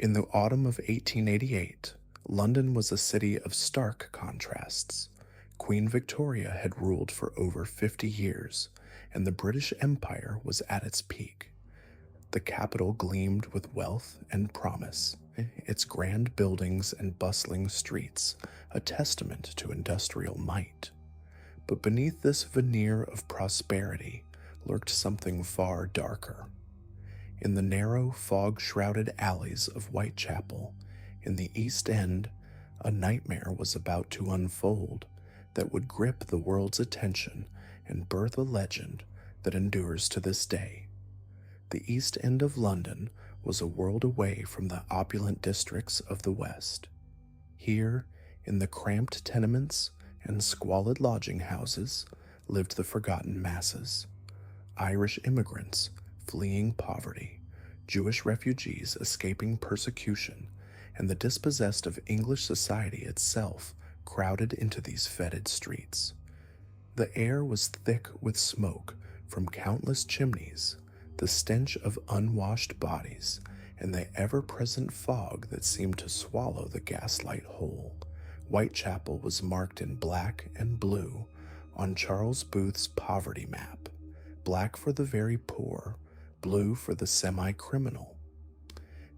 In the autumn of 1888, London was a city of stark contrasts. Queen Victoria had ruled for over 50 years, and the British Empire was at its peak. The capital gleamed with wealth and promise, its grand buildings and bustling streets a testament to industrial might. But beneath this veneer of prosperity lurked something far darker. In the narrow, fog-shrouded alleys of Whitechapel, in the East End, a nightmare was about to unfold that would grip the world's attention and birth a legend that endures to this day. The East End of London was a world away from the opulent districts of the West. Here, in the cramped tenements and squalid lodging houses, lived the forgotten masses. Irish immigrants fleeing poverty, Jewish refugees escaping persecution, and the dispossessed of English society itself crowded into these fetid streets. The air was thick with smoke from countless chimneys, the stench of unwashed bodies, and the ever-present fog that seemed to swallow the gaslight whole. Whitechapel was marked in black and blue on Charles Booth's poverty map, black for the very poor, blue for the semi-criminal.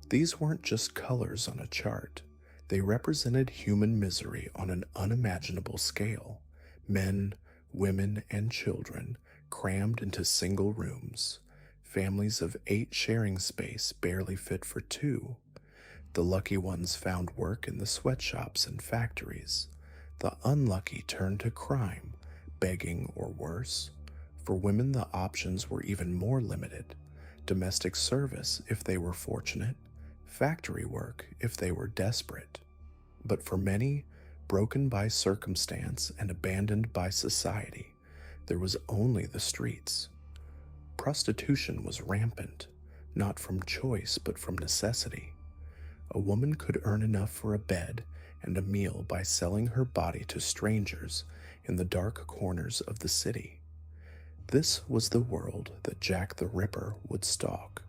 These weren't just colors on a chart. They represented human misery on an unimaginable scale. Men, women, and children crammed into single rooms. Families of 8 sharing space barely fit for 2. The lucky ones found work in the sweatshops and factories. The unlucky turned to crime, begging or worse. For women, the options were even more limited. Domestic service if they were fortunate, factory work if they were desperate. But for many, broken by circumstance and abandoned by society, there was only the streets. Prostitution was rampant, not from choice but from necessity. A woman could earn enough for a bed and a meal by selling her body to strangers in the dark corners of the city. This was the world that Jack the Ripper would stalk.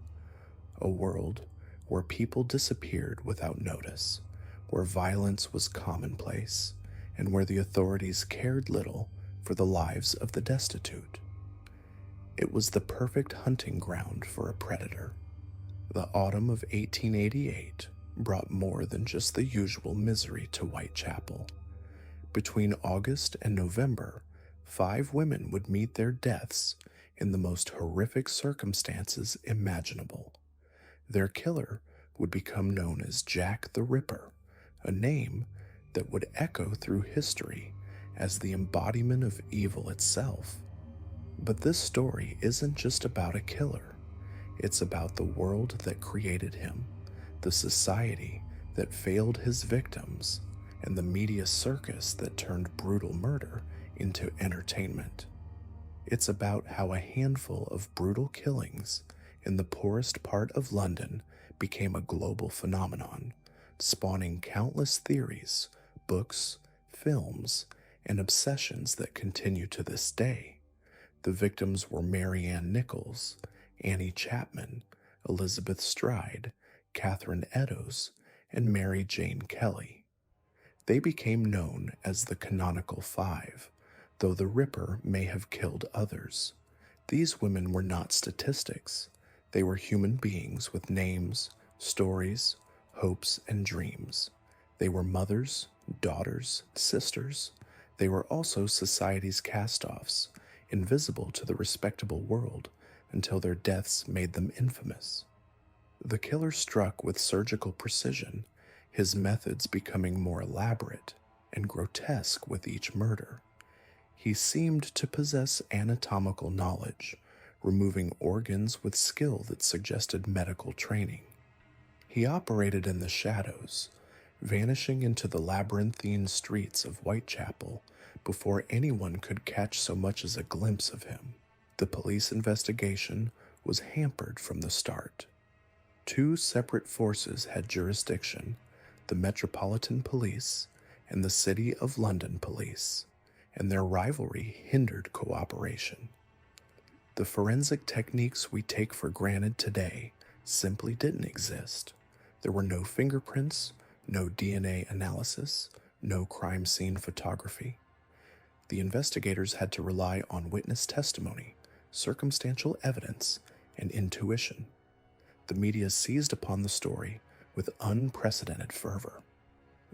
A world where people disappeared without notice, where violence was commonplace, and where the authorities cared little for the lives of the destitute. It was the perfect hunting ground for a predator. The autumn of 1888 brought more than just the usual misery to Whitechapel. Between August and November, 5 women would meet their deaths in the most horrific circumstances imaginable. Their killer would become known as Jack the Ripper, a name that would echo through history as the embodiment of evil itself. But this story isn't just about a killer. It's about the world that created him, the society that failed his victims, and the media circus that turned brutal murder into entertainment. It's about how a handful of brutal killings in the poorest part of London became a global phenomenon, spawning countless theories, books, films, and obsessions that continue to this day. The victims were Mary Ann Nichols, Annie Chapman, Elizabeth Stride, Catherine Eddowes, and Mary Jane Kelly. They became known as the Canonical Five, though the Ripper may have killed others. These women were not statistics. They were human beings with names, stories, hopes, and dreams. They were mothers, daughters, sisters. They were also society's cast-offs, invisible to the respectable world until their deaths made them infamous. The killer struck with surgical precision, his methods becoming more elaborate and grotesque with each murder. He seemed to possess anatomical knowledge, removing organs with skill that suggested medical training. He operated in the shadows, vanishing into the labyrinthine streets of Whitechapel before anyone could catch so much as a glimpse of him. The police investigation was hampered from the start. 2 separate forces had jurisdiction, the Metropolitan Police and the City of London Police, and their rivalry hindered cooperation. The forensic techniques we take for granted today simply didn't exist. There were no fingerprints, no DNA analysis, no crime scene photography. The investigators had to rely on witness testimony, circumstantial evidence, and intuition. The media seized upon the story with unprecedented fervor.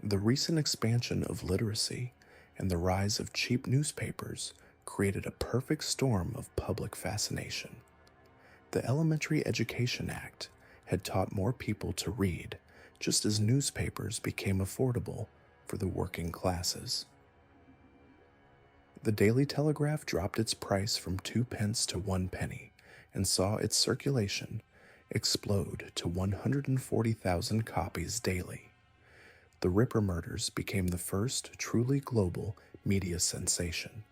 The recent expansion of literacy and the rise of cheap newspapers created a perfect storm of public fascination. The Elementary Education Act had taught more people to read, just as newspapers became affordable for the working classes. The Daily Telegraph dropped its price from 2 pence to 1 penny and saw its circulation explode to 140,000 copies daily. The Ripper murders became the first truly global media sensation.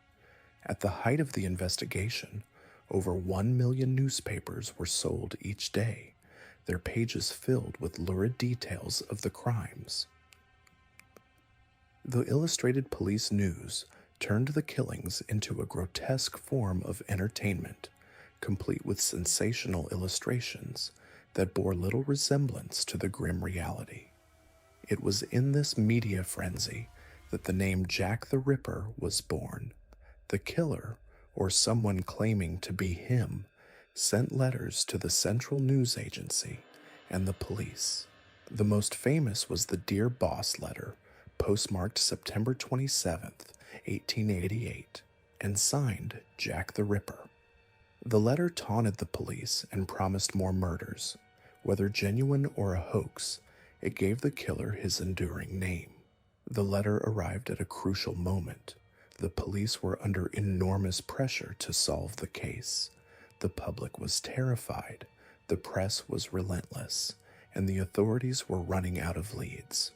At the height of the investigation, over 1 million newspapers were sold each day, their pages filled with lurid details of the crimes. The Illustrated Police News turned the killings into a grotesque form of entertainment, complete with sensational illustrations that bore little resemblance to the grim reality. It was in this media frenzy that the name Jack the Ripper was born. The killer, or someone claiming to be him, sent letters to the Central News Agency and the police. The most famous was the Dear Boss letter, postmarked September 27th, 1888, and signed Jack the Ripper. The letter taunted the police and promised more murders. Whether genuine or a hoax, it gave the killer his enduring name. The letter arrived at a crucial moment. The police were under enormous pressure to solve the case. The public was terrified, the press was relentless, and the authorities were running out of leads.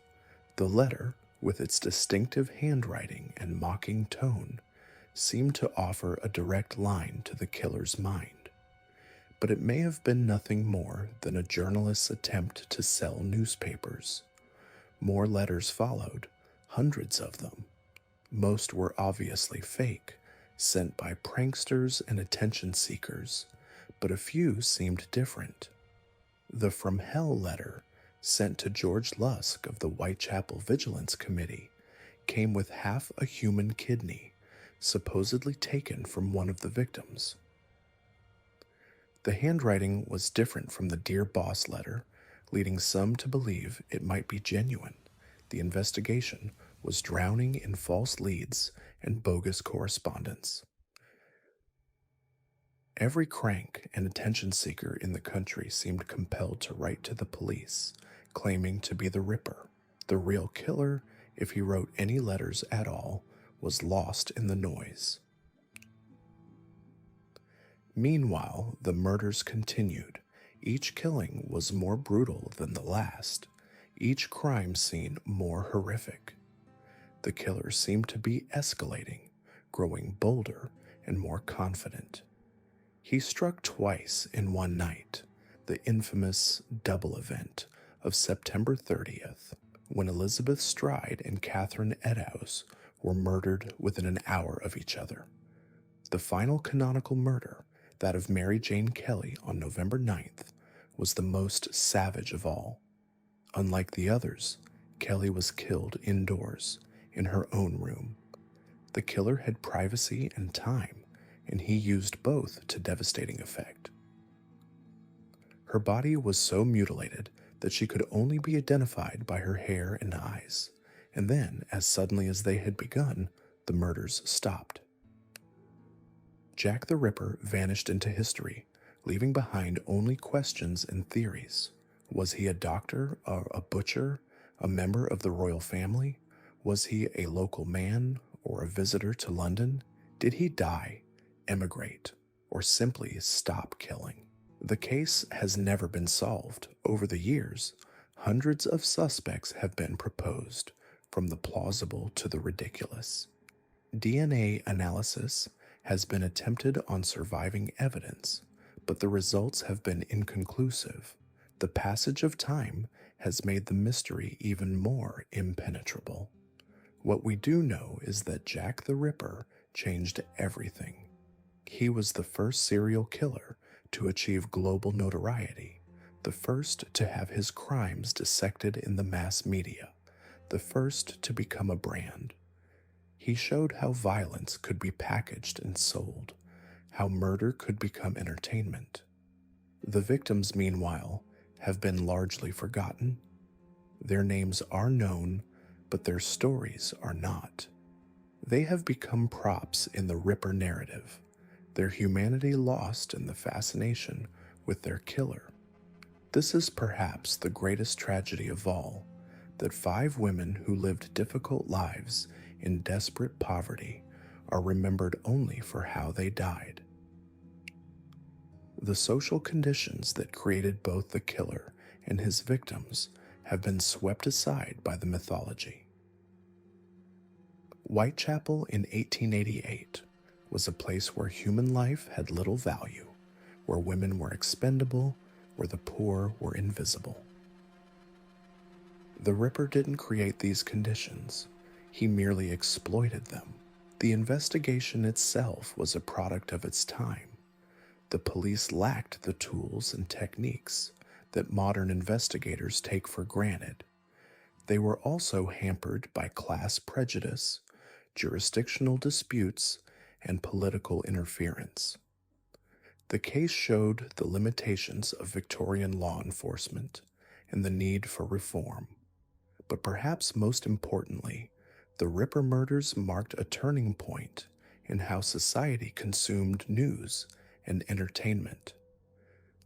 The letter, with its distinctive handwriting and mocking tone, seemed to offer a direct line to the killer's mind. But it may have been nothing more than a journalist's attempt to sell newspapers. More letters followed, hundreds of them. Most were obviously fake, sent by pranksters and attention seekers, but a few seemed different. The From Hell letter, sent to George Lusk of the Whitechapel Vigilance Committee, came with half a human kidney, supposedly taken from one of the victims. The handwriting was different from the Dear Boss letter, leading some to believe it might be genuine. The investigation was drowning in false leads and bogus correspondence. Every crank and attention seeker in the country seemed compelled to write to the police, claiming to be the Ripper. The real killer, if he wrote any letters at all, was lost in the noise. Meanwhile, the murders continued. Each killing was more brutal than the last, each crime scene more horrific. The killer seemed to be escalating, growing bolder and more confident. He struck twice in one night, the infamous double event of September 30th, when Elizabeth Stride and Catherine Eddowes were murdered within an hour of each other. The final canonical murder, that of Mary Jane Kelly on November 9th, was the most savage of all. Unlike the others, Kelly was killed indoors, in her own room. The killer had privacy and time, and he used both to devastating effect. Her body was so mutilated that she could only be identified by her hair and eyes, and then, as suddenly as they had begun, the murders stopped. Jack the Ripper vanished into history, leaving behind only questions and theories. Was he a doctor, or a butcher, a member of the royal family? Was he a local man or a visitor to London? Did he die, emigrate, or simply stop killing? The case has never been solved. Over the years, hundreds of suspects have been proposed, from the plausible to the ridiculous. DNA analysis has been attempted on surviving evidence, but the results have been inconclusive. The passage of time has made the mystery even more impenetrable. What we do know is that Jack the Ripper changed everything. He was the first serial killer to achieve global notoriety, the first to have his crimes dissected in the mass media, the first to become a brand. He showed how violence could be packaged and sold, how murder could become entertainment. The victims, meanwhile, have been largely forgotten. Their names are known, but their stories are not. They have become props in the Ripper narrative, their humanity lost in the fascination with their killer. This is perhaps the greatest tragedy of all, that 5 women who lived difficult lives in desperate poverty are remembered only for how they died. The social conditions that created both the killer and his victims have been swept aside by the mythology. Whitechapel in 1888 was a place where human life had little value, where women were expendable, where the poor were invisible. The Ripper didn't create these conditions, he merely exploited them. The investigation itself was a product of its time. The police lacked the tools and techniques that modern investigators take for granted. They were also hampered by class prejudice, jurisdictional disputes, and political interference. The case showed the limitations of Victorian law enforcement and the need for reform. But perhaps most importantly, the Ripper murders marked a turning point in how society consumed news and entertainment.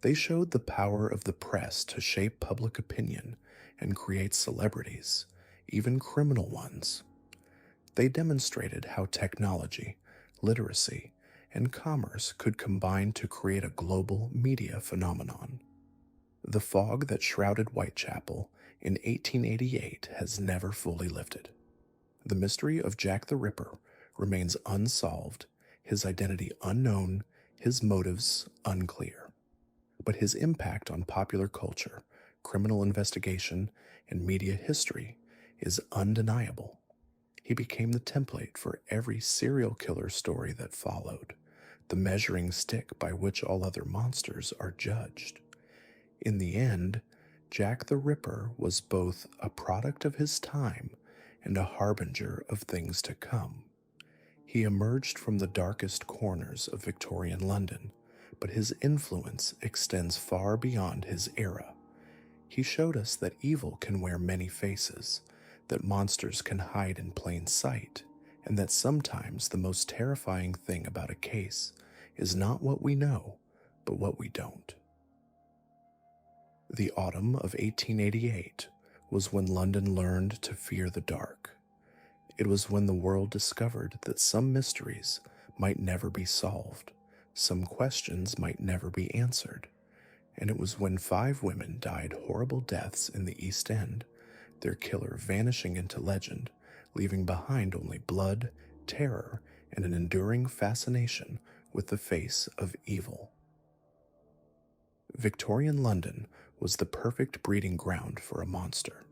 They showed the power of the press to shape public opinion and create celebrities, even criminal ones. They demonstrated how technology, literacy, and commerce could combine to create a global media phenomenon. The fog that shrouded Whitechapel in 1888 has never fully lifted. The mystery of Jack the Ripper remains unsolved, his identity unknown, his motives unclear. But his impact on popular culture, criminal investigation, and media history is undeniable. He became the template for every serial killer story that followed, the measuring stick by which all other monsters are judged. In the end, Jack the Ripper was both a product of his time and a harbinger of things to come. He emerged from the darkest corners of Victorian London, but his influence extends far beyond his era. He showed us that evil can wear many faces, that monsters can hide in plain sight, and that sometimes the most terrifying thing about a case is not what we know, but what we don't. The autumn of 1888 was when London learned to fear the dark. It was when the world discovered that some mysteries might never be solved, some questions might never be answered, and it was when 5 women died horrible deaths in the East End, their killer vanishing into legend, leaving behind only blood, terror, and an enduring fascination with the face of evil. Victorian London was the perfect breeding ground for a monster.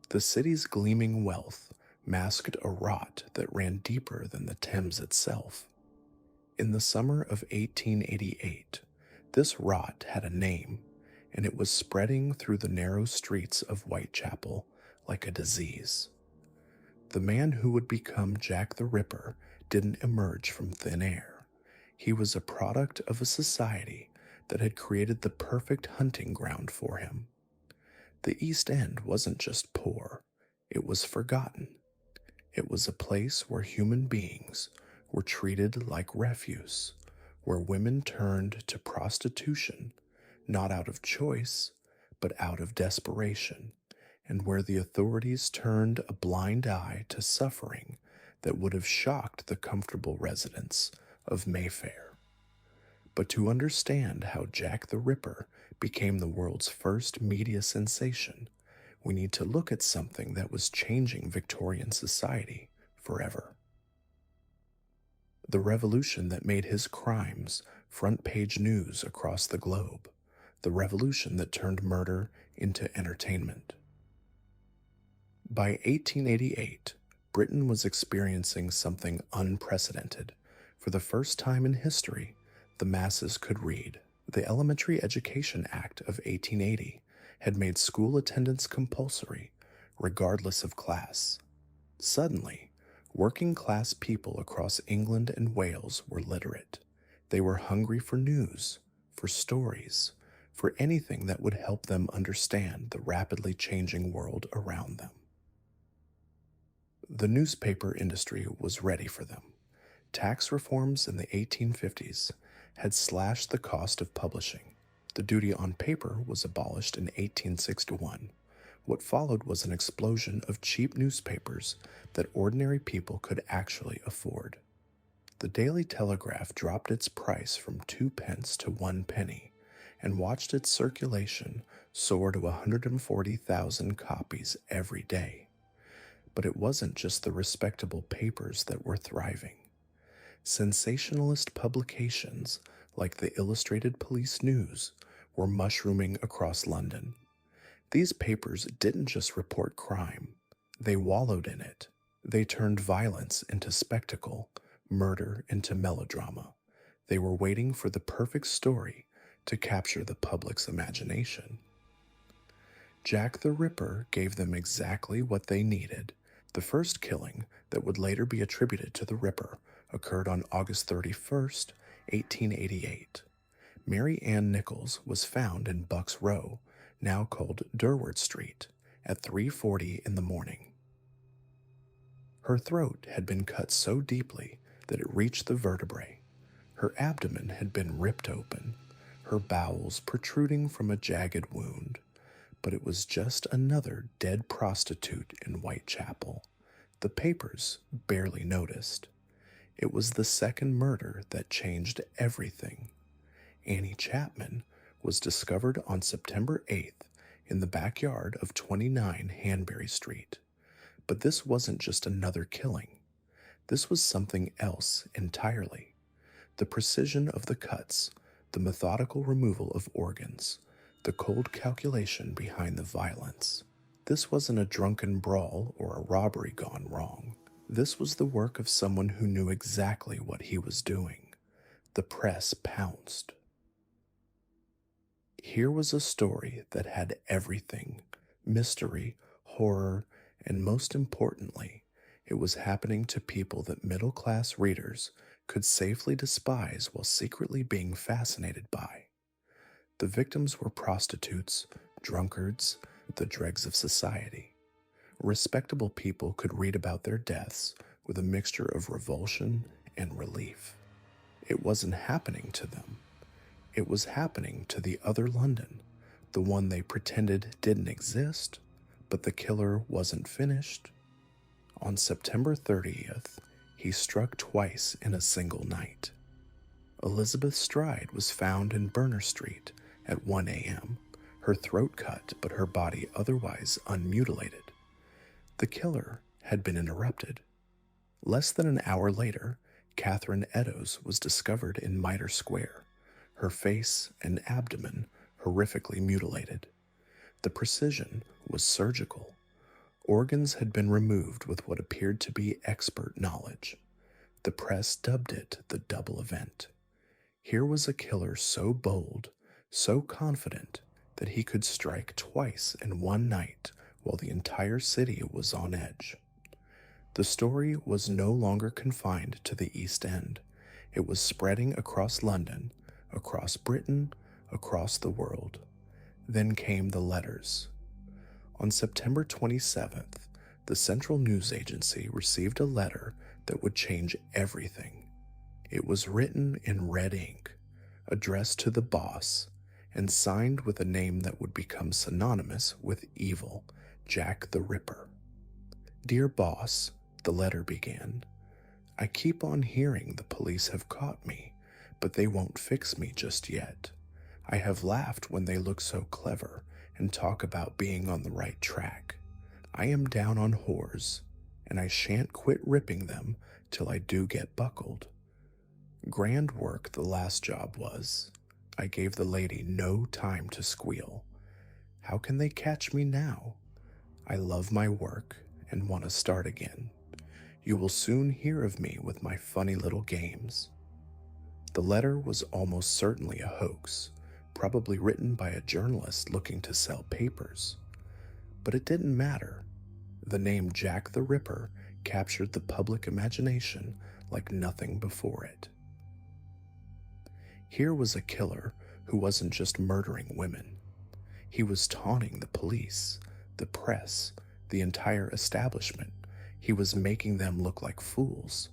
The city's gleaming wealth masked a rot that ran deeper than the Thames itself. In the summer of 1888, this rot had a name, and it was spreading through the narrow streets of Whitechapel like a disease. The man who would become Jack the Ripper didn't emerge from thin air. He was a product of a society that had created the perfect hunting ground for him. The East End wasn't just poor, it was forgotten. It was a place where human beings were treated like refuse, where women turned to prostitution, not out of choice, but out of desperation, and where the authorities turned a blind eye to suffering that would have shocked the comfortable residents of Mayfair. But to understand how Jack the Ripper became the world's first media sensation, we need to look at something that was changing Victorian society forever. The revolution that made his crimes front-page news across the globe, the revolution that turned murder into entertainment. By 1888, Britain was experiencing something unprecedented. For the first time in history, the masses could read. The Elementary Education Act of 1880 had made school attendance compulsory, regardless of class. Suddenly, working class people across England and Wales were literate. They were hungry for news, for stories, for anything that would help them understand the rapidly changing world around them. The newspaper industry was ready for them. Tax reforms in the 1850s had slashed the cost of publishing. The duty on paper was abolished in 1861. What followed was an explosion of cheap newspapers that ordinary people could actually afford. The Daily Telegraph dropped its price from 2 pence to 1 penny and watched its circulation soar to 140,000 copies every day. But it wasn't just the respectable papers that were thriving. Sensationalist publications like the Illustrated Police News were mushrooming across London. These papers didn't just report crime, they wallowed in it. They turned violence into spectacle, murder into melodrama. They were waiting for the perfect story to capture the public's imagination. Jack the Ripper gave them exactly what they needed. The first killing that would later be attributed to the Ripper occurred on August 31st, 1888. Mary Ann Nichols was found in Bucks Row, now called Durward Street, at 3:40 in the morning. Her throat had been cut so deeply that it reached the vertebrae. Her abdomen had been ripped open, her bowels protruding from a jagged wound. But it was just another dead prostitute in Whitechapel. The papers barely noticed. It was the second murder that changed everything. Annie Chapman was discovered on September 8th in the backyard of 29 Hanbury Street. But this wasn't just another killing. This was something else entirely. The precision of the cuts, the methodical removal of organs, the cold calculation behind the violence. This wasn't a drunken brawl or a robbery gone wrong. This was the work of someone who knew exactly what he was doing. The press pounced. Here was a story that had everything: mystery, horror, and most importantly, it was happening to people that middle-class readers could safely despise while secretly being fascinated by. The victims were prostitutes, drunkards, the dregs of society. Respectable people could read about their deaths with a mixture of revulsion and relief. It wasn't happening to them. It was happening to the other London, the one they pretended didn't exist, but the killer wasn't finished. On September 30th, he struck twice in a single night. Elizabeth Stride was found in Berner Street at 1 a.m., her throat cut but her body otherwise unmutilated. The killer had been interrupted. Less than an hour later, Catherine Eddowes was discovered in Mitre Square, her face and abdomen horrifically mutilated. The precision was surgical. Organs had been removed with what appeared to be expert knowledge. The press dubbed it the double event. Here was a killer so bold, so confident, that he could strike twice in one night while the entire city was on edge. The story was no longer confined to the East End. It was spreading across London, across Britain, across the world. Then came the letters. On September 27th, the Central News Agency received a letter that would change everything. It was written in red ink, addressed to the boss, and signed with a name that would become synonymous with evil, Jack the Ripper. "Dear boss," the letter began, "I keep on hearing the police have caught me, but they won't fix me just yet. I have laughed when they look so clever and talk about being on the right track. I am down on whores, and I shan't quit ripping them till I do get buckled. Grand work the last job was. I gave the lady no time to squeal. How can they catch me now? I love my work and want to start again. You will soon hear of me with my funny little games." The letter was almost certainly a hoax, probably written by a journalist looking to sell papers. But it didn't matter. The name Jack the Ripper captured the public imagination like nothing before it. Here was a killer who wasn't just murdering women. He was taunting the police, the press, the entire establishment. He was making them look like fools.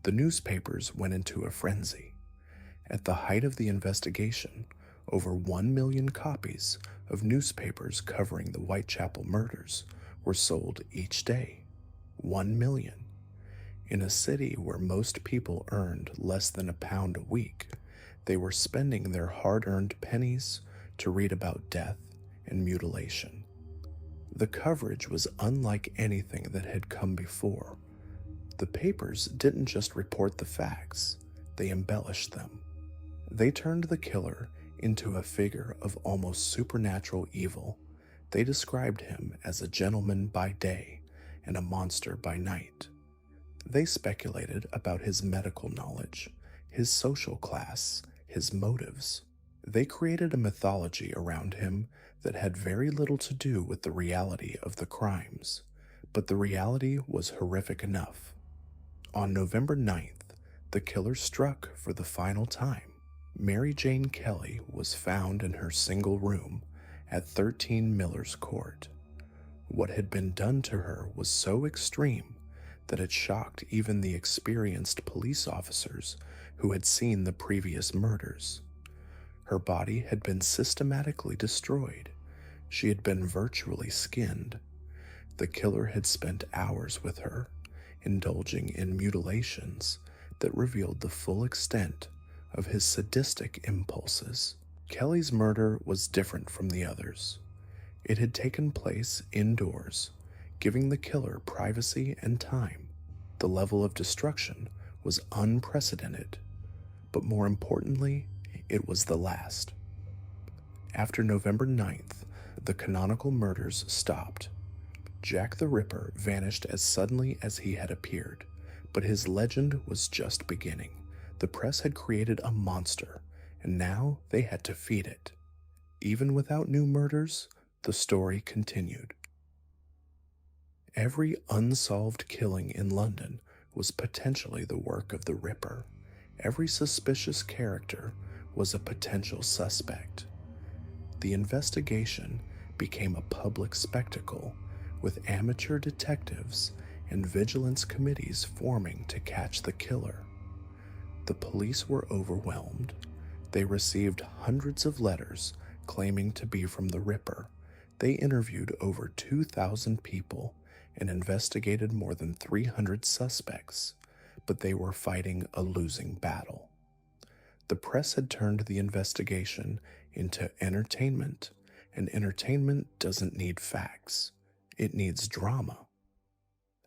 The newspapers went into a frenzy. At the height of the investigation, over 1 million copies of newspapers covering the Whitechapel murders were sold each day. 1 million. In a city where most people earned less than £1 a week, they were spending their hard-earned pennies to read about death and mutilation. The coverage was unlike anything that had come before. The papers didn't just report the facts, they embellished them. They turned the killer into a figure of almost supernatural evil. They described him as a gentleman by day and a monster by night. They speculated about his medical knowledge, his social class, his motives. They created a mythology around him that had very little to do with the reality of the crimes, but the reality was horrific enough. On November 9th, the killer struck for the final time. Mary Jane Kelly was found in her single room at 13 Miller's Court. What had been done to her was so extreme that it shocked even the experienced police officers who had seen the previous murders. Her body had been systematically destroyed. She had been virtually skinned. The killer had spent hours with her, indulging in mutilations that revealed the full extent of his sadistic impulses. Kelly's murder was different from the others. It had taken place indoors, giving the killer privacy and time. The level of destruction was unprecedented, but more importantly, it was the last. After November 9th, the canonical murders stopped. Jack the Ripper vanished as suddenly as he had appeared, but his legend was just beginning. The press had created a monster, and now they had to feed it. Even without new murders, the story continued. Every unsolved killing in London was potentially the work of the Ripper. Every suspicious character was a potential suspect. The investigation became a public spectacle, with amateur detectives and vigilance committees forming to catch the killer. The police were overwhelmed. They received hundreds of letters claiming to be from the Ripper. They interviewed over 2,000 people and investigated more than 300 suspects, but they were fighting a losing battle. The press had turned the investigation into entertainment, and entertainment doesn't need facts. It needs drama.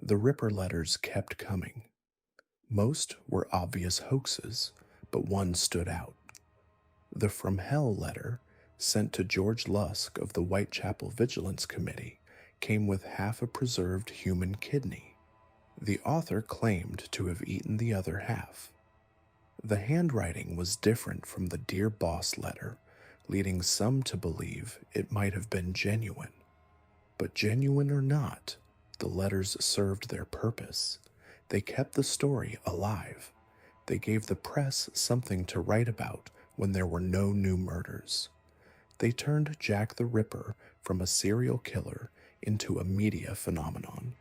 The Ripper letters kept coming. Most were obvious hoaxes, but one stood out. The From Hell letter, sent to George Lusk of the Whitechapel Vigilance Committee, came with half a preserved human kidney. The author claimed to have eaten the other half. The handwriting was different from the Dear Boss letter, leading some to believe it might have been genuine. But genuine or not, the letters served their purpose. They kept the story alive. They gave the press something to write about when there were no new murders. They turned Jack the Ripper from a serial killer into a media phenomenon.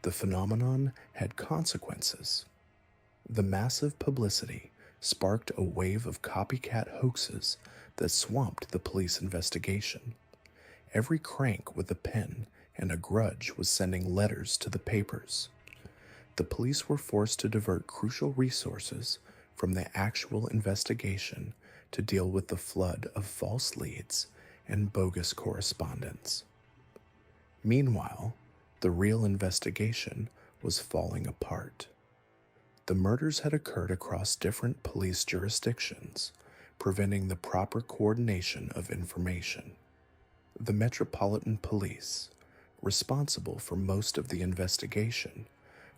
The phenomenon had consequences. The massive publicity sparked a wave of copycat hoaxes that swamped the police investigation. Every crank with a pen and a grudge was sending letters to the papers. The police were forced to divert crucial resources from the actual investigation to deal with the flood of false leads and bogus correspondence. Meanwhile, the real investigation was falling apart. The murders had occurred across different police jurisdictions, preventing the proper coordination of information. The Metropolitan Police, responsible for most of the investigation,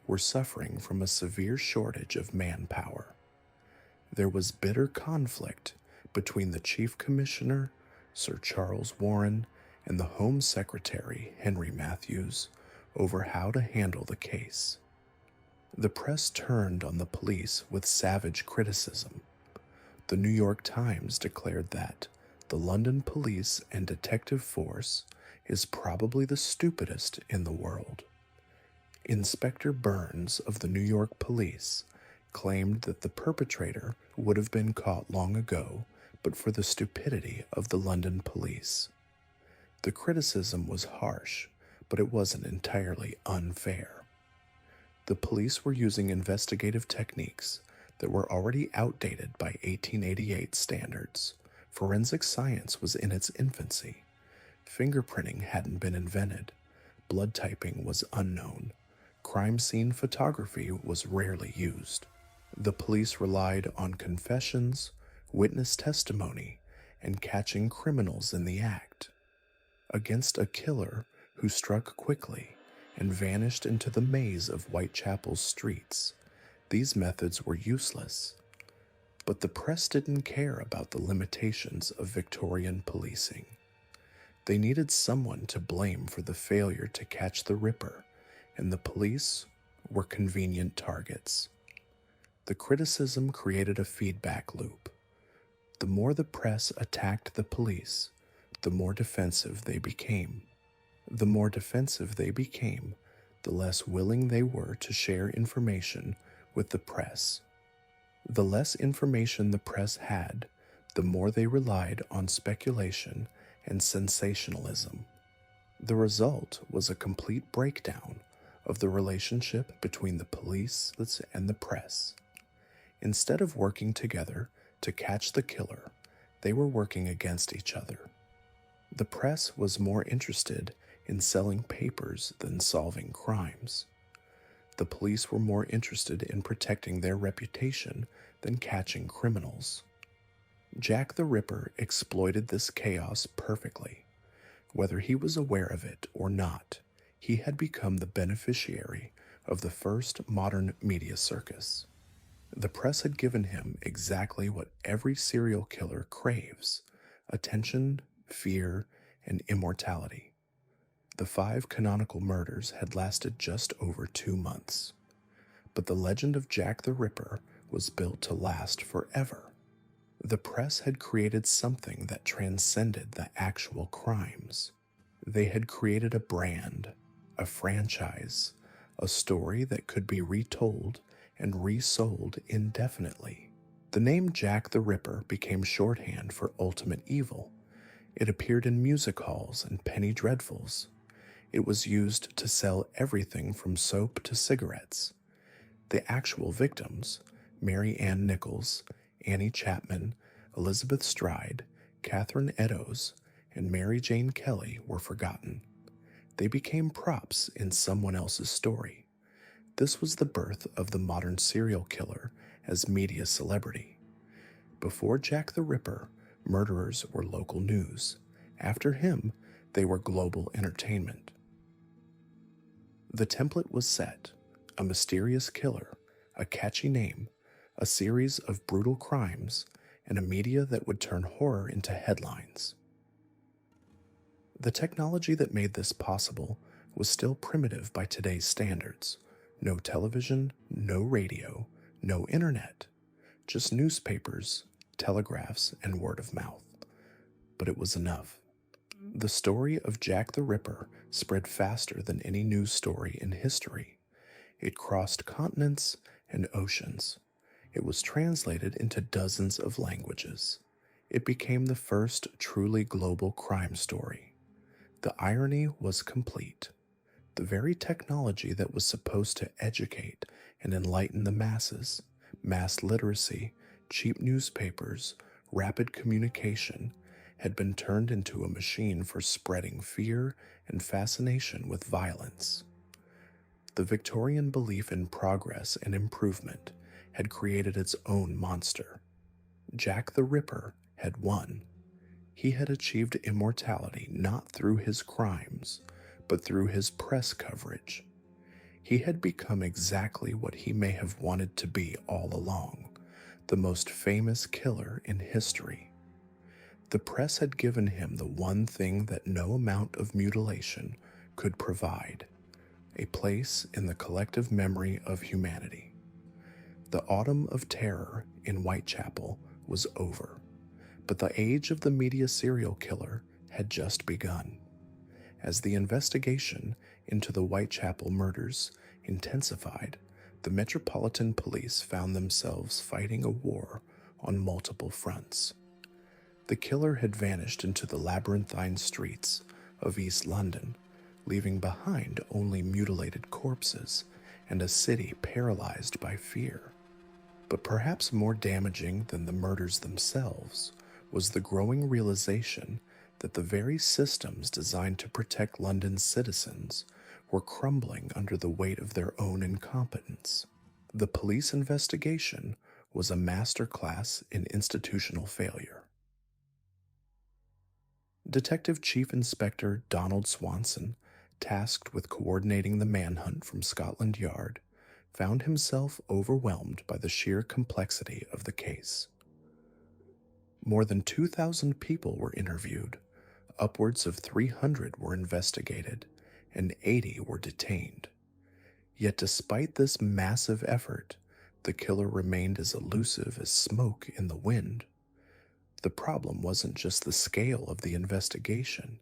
were suffering from a severe shortage of manpower. There was bitter conflict between the Chief Commissioner, Sir Charles Warren, and the Home Secretary, Henry Matthews, over how to handle the case. The press turned on the police with savage criticism. The New York Times declared that the London police and detective force is probably the stupidest in the world. Inspector Burns of the New York Police claimed that the perpetrator would have been caught long ago but for the stupidity of the London police. The criticism was harsh, but it wasn't entirely unfair. The police were using investigative techniques that were already outdated by 1888 standards. Forensic science was in its infancy. Fingerprinting hadn't been invented. Blood typing was unknown. Crime scene photography was rarely used. The police relied on confessions, witness testimony, and catching criminals in the act. Against a killer who struck quickly and vanished into the maze of Whitechapel's streets, these methods were useless. But the press didn't care about the limitations of Victorian policing. They needed someone to blame for the failure to catch the Ripper, and the police were convenient targets. The criticism created a feedback loop. The more the press attacked the police, the more defensive they became. The more defensive they became, the less willing they were to share information with the press. The less information the press had, the more they relied on speculation and sensationalism. The result was a complete breakdown of the relationship between the police and the press. Instead of working together to catch the killer, they were working against each other. The press was more interested in selling papers than solving crimes. The police were more interested in protecting their reputation than catching criminals. Jack the Ripper exploited this chaos perfectly. Whether he was aware of it or not, he had become the beneficiary of the first modern media circus. The press had given him exactly what every serial killer craves: attention, fear, and immortality. The 5 canonical murders had lasted just over 2 months. But the legend of Jack the Ripper was built to last forever. The press had created something that transcended the actual crimes. They had created a brand, a franchise, a story that could be retold and resold indefinitely. The name Jack the Ripper became shorthand for ultimate evil. It appeared in music halls and penny dreadfuls. It was used to sell everything from soap to cigarettes. The actual victims, Mary Ann Nichols, Annie Chapman, Elizabeth Stride, Catherine Eddowes, and Mary Jane Kelly, were forgotten. They became props in someone else's story. This was the birth of the modern serial killer as media celebrity. Before Jack the Ripper, murderers were local news. After him, they were global entertainment. The template was set: a mysterious killer, a catchy name, a series of brutal crimes, and a media that would turn horror into headlines. The technology that made this possible was still primitive by today's standards. No television, no radio, no internet, just newspapers, telegraphs, and word of mouth. But it was enough. The story of Jack the Ripper spread faster than any news story in history. It crossed continents and oceans. It was translated into dozens of languages. It became the first truly global crime story. The irony was complete. The very technology that was supposed to educate and enlighten the masses, mass literacy, cheap newspapers, rapid communication, had been turned into a machine for spreading fear and fascination with violence. The Victorian belief in progress and improvement had created its own monster. Jack the Ripper had won. He had achieved immortality not through his crimes, but through his press coverage. He had become exactly what he may have wanted to be all along: the most famous killer in history. The press had given him the one thing that no amount of mutilation could provide: a place in the collective memory of humanity. The autumn of terror in Whitechapel was over, but the age of the media serial killer had just begun. As the investigation into the Whitechapel murders intensified, the Metropolitan Police found themselves fighting a war on multiple fronts. The killer had vanished into the labyrinthine streets of East London, leaving behind only mutilated corpses and a city paralyzed by fear. But perhaps more damaging than the murders themselves was the growing realization that the very systems designed to protect London's citizens were crumbling under the weight of their own incompetence. The police investigation was a masterclass in institutional failure. Detective Chief Inspector Donald Swanson, tasked with coordinating the manhunt from Scotland Yard, found himself overwhelmed by the sheer complexity of the case. More than 2,000 people were interviewed, upwards of 300 were investigated, and 80 were detained. Yet despite this massive effort, the killer remained as elusive as smoke in the wind. The problem wasn't just the scale of the investigation,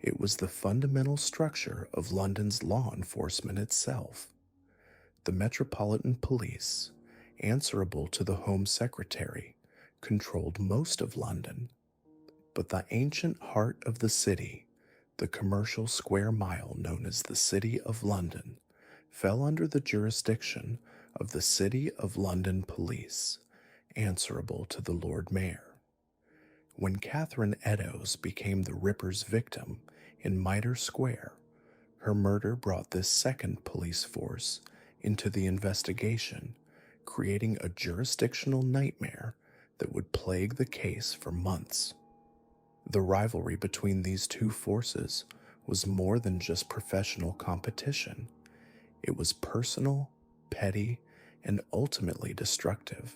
it was the fundamental structure of London's law enforcement itself. The Metropolitan Police, answerable to the Home Secretary, controlled most of London, but the ancient heart of the city, the commercial square mile known as the City of London, fell under the jurisdiction of the City of London Police, answerable to the Lord Mayor. When Catherine Eddowes became the Ripper's victim in Mitre Square, her murder brought this second police force into the investigation, creating a jurisdictional nightmare that would plague the case for months. The rivalry between these two forces was more than just professional competition. It was personal, petty, and ultimately destructive.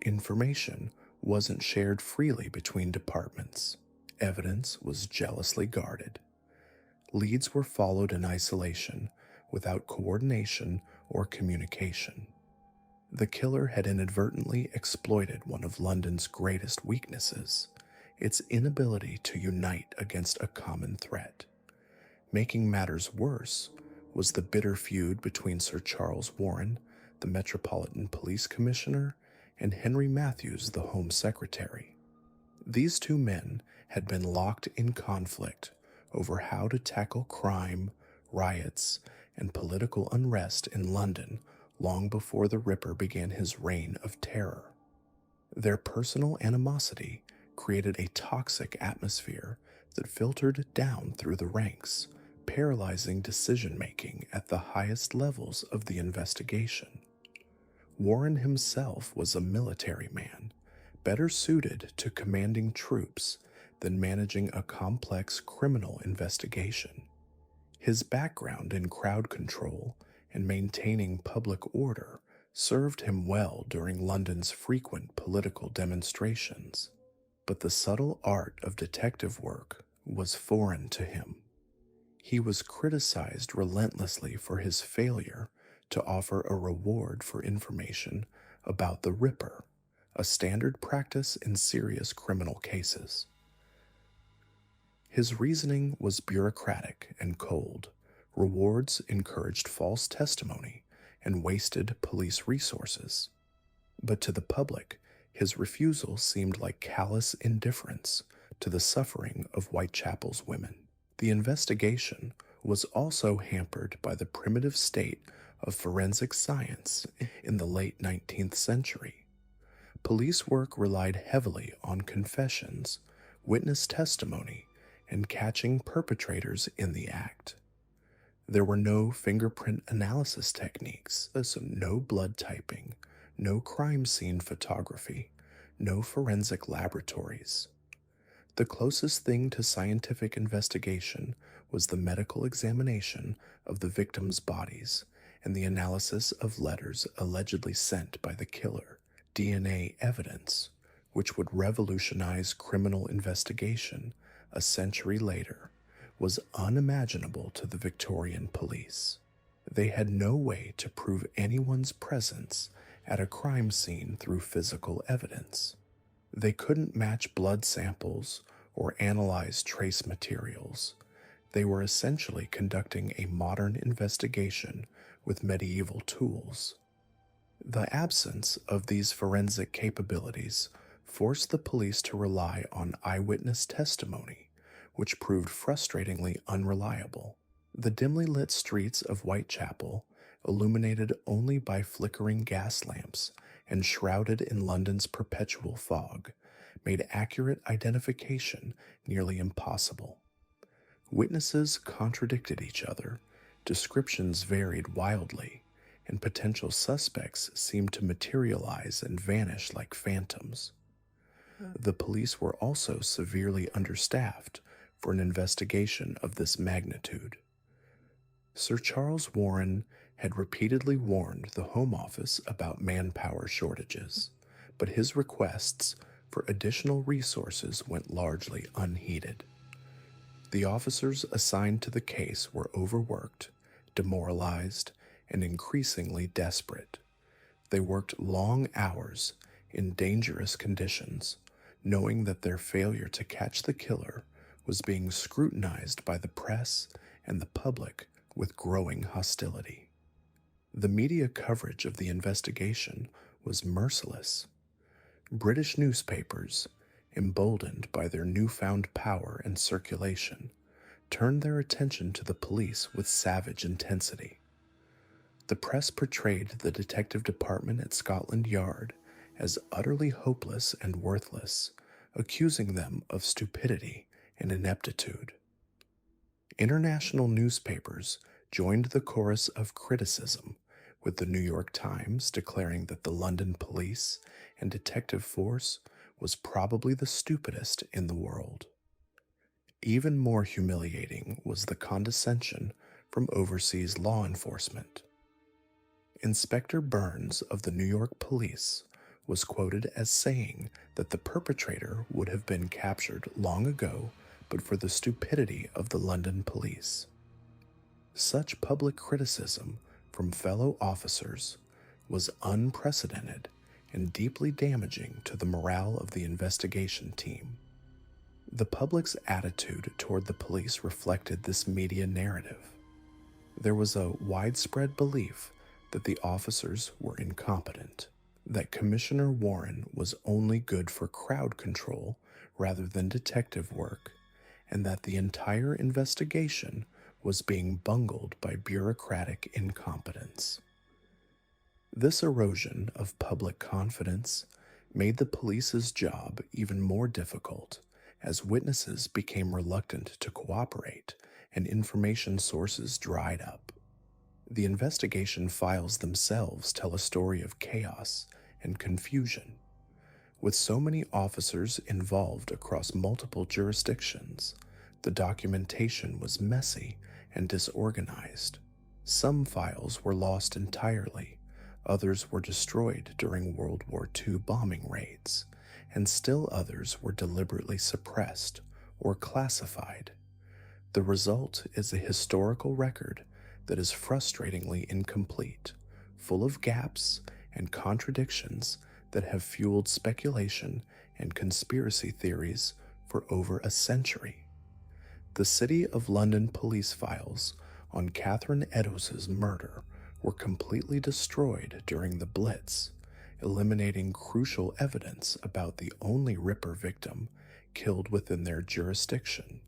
Information wasn't shared freely between departments. Evidence was jealously guarded. Leads were followed in isolation, without coordination or communication. The killer had inadvertently exploited one of London's greatest weaknesses, its inability to unite against a common threat. Making matters worse was the bitter feud between Sir Charles Warren, the Metropolitan Police Commissioner, and Henry Matthews, the Home Secretary. These two men had been locked in conflict over how to tackle crime, riots, and political unrest in London long before the Ripper began his reign of terror. Their personal animosity created a toxic atmosphere that filtered down through the ranks, paralyzing decision-making at the highest levels of the investigation. Warren himself was a military man, better suited to commanding troops than managing a complex criminal investigation. His background in crowd control and maintaining public order served him well during London's frequent political demonstrations, but the subtle art of detective work was foreign to him. He was criticized relentlessly for his failure to offer a reward for information about the Ripper, a standard practice in serious criminal cases. His reasoning was bureaucratic and cold. Rewards encouraged false testimony and wasted police resources. But to the public, his refusal seemed like callous indifference to the suffering of Whitechapel's women. The investigation was also hampered by the primitive state of forensic science in the late 19th century. Police work relied heavily on confessions, witness testimony, and catching perpetrators in the act. There were no fingerprint analysis techniques, so no blood typing, no crime scene photography, no forensic laboratories. The closest thing to scientific investigation was the medical examination of the victims' bodies and the analysis of letters allegedly sent by the killer. DNA evidence, which would revolutionize criminal investigation a century later, was unimaginable to the Victorian police. They had no way to prove anyone's presence at a crime scene through physical evidence. They couldn't match blood samples or analyze trace materials. They were essentially conducting a modern investigation with medieval tools. The absence of these forensic capabilities forced the police to rely on eyewitness testimony, which proved frustratingly unreliable. The dimly lit streets of Whitechapel, illuminated only by flickering gas lamps and shrouded in London's perpetual fog, made accurate identification nearly impossible. Witnesses contradicted each other, descriptions varied wildly, and potential suspects seemed to materialize and vanish like phantoms. The police were also severely understaffed for an investigation of this magnitude. Sir Charles Warren had repeatedly warned the Home Office about manpower shortages, but his requests for additional resources went largely unheeded. The officers assigned to the case were overworked, demoralized, and increasingly desperate. They worked long hours in dangerous conditions, knowing that their failure to catch the killer was being scrutinized by the press and the public with growing hostility. The media coverage of the investigation was merciless. British newspapers, emboldened by their newfound power and circulation, turned their attention to the police with savage intensity. The press portrayed the detective department at Scotland Yard as utterly hopeless and worthless, accusing them of stupidity and ineptitude. International newspapers joined the chorus of criticism, with the New York Times declaring that the London police and detective force was probably the stupidest in the world. Even more humiliating was the condescension from overseas law enforcement. Inspector Burns of the New York Police was quoted as saying that the perpetrator would have been captured long ago but for the stupidity of the London police. Such public criticism from fellow officers was unprecedented and deeply damaging to the morale of the investigation team. The public's attitude toward the police reflected this media narrative. There was a widespread belief that the officers were incompetent, that Commissioner Warren was only good for crowd control rather than detective work, and that the entire investigation was being bungled by bureaucratic incompetence. This erosion of public confidence made the police's job even more difficult, as witnesses became reluctant to cooperate and information sources dried up. The investigation files themselves tell a story of chaos and confusion. With so many officers involved across multiple jurisdictions, the documentation was messy and disorganized. Some files were lost entirely, others were destroyed during World War II bombing raids, and still others were deliberately suppressed or classified. The result is a historical record that is frustratingly incomplete, full of gaps and contradictions that have fueled speculation and conspiracy theories for over a century. The City of London police files on Catherine Eddowes' murder were completely destroyed during the Blitz, eliminating crucial evidence about the only Ripper victim killed within their jurisdiction.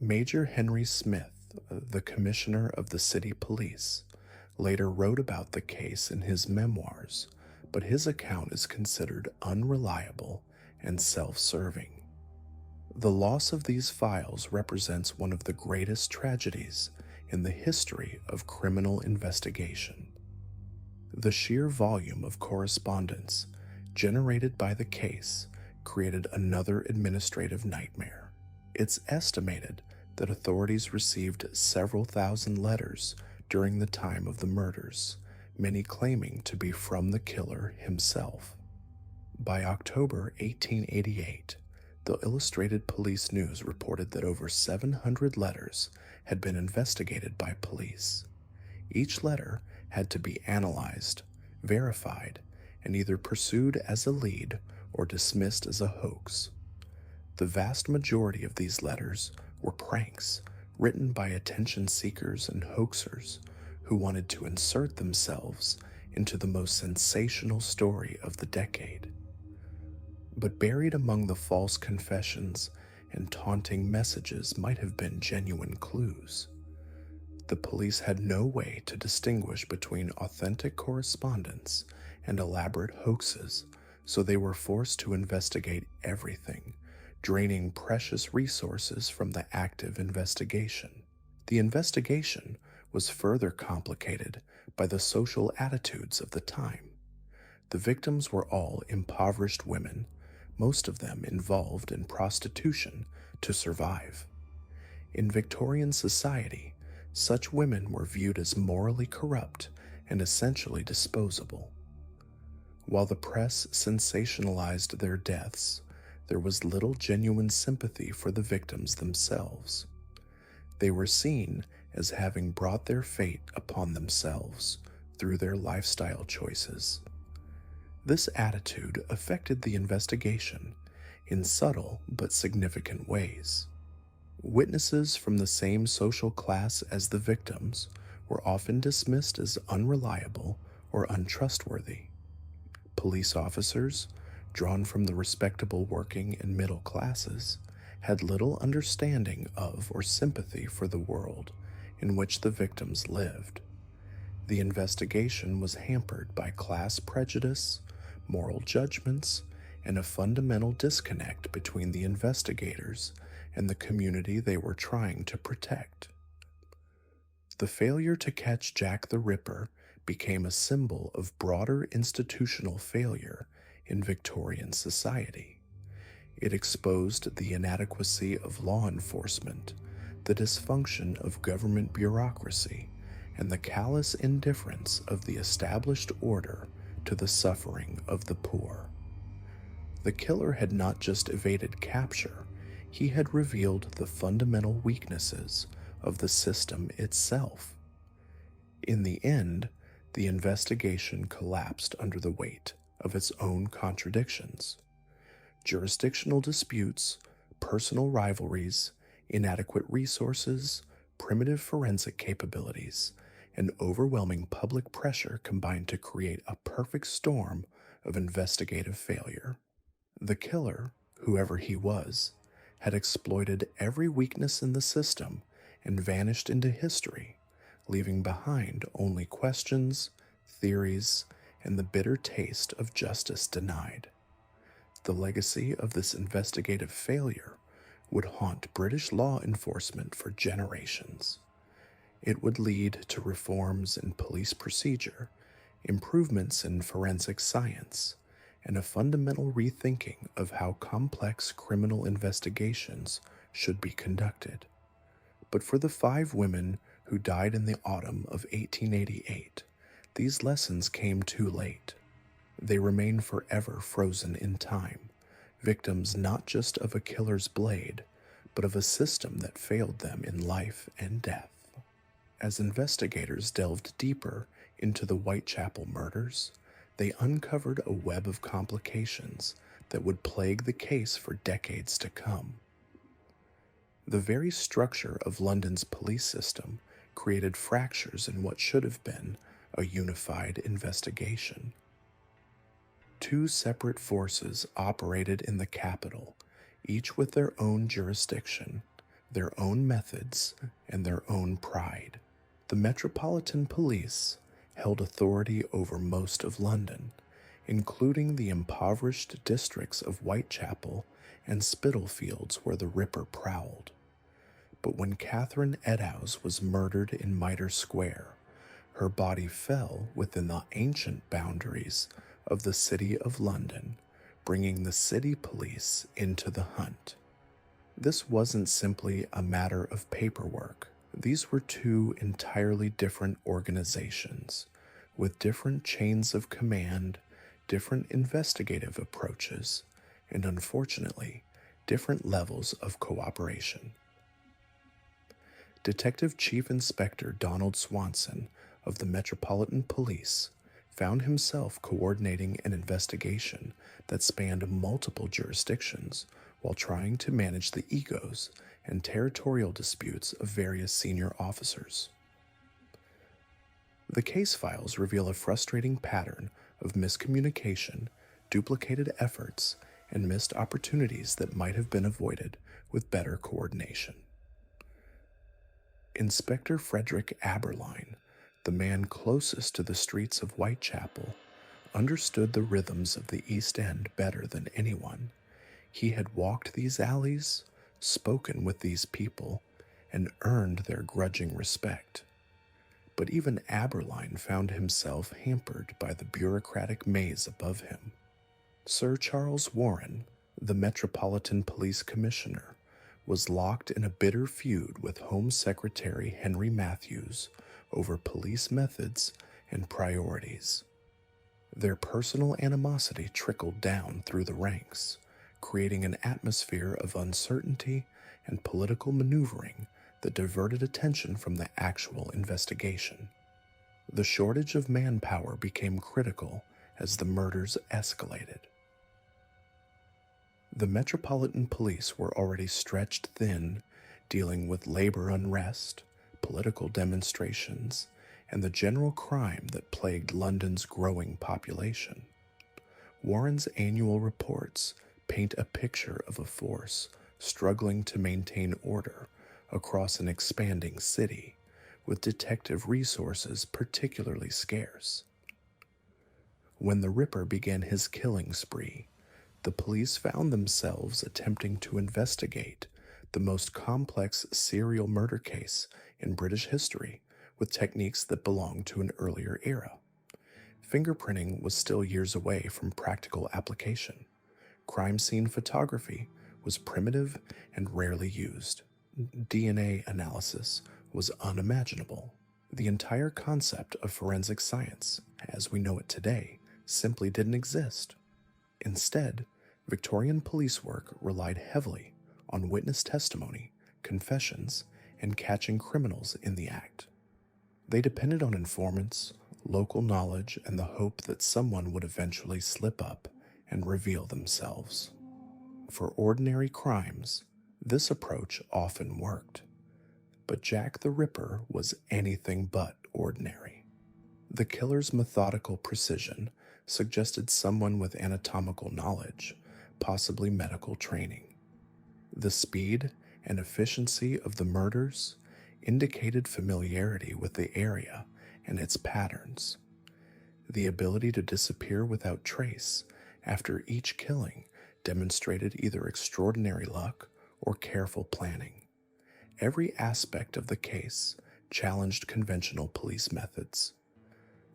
Major Henry Smith, the commissioner of the city police, later wrote about the case in his memoirs, but his account is considered unreliable and self-serving. The loss of these files represents one of the greatest tragedies in the history of criminal investigation. The sheer volume of correspondence generated by the case created another administrative nightmare. It's estimated that authorities received several thousand letters during the time of the murders, many claiming to be from the killer himself. By October 1888, the Illustrated Police News reported that over 700 letters had been investigated by police. Each letter had to be analyzed, verified, and either pursued as a lead or dismissed as a hoax. The vast majority of these letters were pranks written by attention seekers and hoaxers who wanted to insert themselves into the most sensational story of the decade. But buried among the false confessions and taunting messages might have been genuine clues. The police had no way to distinguish between authentic correspondence and elaborate hoaxes, so they were forced to investigate everything, draining precious resources from the active investigation. The investigation was further complicated by the social attitudes of the time. The victims were all impoverished women, most of them involved in prostitution to survive. In Victorian society, such women were viewed as morally corrupt and essentially disposable. While the press sensationalized their deaths, there was little genuine sympathy for the victims themselves. They were seen as having brought their fate upon themselves through their lifestyle choices. This attitude affected the investigation in subtle but significant ways. Witnesses from the same social class as the victims were often dismissed as unreliable or untrustworthy. Police officers, drawn from the respectable working and middle classes, had little understanding of or sympathy for the world in which the victims lived. The investigation was hampered by class prejudice, moral judgments, and a fundamental disconnect between the investigators and the community they were trying to protect. The failure to catch Jack the Ripper became a symbol of broader institutional failure in Victorian society. It exposed the inadequacy of law enforcement, the dysfunction of government bureaucracy, and the callous indifference of the established order to the suffering of the poor. The killer had not just evaded capture, he had revealed the fundamental weaknesses of the system itself. In the end, the investigation collapsed under the weight of its own contradictions. Jurisdictional disputes, personal rivalries, inadequate resources, primitive forensic capabilities, and overwhelming public pressure combined to create a perfect storm of investigative failure. The killer, whoever he was, had exploited every weakness in the system and vanished into history, leaving behind only questions, theories, and the bitter taste of justice denied. The legacy of this investigative failure would haunt British law enforcement for generations. It would lead to reforms in police procedure, improvements in forensic science, and a fundamental rethinking of how complex criminal investigations should be conducted. But for the 5 women who died in the autumn of 1888, these lessons came too late. They remain forever frozen in time, victims not just of a killer's blade, but of a system that failed them in life and death. As investigators delved deeper into the Whitechapel murders, they uncovered a web of complications that would plague the case for decades to come. The very structure of London's police system created fractures in what should have been a unified investigation. 2 separate forces operated in the capital, each with their own jurisdiction, their own methods, and their own pride. The Metropolitan Police held authority over most of London, including the impoverished districts of Whitechapel and Spitalfields where the Ripper prowled. But when Catherine Eddowes was murdered in Mitre Square, her body fell within the ancient boundaries of the City of London, bringing the city police into the hunt. This wasn't simply a matter of paperwork. These were 2 entirely different organizations, with different chains of command, different investigative approaches, and unfortunately, different levels of cooperation. Detective Chief Inspector Donald Swanson of the Metropolitan Police found himself coordinating an investigation that spanned multiple jurisdictions while trying to manage the egos and territorial disputes of various senior officers. The case files reveal a frustrating pattern of miscommunication, duplicated efforts, and missed opportunities that might have been avoided with better coordination. Inspector Frederick Aberline, the man closest to the streets of Whitechapel, understood the rhythms of the East End better than anyone. He had walked these alleys, spoken with these people, and earned their grudging respect. But even Aberline found himself hampered by the bureaucratic maze above him. Sir Charles Warren, the Metropolitan Police Commissioner, was locked in a bitter feud with Home Secretary Henry Matthews over police methods and priorities. Their personal animosity trickled down through the ranks, creating an atmosphere of uncertainty and political maneuvering that diverted attention from the actual investigation. The shortage of manpower became critical as the murders escalated. The Metropolitan Police were already stretched thin, dealing with labor unrest, political demonstrations, and the general crime that plagued London's growing population. Warren's annual reports paint a picture of a force struggling to maintain order across an expanding city, with detective resources particularly scarce. When the Ripper began his killing spree, the police found themselves attempting to investigate the most complex serial murder case in British history with techniques that belonged to an earlier era. Fingerprinting was still years away from practical application. Crime scene photography was primitive and rarely used. DNA analysis was unimaginable. The entire concept of forensic science, as we know it today, simply didn't exist. Instead, Victorian police work relied heavily on witness testimony, confessions, and catching criminals in the act. They depended on informants, local knowledge, and the hope that someone would eventually slip up and reveal themselves. For ordinary crimes, this approach often worked. But Jack the Ripper was anything but ordinary. The killer's methodical precision suggested someone with anatomical knowledge, possibly medical training. The speed and efficiency of the murders indicated familiarity with the area and its patterns. The ability to disappear without trace after each killing demonstrated either extraordinary luck or careful planning. Every aspect of the case challenged conventional police methods.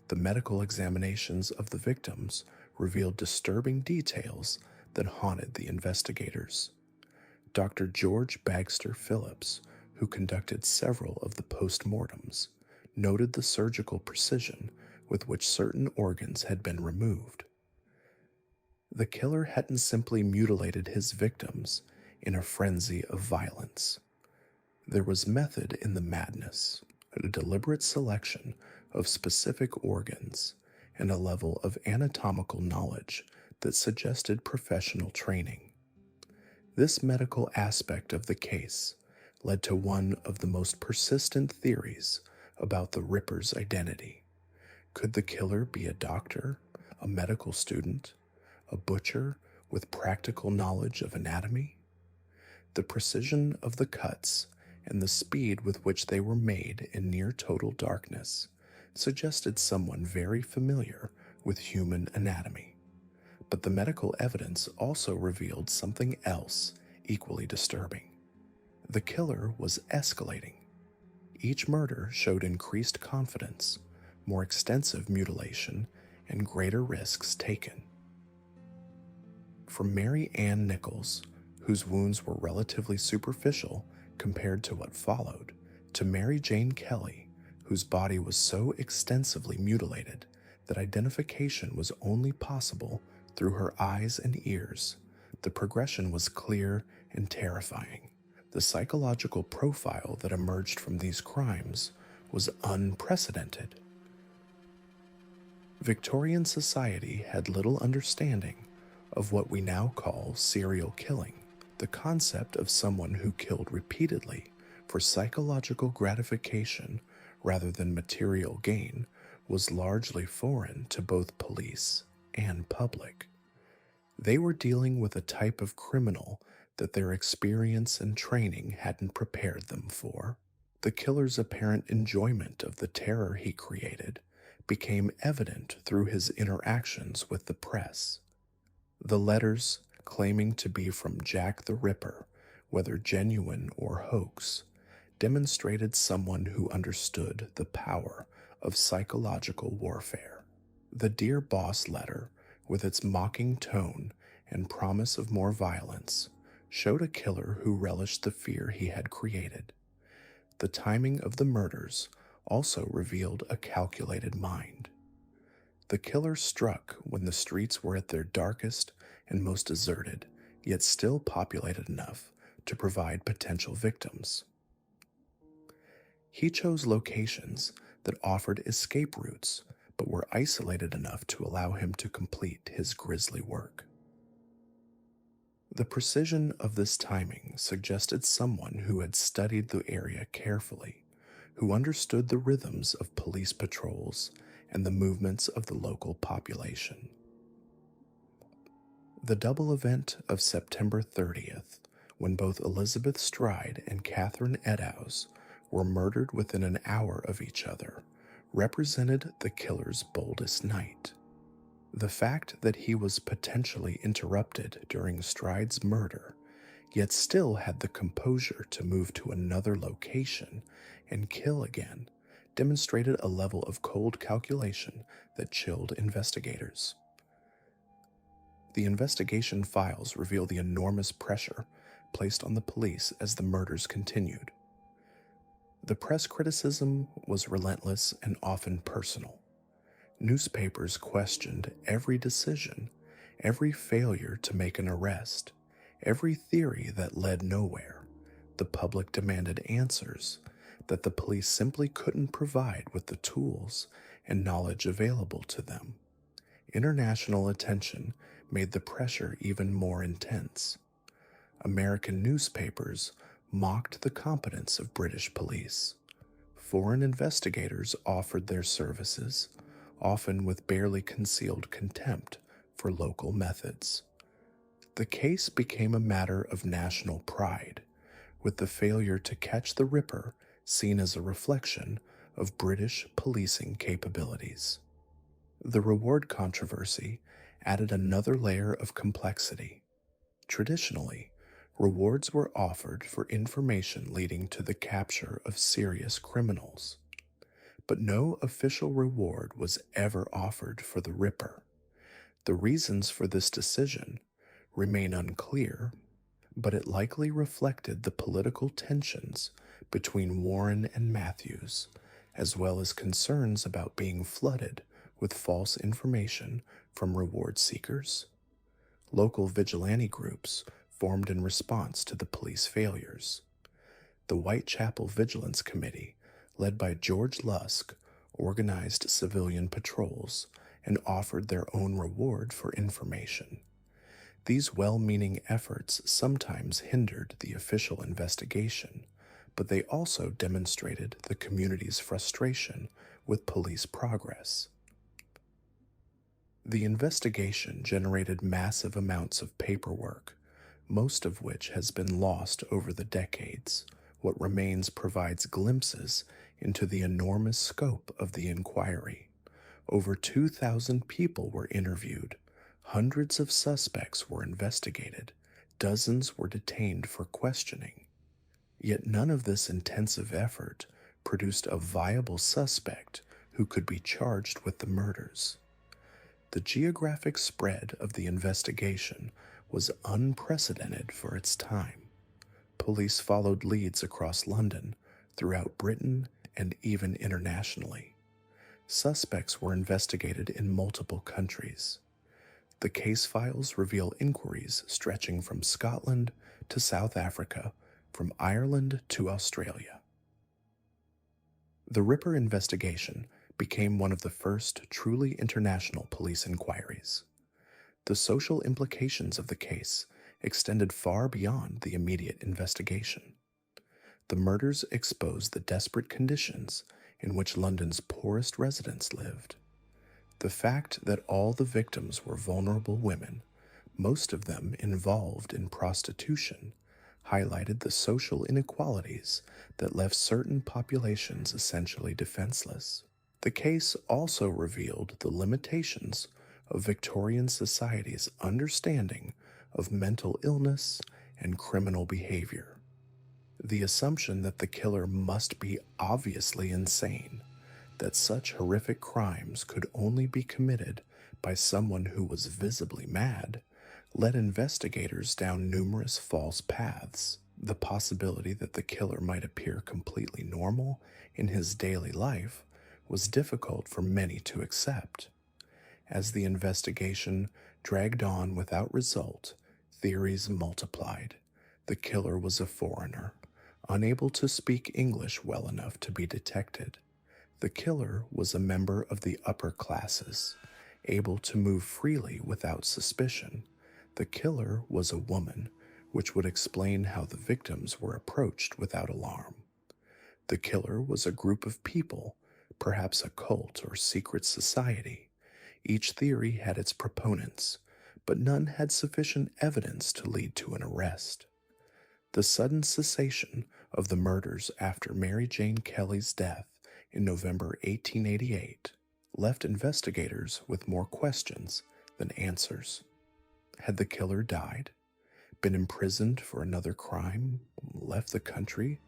The medical examinations of the victims revealed disturbing details that haunted the investigators. Dr. George Bagster Phillips, who conducted several of the post-mortems, noted the surgical precision with which certain organs had been removed. The killer hadn't simply mutilated his victims in a frenzy of violence. There was method in the madness, a deliberate selection of specific organs, and a level of anatomical knowledge that suggested professional training. This medical aspect of the case led to one of the most persistent theories about the Ripper's identity. Could the killer be a doctor, a medical student, a butcher with practical knowledge of anatomy? The precision of the cuts and the speed with which they were made in near total darkness suggested someone very familiar with human anatomy. But the medical evidence also revealed something else equally disturbing. The killer was escalating. Each murder showed increased confidence, more extensive mutilation, and greater risks taken. From Mary Ann Nichols, whose wounds were relatively superficial compared to what followed, to Mary Jane Kelly, whose body was so extensively mutilated that identification was only possible through her eyes and ears. The progression was clear and terrifying. The psychological profile that emerged from these crimes was unprecedented. Victorian society had little understanding of what we now call serial killing. The concept of someone who killed repeatedly for psychological gratification rather than material gain was largely foreign to both police and public. They were dealing with a type of criminal that their experience and training hadn't prepared them for. The killer's apparent enjoyment of the terror he created became evident through his interactions with the press. The letters, claiming to be from Jack the Ripper, whether genuine or hoax, demonstrated someone who understood the power of psychological warfare. The Dear Boss letter, with its mocking tone and promise of more violence, showed a killer who relished the fear he had created. The timing of the murders also revealed a calculated mind. The killer struck when the streets were at their darkest and most deserted, yet still populated enough to provide potential victims. He chose locations that offered escape routes but were isolated enough to allow him to complete his grisly work. The precision of this timing suggested someone who had studied the area carefully, who understood the rhythms of police patrols and the movements of the local population. The double event of September 30th, when both Elizabeth Stride and Catherine Eddowes were murdered within an hour of each other, represented the killer's boldest night. The fact that he was potentially interrupted during Stride's murder, yet still had the composure to move to another location and kill again, demonstrated a level of cold calculation that chilled investigators. The investigation files reveal the enormous pressure placed on the police as the murders continued. The press criticism was relentless and often personal. Newspapers questioned every decision, every failure to make an arrest, every theory that led nowhere. The public demanded answers that the police simply couldn't provide with the tools and knowledge available to them. International attention made the pressure even more intense. American newspapers mocked the competence of British police. Foreign investigators offered their services, often with barely concealed contempt for local methods. The case became a matter of national pride, with the failure to catch the Ripper seen as a reflection of British policing capabilities. The reward controversy added another layer of complexity. Traditionally, rewards were offered for information leading to the capture of serious criminals, but no official reward was ever offered for the Ripper. The reasons for this decision remain unclear, but it likely reflected the political tensions between Warren and Matthews, as well as concerns about being flooded with false information from reward seekers. Local vigilante groups formed in response to the police failures. The Whitechapel Vigilance Committee, led by George Lusk, organized civilian patrols and offered their own reward for information. These well-meaning efforts sometimes hindered the official investigation, but they also demonstrated the community's frustration with police progress. The investigation generated massive amounts of paperwork, most of which has been lost over the decades. What remains provides glimpses into the enormous scope of the inquiry. Over 2,000 people were interviewed, hundreds of suspects were investigated, dozens were detained for questioning. Yet none of this intensive effort produced a viable suspect who could be charged with the murders. The geographic spread of the investigation was unprecedented for its time. Police followed leads across London, throughout Britain, and even internationally. Suspects were investigated in multiple countries. The case files reveal inquiries stretching from Scotland to South Africa, from Ireland to Australia. The Ripper investigation became one of the first truly international police inquiries. The social implications of the case extended far beyond the immediate investigation. The murders exposed the desperate conditions in which London's poorest residents lived. The fact that all the victims were vulnerable women, most of them involved in prostitution, highlighted the social inequalities that left certain populations essentially defenseless. The case also revealed the limitations of Victorian society's understanding of mental illness and criminal behavior. The assumption that the killer must be obviously insane, that such horrific crimes could only be committed by someone who was visibly mad, led investigators down numerous false paths. The possibility that the killer might appear completely normal in his daily life was difficult for many to accept. As the investigation dragged on without result, theories multiplied. The killer was a foreigner, unable to speak English well enough to be detected. The killer was a member of the upper classes, able to move freely without suspicion. The killer was a woman, which would explain how the victims were approached without alarm. The killer was a group of people, perhaps a cult or secret society. Each theory had its proponents, but none had sufficient evidence to lead to an arrest. The sudden cessation of the murders after Mary Jane Kelly's death in November 1888 left investigators with more questions than answers. Had the killer died, been imprisoned for another crime, left the country,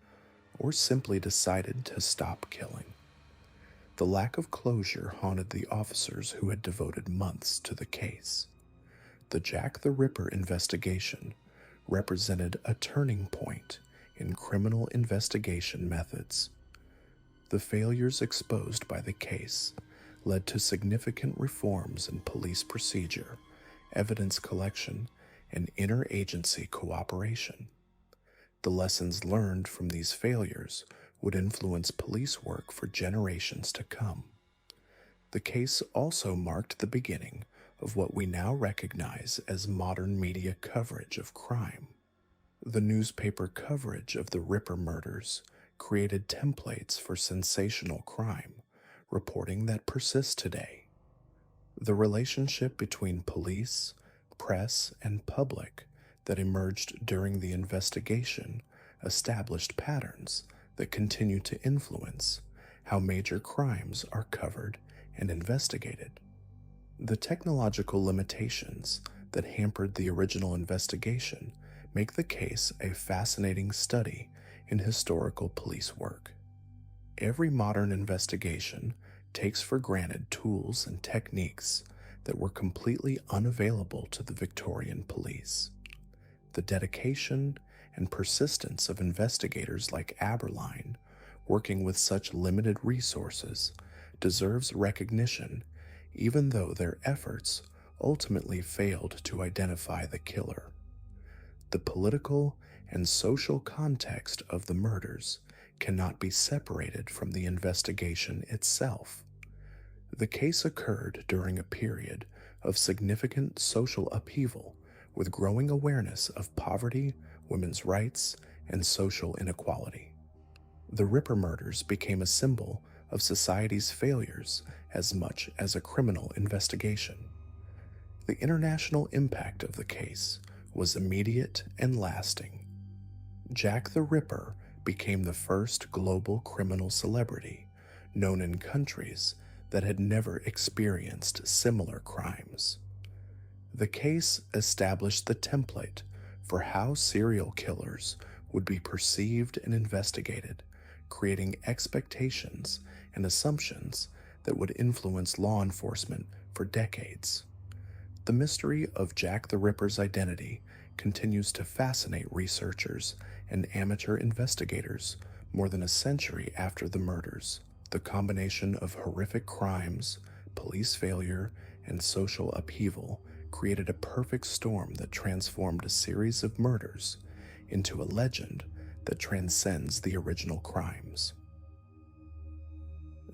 or simply decided to stop killing? The lack of closure haunted the officers who had devoted months to the case. The Jack the Ripper investigation represented a turning point in criminal investigation methods. The failures exposed by the case led to significant reforms in police procedure, evidence collection, and interagency cooperation. The lessons learned from these failures would influence police work for generations to come. The case also marked the beginning of what we now recognize as modern media coverage of crime. The newspaper coverage of the Ripper murders created templates for sensational crime reporting that persists today. The relationship between police, press, and public that emerged during the investigation established patterns that continue to influence how major crimes are covered and investigated. The technological limitations that hampered the original investigation make the case a fascinating study in historical police work. Every modern investigation takes for granted tools and techniques that were completely unavailable to the Victorian police. The dedication and persistence of investigators like Aberline, working with such limited resources, deserves recognition, even though their efforts ultimately failed to identify the killer. The political and social context of the murders cannot be separated from the investigation itself. The case occurred during a period of significant social upheaval, with growing awareness of poverty, women's rights, and social inequality. The Ripper murders became a symbol of society's failures as much as a criminal investigation. The international impact of the case was immediate and lasting. Jack the Ripper became the first global criminal celebrity, known in countries that had never experienced similar crimes. The case established the template for how serial killers would be perceived and investigated, creating expectations and assumptions that would influence law enforcement for decades. The mystery of Jack the Ripper's identity continues to fascinate researchers and amateur investigators more than a century after the murders. The combination of horrific crimes, police failure, and social upheaval created a perfect storm that transformed a series of murders into a legend that transcends the original crimes.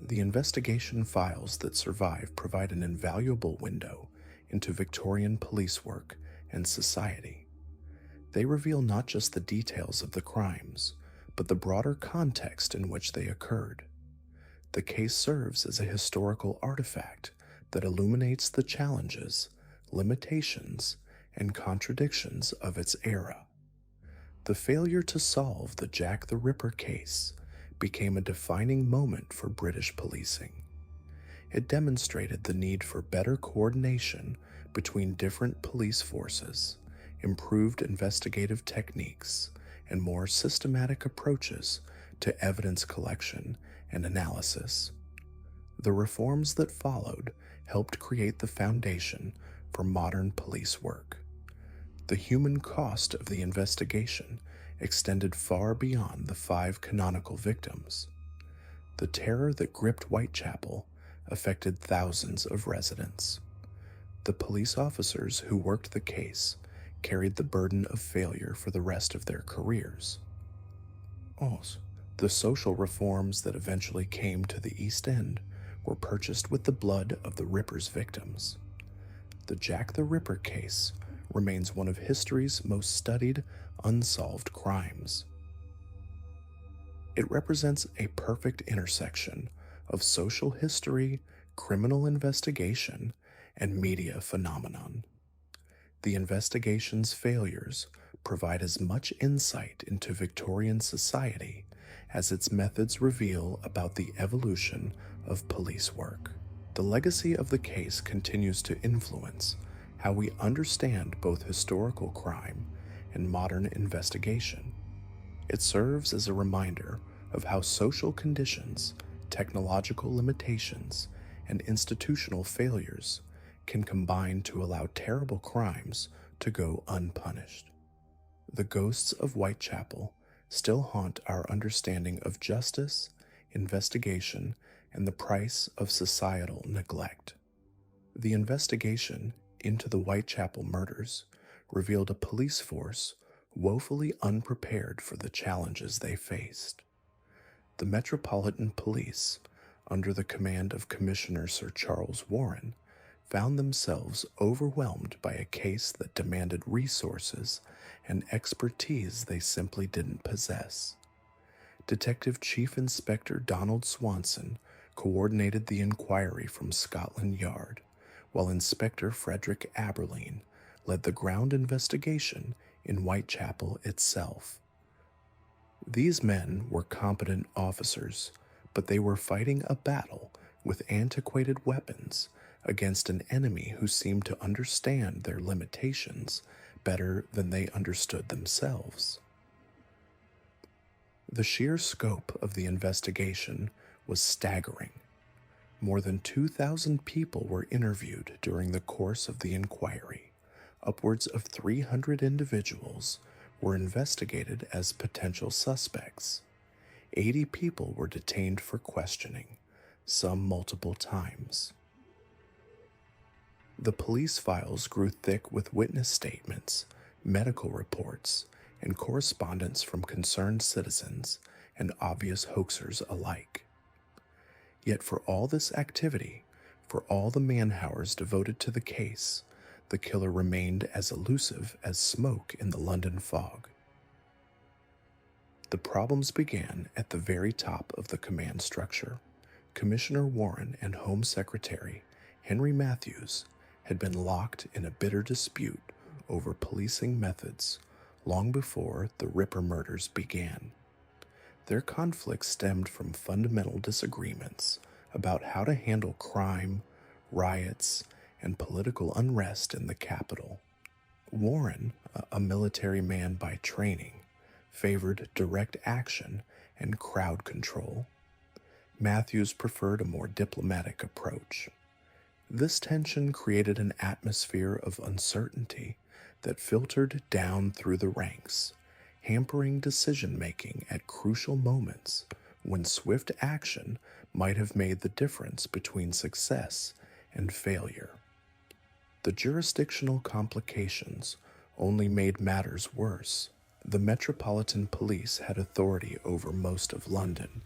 The investigation files that survive provide an invaluable window into Victorian police work and society. They reveal not just the details of the crimes, but the broader context in which they occurred. The case serves as a historical artifact that illuminates the challenges, limitations, and contradictions of its era. The failure to solve the Jack the Ripper case became a defining moment for British policing. It demonstrated the need for better coordination between different police forces, improved investigative techniques, and more systematic approaches to evidence collection and analysis. The reforms that followed helped create the foundation for modern police work. The human cost of the investigation extended far beyond the 5 canonical victims. The terror that gripped Whitechapel affected thousands of residents. The police officers who worked the case carried the burden of failure for the rest of their careers. The social reforms that eventually came to the East End were purchased with the blood of the Ripper's victims. The Jack the Ripper case remains one of history's most studied unsolved crimes. It represents a perfect intersection of social history, criminal investigation, and media phenomenon. The investigation's failures provide as much insight into Victorian society as its methods reveal about the evolution of police work. The legacy of the case continues to influence how we understand both historical crime and modern investigation. It serves as a reminder of how social conditions, technological limitations, and institutional failures can combine to allow terrible crimes to go unpunished. The ghosts of Whitechapel still haunt our understanding of justice, investigation, and the price of societal neglect. The investigation into the Whitechapel murders revealed a police force woefully unprepared for the challenges they faced. The Metropolitan Police, under the command of Commissioner Sir Charles Warren, found themselves overwhelmed by a case that demanded resources and expertise they simply didn't possess. Detective Chief Inspector Donald Swanson coordinated the inquiry from Scotland Yard, while Inspector Frederick Aberline led the ground investigation in Whitechapel itself. These men were competent officers, but they were fighting a battle with antiquated weapons against an enemy who seemed to understand their limitations better than they understood themselves. The sheer scope of the investigation was staggering. More than 2,000 people were interviewed during the course of the inquiry. Upwards of 300 individuals were investigated as potential suspects. 80 people were detained for questioning, some multiple times. The police files grew thick with witness statements, medical reports, and correspondence from concerned citizens and obvious hoaxers alike. Yet for all this activity, for all the man-hours devoted to the case, the killer remained as elusive as smoke in the London fog. The problems began at the very top of the command structure. Commissioner Warren and Home Secretary Henry Matthews had been locked in a bitter dispute over policing methods long before the Ripper murders began. Their conflict stemmed from fundamental disagreements about how to handle crime, riots, and political unrest in the capital. Warren, a military man by training, favored direct action and crowd control. Matthews preferred a more diplomatic approach. This tension created an atmosphere of uncertainty that filtered down through the ranks, hampering decision-making at crucial moments when swift action might have made the difference between success and failure. The jurisdictional complications only made matters worse. The Metropolitan Police had authority over most of London,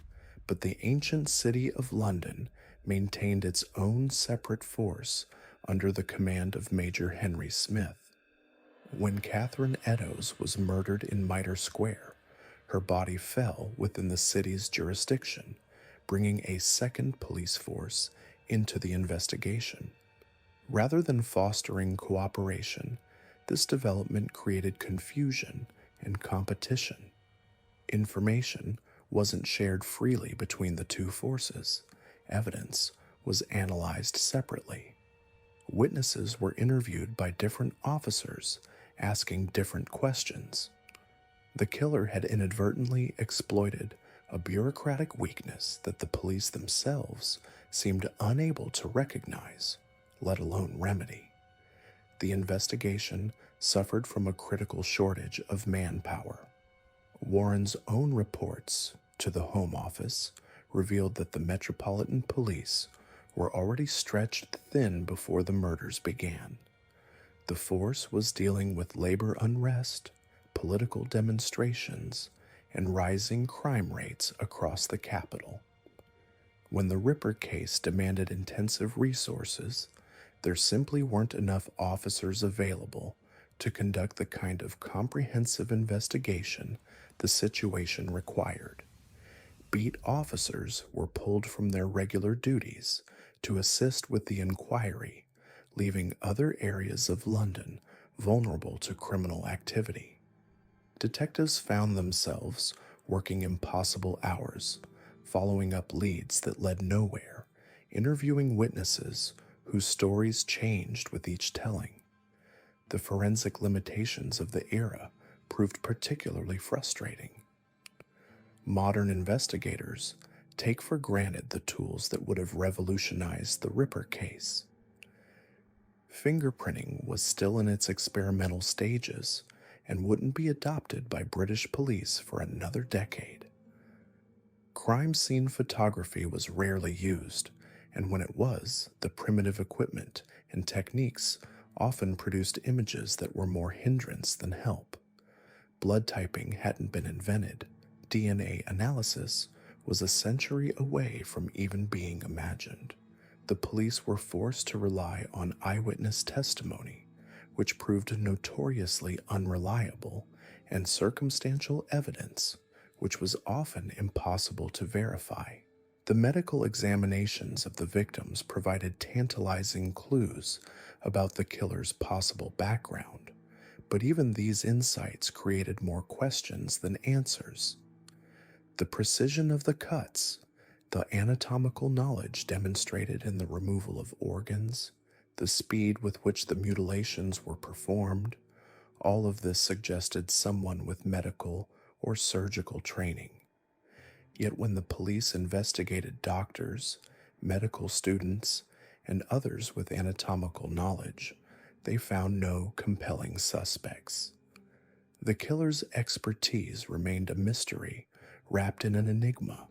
but the ancient city of London maintained its own separate force under the command of Major Henry Smith. When Catherine Eddowes was murdered in Mitre Square, her body fell within the city's jurisdiction, bringing a second police force into the investigation. Rather than fostering cooperation, this development created confusion and competition. Information wasn't shared freely between the two forces. Evidence was analyzed separately. Witnesses were interviewed by different officers, asking different questions. The killer had inadvertently exploited a bureaucratic weakness that the police themselves seemed unable to recognize, let alone remedy. The investigation suffered from a critical shortage of manpower. Warren's own reports to the Home Office revealed that the Metropolitan Police were already stretched thin before the murders began. The force was dealing with labor unrest, political demonstrations, and rising crime rates across the capital. When the Ripper case demanded intensive resources, there simply weren't enough officers available to conduct the kind of comprehensive investigation the situation required. Beat officers were pulled from their regular duties to assist with the inquiry, leaving other areas of London vulnerable to criminal activity. Detectives found themselves working impossible hours, following up leads that led nowhere, interviewing witnesses whose stories changed with each telling. The forensic limitations of the era proved particularly frustrating. Modern investigators take for granted the tools that would have revolutionized the Ripper case. Fingerprinting was still in its experimental stages and wouldn't be adopted by British police for another decade. Crime scene photography was rarely used, and when it was, the primitive equipment and techniques often produced images that were more hindrance than help. Blood typing hadn't been invented. DNA analysis was a century away from even being imagined. The police were forced to rely on eyewitness testimony, which proved notoriously unreliable, and circumstantial evidence, which was often impossible to verify. The medical examinations of the victims provided tantalizing clues about the killer's possible background, but even these insights created more questions than answers. The precision of the cuts, the anatomical knowledge demonstrated in the removal of organs, the speed with which the mutilations were performed, all of this suggested someone with medical or surgical training. Yet when the police investigated doctors, medical students, and others with anatomical knowledge, they found no compelling suspects. The killer's expertise remained a mystery wrapped in an enigma,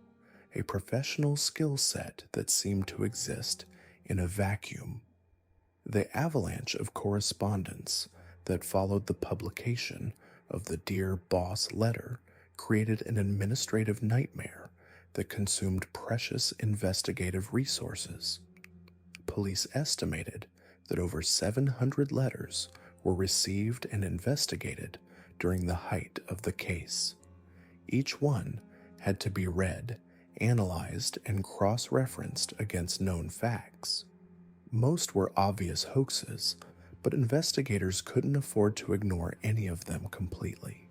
a professional skill set that seemed to exist in a vacuum. The avalanche of correspondence that followed the publication of the Dear Boss letter created an administrative nightmare that consumed precious investigative resources. Police estimated that over 700 letters were received and investigated during the height of the case. Each one had to be read, analyzed, and cross-referenced against known facts. Most were obvious hoaxes, but investigators couldn't afford to ignore any of them completely.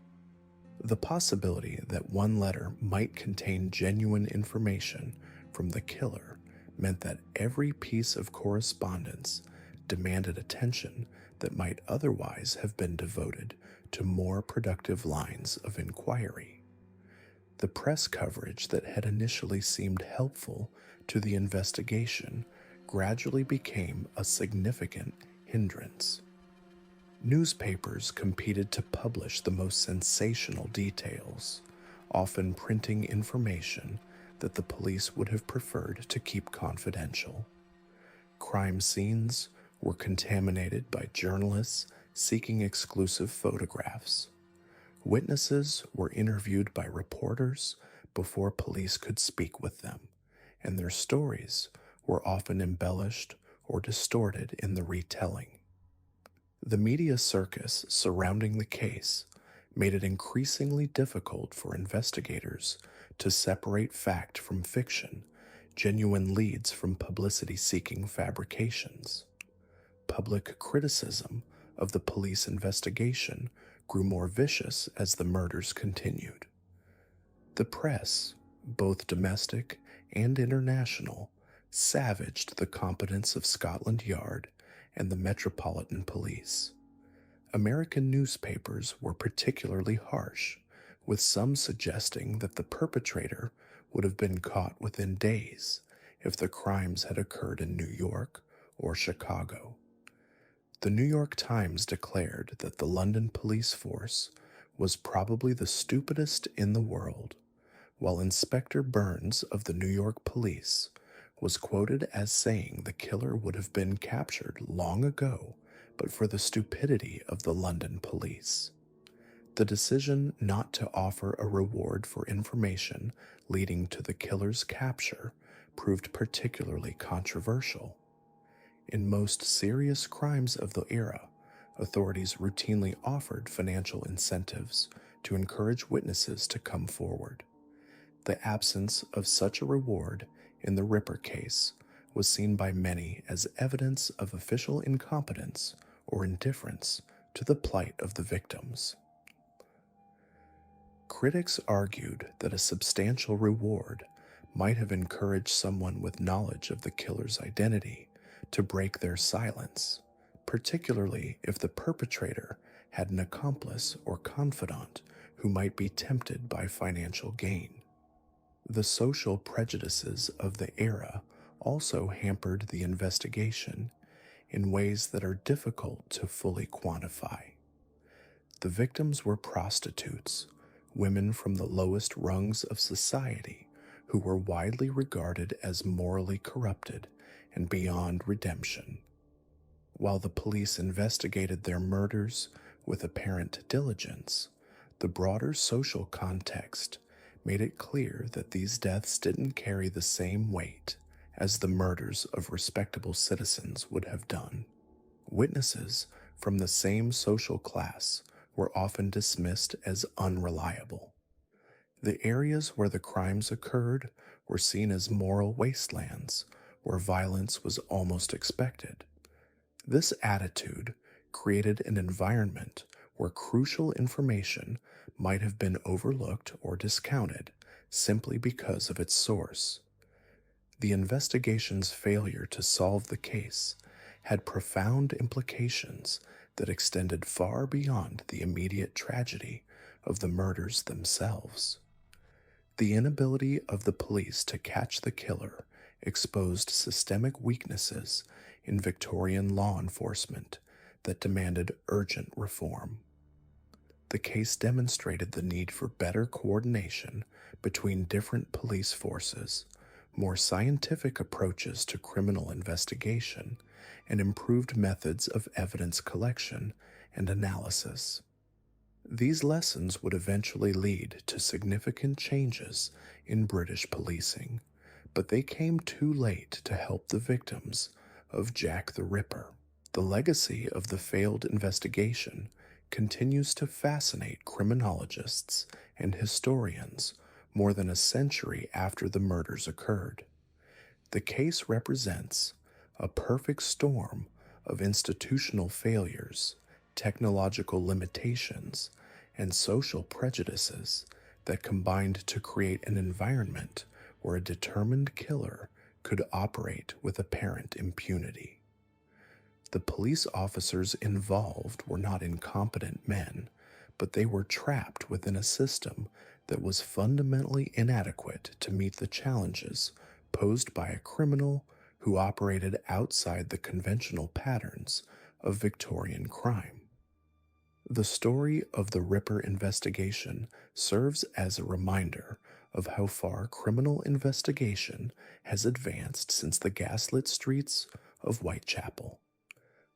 The possibility that one letter might contain genuine information from the killer meant that every piece of correspondence demanded attention that might otherwise have been devoted to more productive lines of inquiry. The press coverage that had initially seemed helpful to the investigation gradually became a significant hindrance. Newspapers competed to publish the most sensational details, often printing information that the police would have preferred to keep confidential. Crime scenes were contaminated by journalists seeking exclusive photographs. Witnesses were interviewed by reporters before police could speak with them, and their stories were often embellished or distorted in the retelling. The media circus surrounding the case made it increasingly difficult for investigators to separate fact from fiction, genuine leads from publicity-seeking fabrications. Public criticism of the police investigation grew more vicious as the murders continued. The press, both domestic and international, savaged the competence of Scotland Yard and the Metropolitan Police. American newspapers were particularly harsh, with some suggesting that the perpetrator would have been caught within days if the crimes had occurred in New York or Chicago. The New York Times declared that the London police force was probably the stupidest in the world, while Inspector Burns of the New York Police was quoted as saying the killer would have been captured long ago but for the stupidity of the London police. The decision not to offer a reward for information leading to the killer's capture proved particularly controversial. In most serious crimes of the era, authorities routinely offered financial incentives to encourage witnesses to come forward. The absence of such a reward in the Ripper case was seen by many as evidence of official incompetence or indifference to the plight of the victims. Critics argued that a substantial reward might have encouraged someone with knowledge of the killer's identity to break their silence, particularly if the perpetrator had an accomplice or confidant who might be tempted by financial gain. The social prejudices of the era also hampered the investigation in ways that are difficult to fully quantify. The victims were prostitutes, women from the lowest rungs of society who were widely regarded as morally corrupted and beyond redemption. While the police investigated their murders with apparent diligence, the broader social context made it clear that these deaths didn't carry the same weight as the murders of respectable citizens would have done. Witnesses from the same social class were often dismissed as unreliable. The areas where the crimes occurred were seen as moral wastelands where violence was almost expected. This attitude created an environment where crucial information might have been overlooked or discounted simply because of its source. The investigation's failure to solve the case had profound implications that extended far beyond the immediate tragedy of the murders themselves. The inability of the police to catch the killer exposed systemic weaknesses in Victorian law enforcement that demanded urgent reform. The case demonstrated the need for better coordination between different police forces, more scientific approaches to criminal investigation, and improved methods of evidence collection and analysis. These lessons would eventually lead to significant changes in British policing, but they came too late to help the victims of Jack the Ripper. The legacy of the failed investigation continues to fascinate criminologists and historians more than a century after the murders occurred. The case represents a perfect storm of institutional failures, technological limitations, and social prejudices that combined to create an environment where a determined killer could operate with apparent impunity. The police officers involved were not incompetent men, but they were trapped within a system that was fundamentally inadequate to meet the challenges posed by a criminal who operated outside the conventional patterns of Victorian crime. The story of the Ripper investigation serves as a reminder of how far criminal investigation has advanced since the gaslit streets of Whitechapel.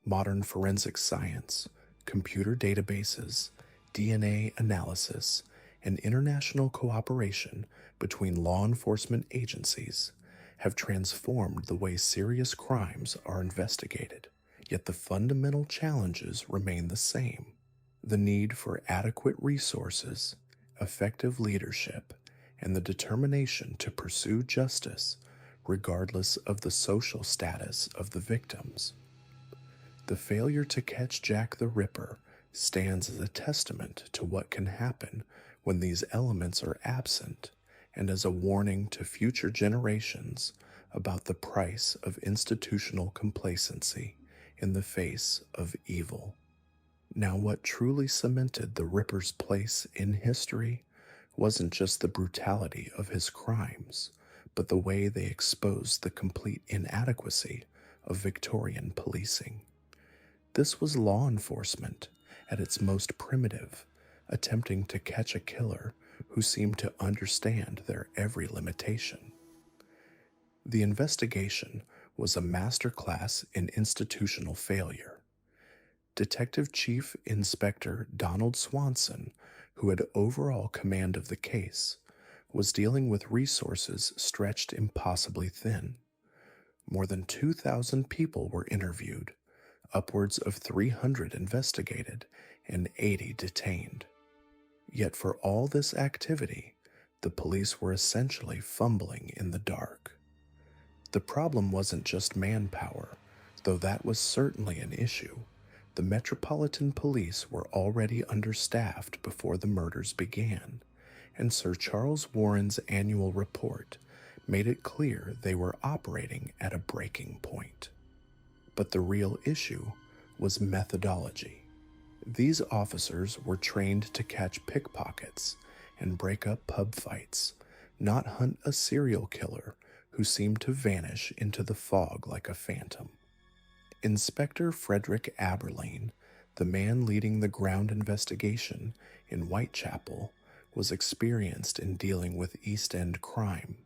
Modern forensic science, computer databases, DNA analysis, and international cooperation between law enforcement agencies have transformed the way serious crimes are investigated, yet the fundamental challenges remain the same. The need for adequate resources, effective leadership, and the determination to pursue justice regardless of the social status of the victims. The failure to catch Jack the Ripper stands as a testament to what can happen when these elements are absent and as a warning to future generations about the price of institutional complacency in the face of evil. Now, what truly cemented the Ripper's place in history wasn't just the brutality of his crimes, but the way they exposed the complete inadequacy of Victorian policing. This was law enforcement at its most primitive, attempting to catch a killer who seemed to understand their every limitation. The investigation was a masterclass in institutional failure. Detective Chief Inspector Donald Swanson, who had overall command of the case, was dealing with resources stretched impossibly thin. More than 2,000 people were interviewed, upwards of 300 investigated, and 80 detained. Yet for all this activity, the police were essentially fumbling in the dark. The problem wasn't just manpower, though that was certainly an issue. The Metropolitan Police were already understaffed before the murders began, and Sir Charles Warren's annual report made it clear they were operating at a breaking point. But the real issue was methodology. These officers were trained to catch pickpockets and break up pub fights, not hunt a serial killer who seemed to vanish into the fog like a phantom. Inspector Frederick Aberline, the man leading the ground investigation in Whitechapel, was experienced in dealing with East End crime.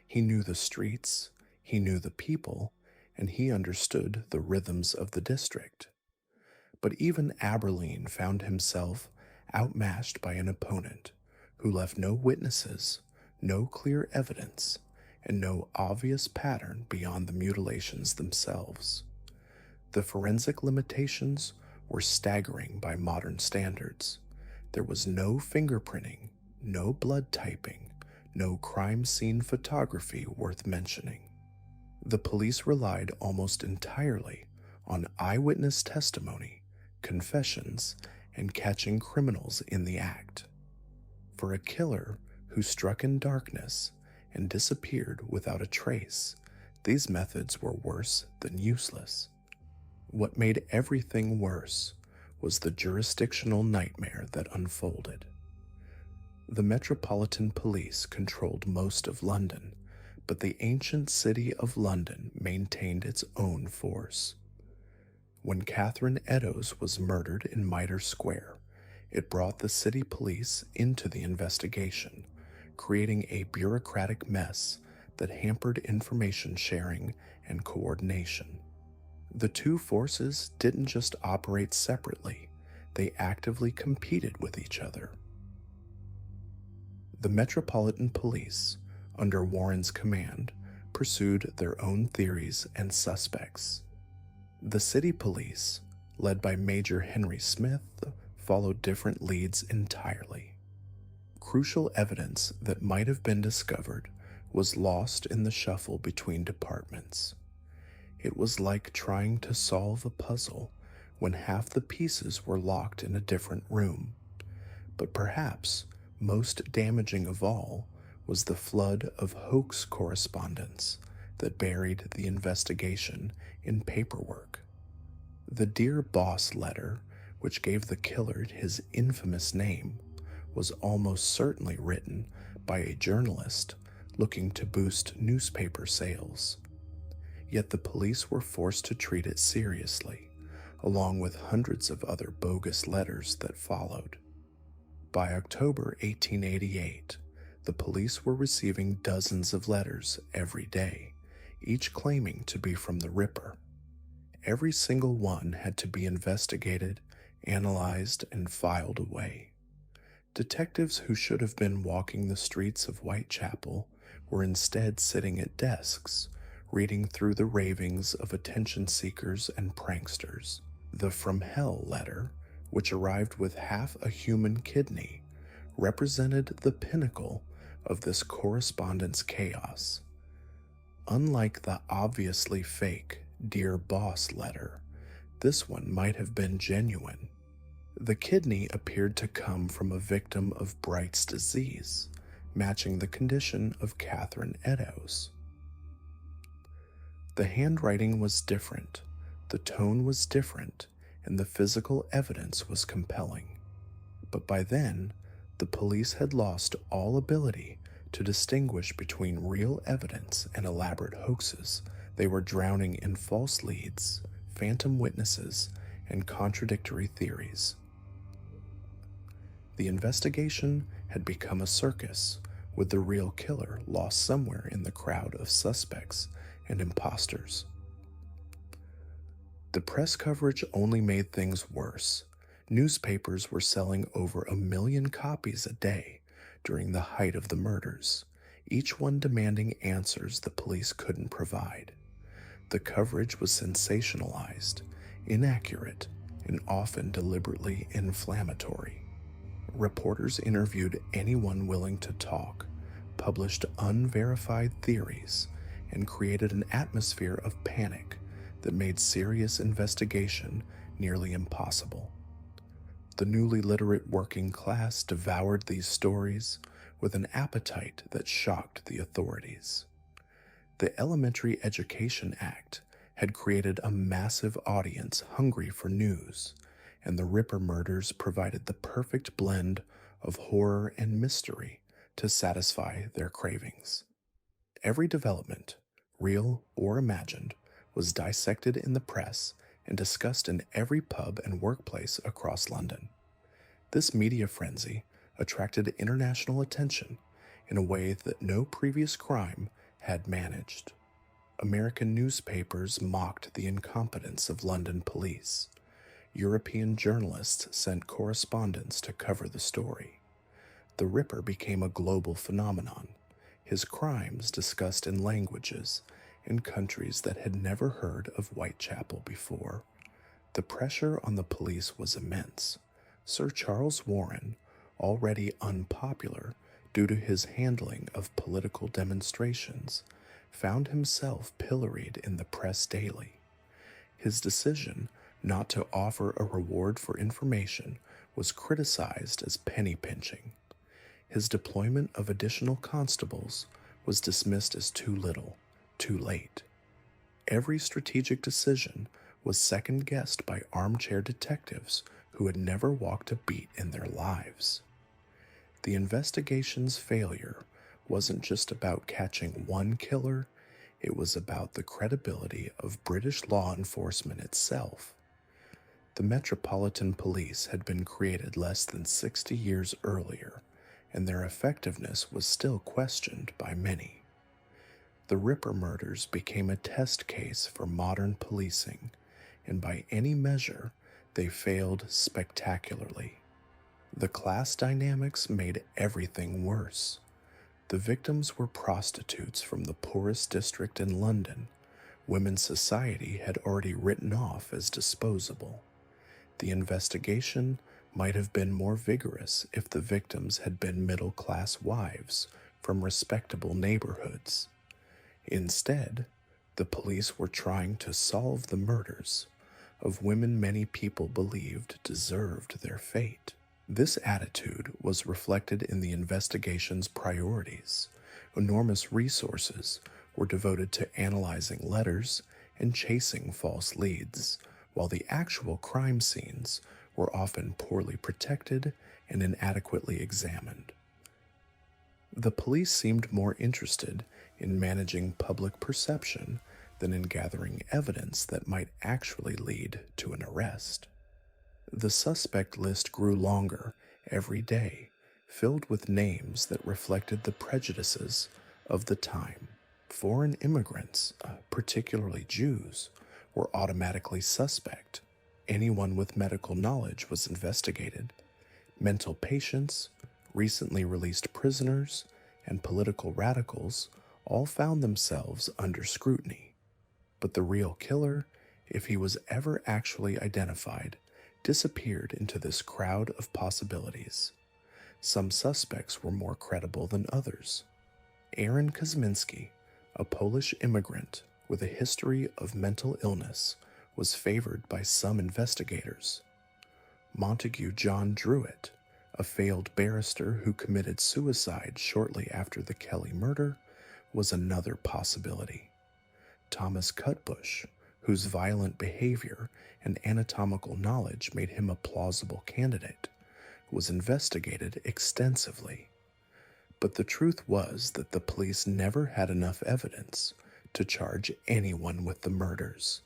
He knew the streets, he knew the people, and he understood the rhythms of the district. But even Aberline found himself outmatched by an opponent who left no witnesses, no clear evidence, and no obvious pattern beyond the mutilations themselves. The forensic limitations were staggering by modern standards. There was no fingerprinting, no blood typing, no crime scene photography worth mentioning. The police relied almost entirely on eyewitness testimony, confessions, and catching criminals in the act. For a killer who struck in darkness and disappeared without a trace, these methods were worse than useless. What made everything worse was the jurisdictional nightmare that unfolded. The Metropolitan Police controlled most of London, but the ancient city of London maintained its own force. When Catherine Eddowes was murdered in Mitre Square, it brought the city police into the investigation, creating a bureaucratic mess that hampered information sharing and coordination. The two forces didn't just operate separately, they actively competed with each other. The Metropolitan Police, under Warren's command, pursued their own theories and suspects. The city police, led by Major Henry Smith, followed different leads entirely. Crucial evidence that might have been discovered was lost in the shuffle between departments. It was like trying to solve a puzzle when half the pieces were locked in a different room. But perhaps most damaging of all was the flood of hoax correspondence that buried the investigation in paperwork. The Dear Boss letter, which gave the killer his infamous name, was almost certainly written by a journalist looking to boost newspaper sales. Yet the police were forced to treat it seriously, along with hundreds of other bogus letters that followed. By October 1888, The police were receiving dozens of letters every day, each claiming to be from the Ripper. Every single one had to be investigated, analyzed, and filed away. Detectives who should have been walking the streets of Whitechapel were instead sitting at desks, reading through the ravings of attention seekers and pranksters. The From Hell letter, which arrived with half a human kidney, represented the pinnacle of this correspondence chaos. Unlike the obviously fake Dear Boss letter, this one might have been genuine. The kidney appeared to come from a victim of Bright's disease, matching the condition of Catherine Eddowes. The handwriting was different, the tone was different, and the physical evidence was compelling. But by then, the police had lost all ability to distinguish between real evidence and elaborate hoaxes. They were drowning in false leads, phantom witnesses, and contradictory theories. The investigation had become a circus, with the real killer lost somewhere in the crowd of suspects and imposters. The press coverage only made things worse. Newspapers were selling over 1 million copies a day during the height of the murders, each one demanding answers the police couldn't provide. The coverage was sensationalized, inaccurate, and often deliberately inflammatory. Reporters interviewed anyone willing to talk, published unverified theories, and created an atmosphere of panic that made serious investigation nearly impossible. The newly literate working class devoured these stories with an appetite that shocked the authorities. The Elementary Education Act had created a massive audience hungry for news, and the Ripper murders provided the perfect blend of horror and mystery to satisfy their cravings. Every development, real or imagined, was dissected in the press and discussed in every pub and workplace across London. This media frenzy attracted international attention in a way that no previous crime had managed. American newspapers mocked the incompetence of London police. European journalists sent correspondents to cover the story. The Ripper became a global phenomenon, his crimes discussed in languages in countries that had never heard of Whitechapel before. The pressure on the police was immense. Sir Charles Warren, already unpopular due to his handling of political demonstrations, found himself pilloried in the press daily. His decision not to offer a reward for information was criticized as penny pinching. His deployment of additional constables was dismissed as too little, too late. Every strategic decision was second-guessed by armchair detectives who had never walked a beat in their lives. The investigation's failure wasn't just about catching one killer, it was about the credibility of British law enforcement itself. The Metropolitan Police had been created less than 60 years earlier, and their effectiveness was still questioned by many. The Ripper murders became a test case for modern policing, and by any measure, they failed spectacularly. The class dynamics made everything worse. The victims were prostitutes from the poorest district in London. Women's society had already written off as disposable. The investigation might have been more vigorous if the victims had been middle-class wives from respectable neighborhoods. Instead, the police were trying to solve the murders of women many people believed deserved their fate. This attitude was reflected in the investigation's priorities. Enormous resources were devoted to analyzing letters and chasing false leads, while the actual crime scenes were often poorly protected and inadequately examined. The police seemed more interested in managing public perception than in gathering evidence that might actually lead to an arrest. The suspect list grew longer every day, filled with names that reflected the prejudices of the time. Foreign immigrants, particularly Jews, were automatically suspect. Anyone with medical knowledge was investigated. Mental patients, recently released prisoners, and political radicals all found themselves under scrutiny. But the real killer, if he was ever actually identified, disappeared into this crowd of possibilities. Some suspects were more credible than others. Aaron Kosminski, a Polish immigrant with a history of mental illness, was favored by some investigators. Montague John Druitt, a failed barrister who committed suicide shortly after the Kelly murder, was another possibility. Thomas Cutbush, whose violent behavior and anatomical knowledge made him a plausible candidate, was investigated extensively. But the truth was that the police never had enough evidence to charge anyone with the murders.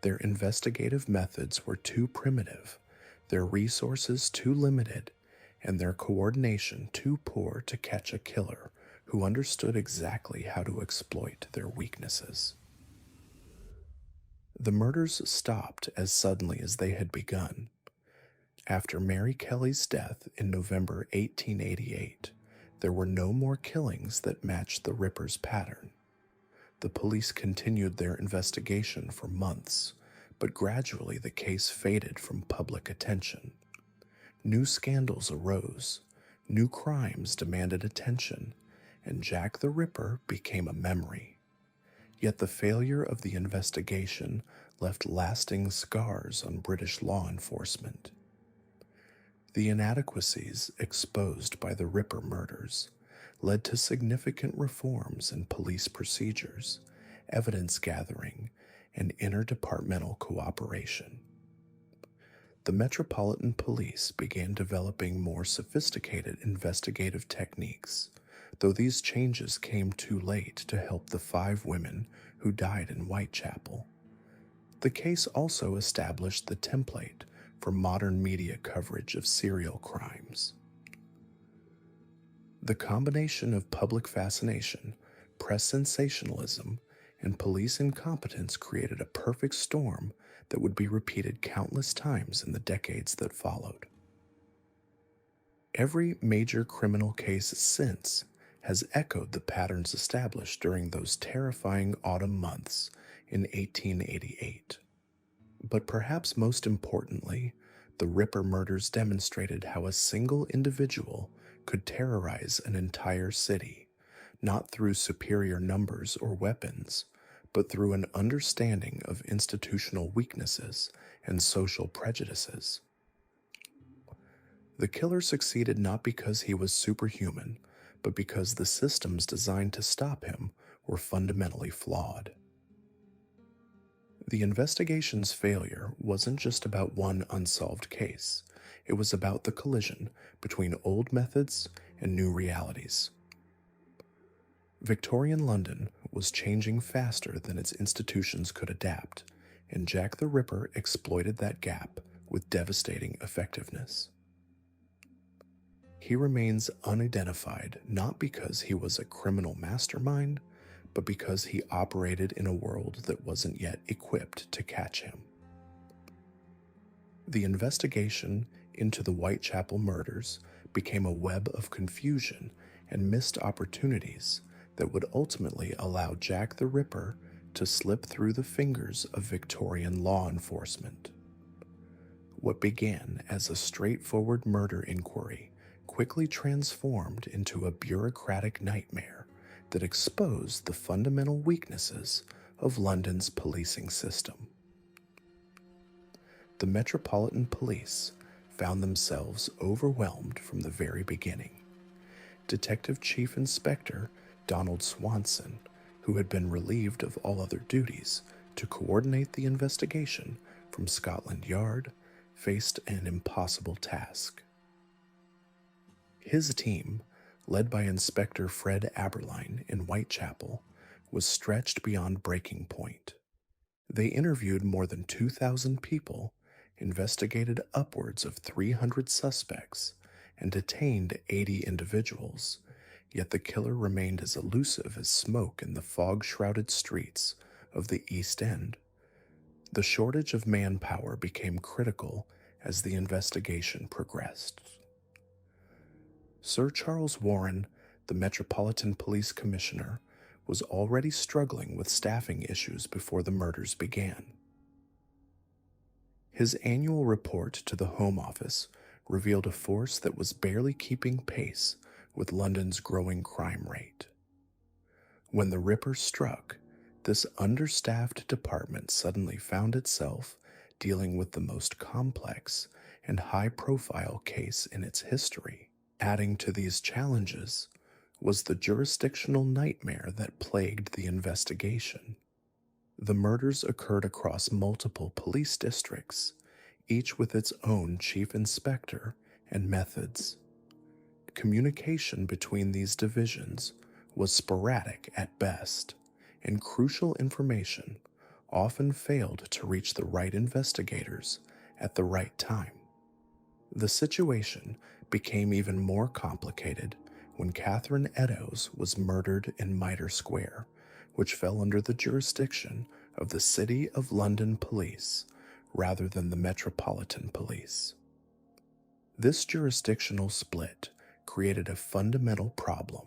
Their investigative methods were too primitive, their resources too limited, and their coordination too poor to catch a killer who understood exactly how to exploit their weaknesses. The murders stopped as suddenly as they had begun. After Mary Kelly's death in November 1888, there were no more killings that matched the Ripper's pattern. The police continued their investigation for months, but gradually the case faded from public attention. New scandals arose, new crimes demanded attention, and Jack the Ripper became a memory. Yet the failure of the investigation left lasting scars on British law enforcement. The inadequacies exposed by the Ripper murders led to significant reforms in police procedures, evidence gathering, and interdepartmental cooperation. The Metropolitan Police began developing more sophisticated investigative techniques, though these changes came too late to help the 5 women who died in Whitechapel. The case also established the template for modern media coverage of serial crimes. The combination of public fascination, press sensationalism, and police incompetence created a perfect storm that would be repeated countless times in the decades that followed. Every major criminal case since has echoed the patterns established during those terrifying autumn months in 1888. But perhaps most importantly, the Ripper murders demonstrated how a single individual could terrorize an entire city, not through superior numbers or weapons, but through an understanding of institutional weaknesses and social prejudices. The killer succeeded not because he was superhuman, but because the systems designed to stop him were fundamentally flawed. The investigation's failure wasn't just about one unsolved case, it was about the collision between old methods and new realities. Victorian London was changing faster than its institutions could adapt, and Jack the Ripper exploited that gap with devastating effectiveness. He remains unidentified not because he was a criminal mastermind, but because he operated in a world that wasn't yet equipped to catch him. The investigation into the Whitechapel murders became a web of confusion and missed opportunities that would ultimately allow Jack the Ripper to slip through the fingers of Victorian law enforcement. What began as a straightforward murder inquiry quickly transformed into a bureaucratic nightmare that exposed the fundamental weaknesses of London's policing system. The Metropolitan Police found themselves overwhelmed from the very beginning. Detective Chief Inspector Donald Swanson, who had been relieved of all other duties to coordinate the investigation from Scotland Yard, faced an impossible task. His team, led by Inspector Fred Aberline in Whitechapel, was stretched beyond breaking point. They interviewed more than 2,000 people, investigated upwards of 300 suspects, and detained 80 individuals, yet the killer remained as elusive as smoke in the fog-shrouded streets of the East End. The shortage of manpower became critical as the investigation progressed. Sir Charles Warren, the Metropolitan Police Commissioner, was already struggling with staffing issues before the murders began. His annual report to the Home Office revealed a force that was barely keeping pace with London's growing crime rate. When the Ripper struck, this understaffed department suddenly found itself dealing with the most complex and high-profile case in its history. Adding to these challenges was the jurisdictional nightmare that plagued the investigation. The murders occurred across multiple police districts, each with its own chief inspector and methods. Communication between these divisions was sporadic at best, and crucial information often failed to reach the right investigators at the right time. The situation became even more complicated when Catherine Eddowes was murdered in Mitre Square, which fell under the jurisdiction of the City of London Police rather than the Metropolitan Police. This jurisdictional split created a fundamental problem.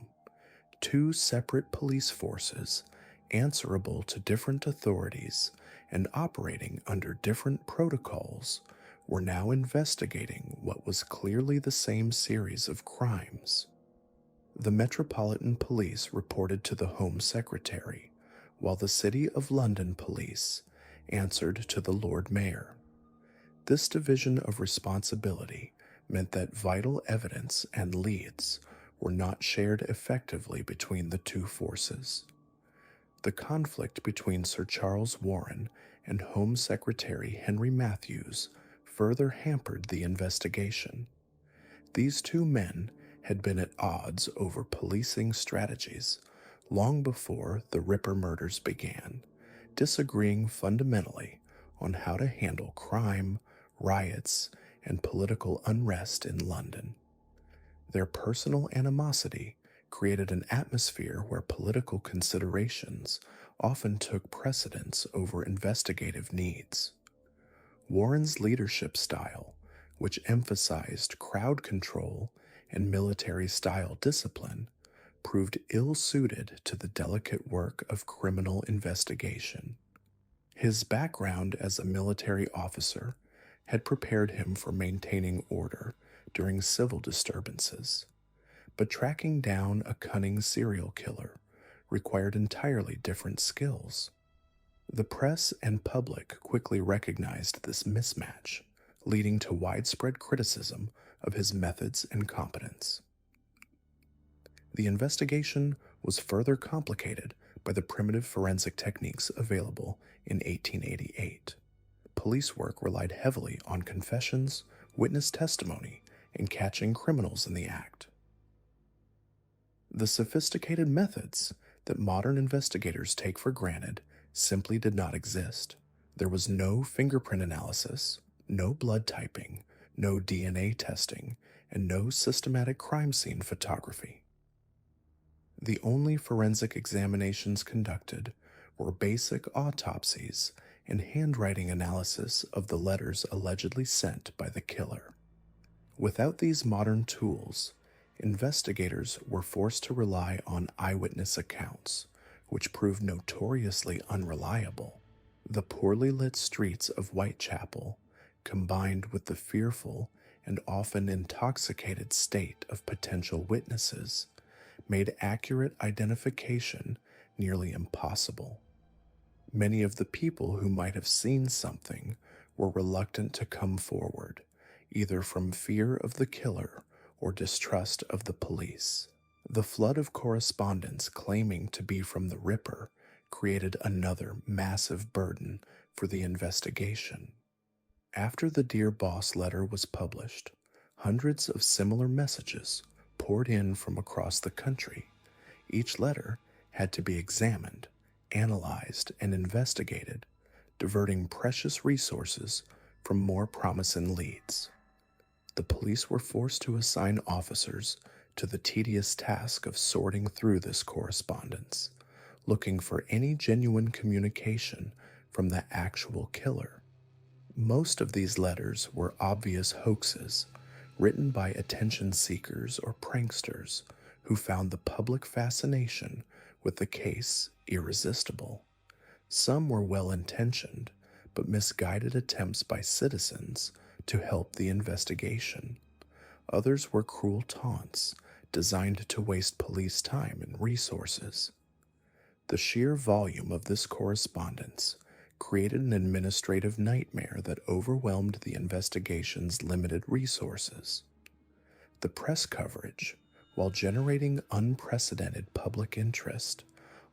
Two separate police forces, answerable to different authorities and operating under different protocols, were now investigating what was clearly the same series of crimes. The Metropolitan Police reported to the Home Secretary, while the City of London Police answered to the Lord Mayor. This division of responsibility meant that vital evidence and leads were not shared effectively between the two forces. The conflict between Sir Charles Warren and Home Secretary Henry Matthews further hampered the investigation. These two men had been at odds over policing strategies long before the Ripper murders began, disagreeing fundamentally on how to handle crime, riots, and political unrest in London. Their personal animosity created an atmosphere where political considerations often took precedence over investigative needs. Warren's leadership style, which emphasized crowd control and military-style discipline, proved ill-suited to the delicate work of criminal investigation. His background as a military officer had prepared him for maintaining order during civil disturbances, but tracking down a cunning serial killer required entirely different skills. The press and public quickly recognized this mismatch, leading to widespread criticism of his methods and competence. The investigation was further complicated by the primitive forensic techniques available in 1888. Police work relied heavily on confessions, witness testimony, and catching criminals in the act. The sophisticated methods that modern investigators take for granted simply did not exist. There was no fingerprint analysis, no blood typing, no DNA testing, and no systematic crime scene photography. The only forensic examinations conducted were basic autopsies and handwriting analysis of the letters allegedly sent by the killer. Without these modern tools, investigators were forced to rely on eyewitness accounts, which proved notoriously unreliable. The poorly lit streets of Whitechapel, combined with the fearful and often intoxicated state of potential witnesses, made accurate identification nearly impossible. Many of the people who might have seen something were reluctant to come forward, either from fear of the killer or distrust of the police. The flood of correspondence claiming to be from the Ripper created another massive burden for the investigation. After the Dear Boss letter was published, hundreds of similar messages poured in from across the country. Each letter had to be examined, analyzed, and investigated, diverting precious resources from more promising leads. The police were forced to assign officers to the tedious task of sorting through this correspondence, looking for any genuine communication from the actual killer. Most of these letters were obvious hoaxes, written by attention seekers or pranksters who found the public fascination with the case irresistible. Some were well intentioned, but misguided attempts by citizens to help the investigation. Others were cruel taunts designed to waste police time and resources. The sheer volume of this correspondence created an administrative nightmare that overwhelmed the investigation's limited resources. The press coverage, while generating unprecedented public interest,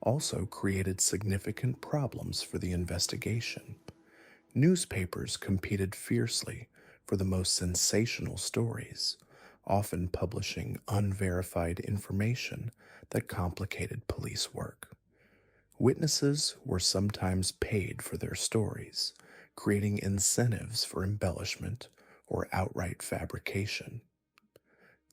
also created significant problems for the investigation. Newspapers competed fiercely for the most sensational stories, often publishing unverified information that complicated police work. Witnesses were sometimes paid for their stories, creating incentives for embellishment or outright fabrication.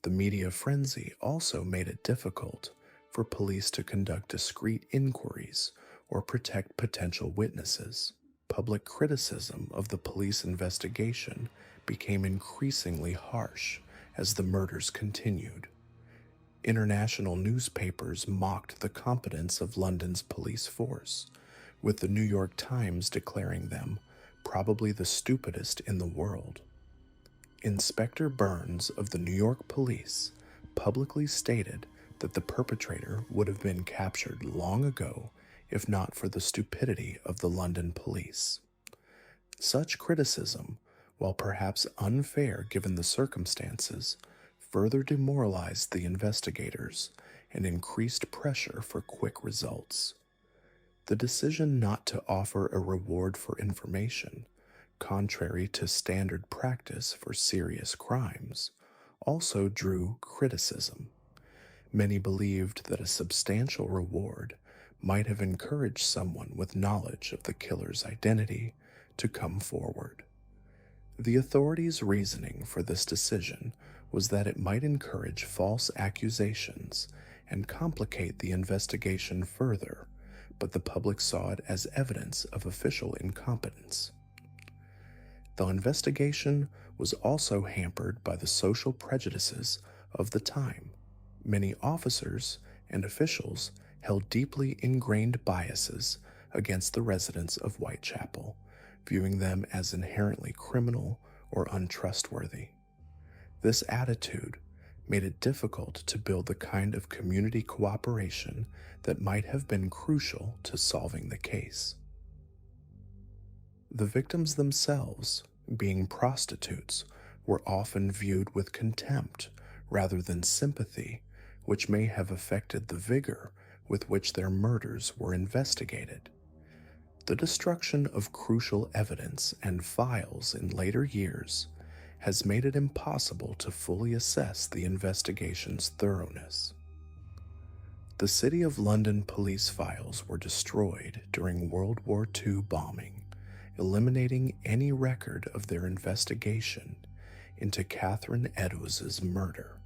The media frenzy also made it difficult for police to conduct discreet inquiries or protect potential witnesses. Public criticism of the police investigation became increasingly harsh as the murders continued. International newspapers mocked the competence of London's police force, with the New York Times declaring them probably the stupidest in the world. Inspector Burns of the New York Police publicly stated that the perpetrator would have been captured long ago if not for the stupidity of the London police. Such criticism, while perhaps unfair given the circumstances, further demoralized the investigators and increased pressure for quick results. The decision not to offer a reward for information, contrary to standard practice for serious crimes, also drew criticism. Many believed that a substantial reward might have encouraged someone with knowledge of the killer's identity to come forward. The authorities' reasoning for this decision was that it might encourage false accusations and complicate the investigation further, but the public saw it as evidence of official incompetence. The investigation was also hampered by the social prejudices of the time. Many officers and officials held deeply ingrained biases against the residents of Whitechapel, viewing them as inherently criminal or untrustworthy. This attitude made it difficult to build the kind of community cooperation that might have been crucial to solving the case. The victims themselves, being prostitutes, were often viewed with contempt rather than sympathy, which may have affected the vigor with which their murders were investigated. The destruction of crucial evidence and files in later years has made it impossible to fully assess the investigation's thoroughness. The City of London police files were destroyed during World War II bombing, eliminating any record of their investigation into Catherine Eddowes's murder.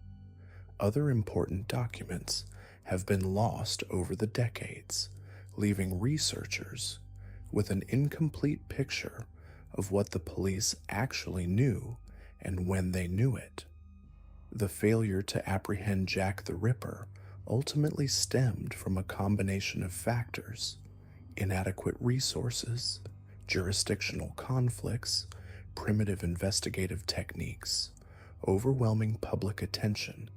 Other important documents have been lost over the decades, leaving researchers with an incomplete picture of what the police actually knew and when they knew it. The failure to apprehend Jack the Ripper ultimately stemmed from a combination of factors: inadequate resources, jurisdictional conflicts, primitive investigative techniques, overwhelming public attention,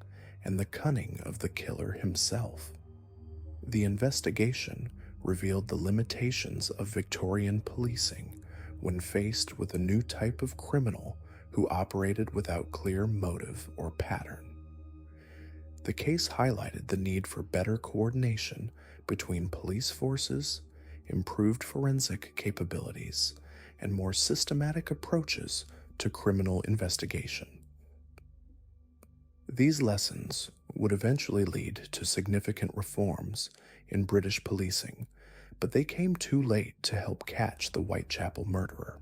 and the cunning of the killer himself. The investigation revealed the limitations of Victorian policing when faced with a new type of criminal who operated without clear motive or pattern. The case highlighted the need for better coordination between police forces, improved forensic capabilities, and more systematic approaches to criminal investigation. These lessons would eventually lead to significant reforms in British policing, but they came too late to help catch the Whitechapel murderer.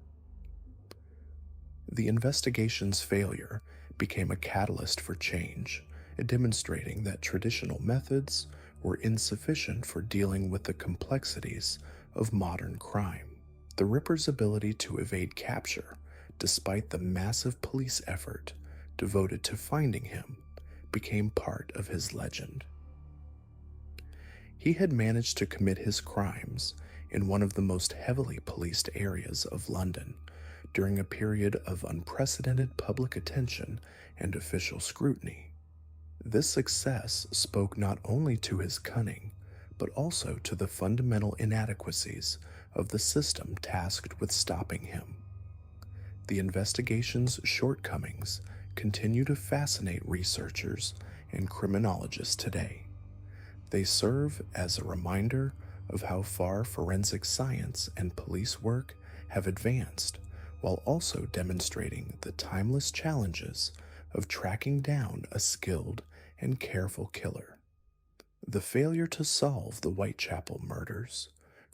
The investigation's failure became a catalyst for change, demonstrating that traditional methods were insufficient for dealing with the complexities of modern crime. The Ripper's ability to evade capture, despite the massive police effort devoted to finding him, became part of his legend. He had managed to commit his crimes in one of the most heavily policed areas of London during a period of unprecedented public attention and official scrutiny. This success spoke not only to his cunning, but also to the fundamental inadequacies of the system tasked with stopping him. The investigation's shortcomings continue to fascinate researchers and criminologists today. They serve as a reminder of how far forensic science and police work have advanced, while also demonstrating the timeless challenges of tracking down a skilled and careful killer. The failure to solve the Whitechapel murders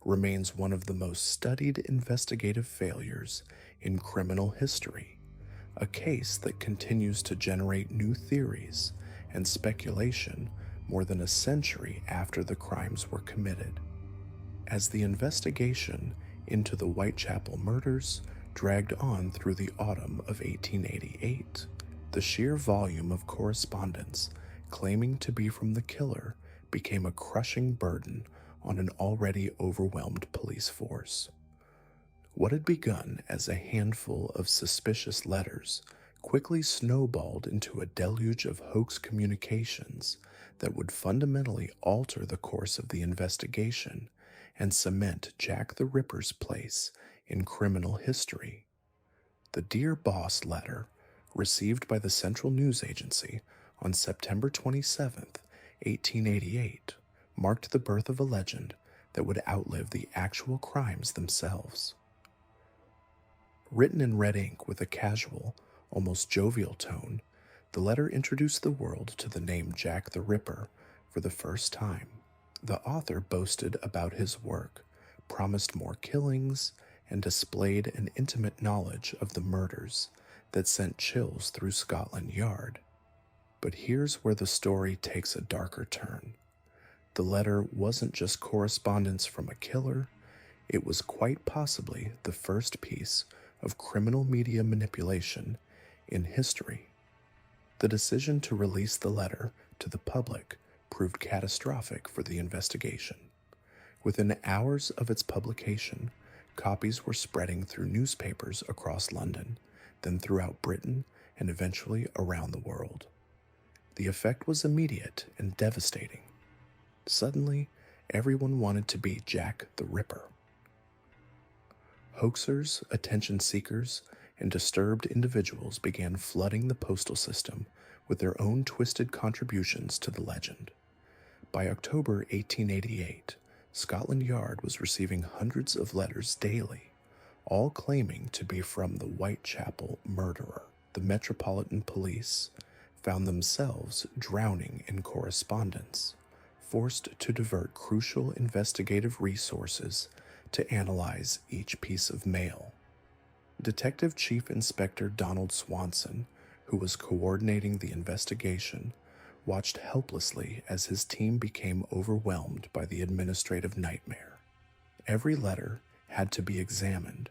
remains one of the most studied investigative failures in criminal history, a case that continues to generate new theories and speculation more than a century after the crimes were committed. As the investigation into the Whitechapel murders dragged on through the autumn of 1888, the sheer volume of correspondence claiming to be from the killer became a crushing burden on an already overwhelmed police force. What had begun as a handful of suspicious letters quickly snowballed into a deluge of hoax communications that would fundamentally alter the course of the investigation and cement Jack the Ripper's place in criminal history. The Dear Boss letter, received by the Central News Agency on September 27, 1888, marked the birth of a legend that would outlive the actual crimes themselves. Written in red ink with a casual, almost jovial tone, the letter introduced the world to the name Jack the Ripper for the first time. The author boasted about his work, promised more killings, and displayed an intimate knowledge of the murders that sent chills through Scotland Yard. But here's where the story takes a darker turn. The letter wasn't just correspondence from a killer, it was quite possibly the first piece of criminal media manipulation in history. The decision to release the letter to the public proved catastrophic for the investigation. Within hours of its publication, copies were spreading through newspapers across London, then throughout Britain, and eventually around the world. The effect was immediate and devastating. Suddenly, everyone wanted to be Jack the Ripper. Hoaxers, attention seekers, and disturbed individuals began flooding the postal system with their own twisted contributions to the legend. By October 1888, Scotland Yard was receiving hundreds of letters daily, all claiming to be from the Whitechapel murderer. The Metropolitan Police found themselves drowning in correspondence, forced to divert crucial investigative resources to analyze each piece of mail. Detective Chief Inspector Donald Swanson, who was coordinating the investigation, watched helplessly as his team became overwhelmed by the administrative nightmare. Every letter had to be examined,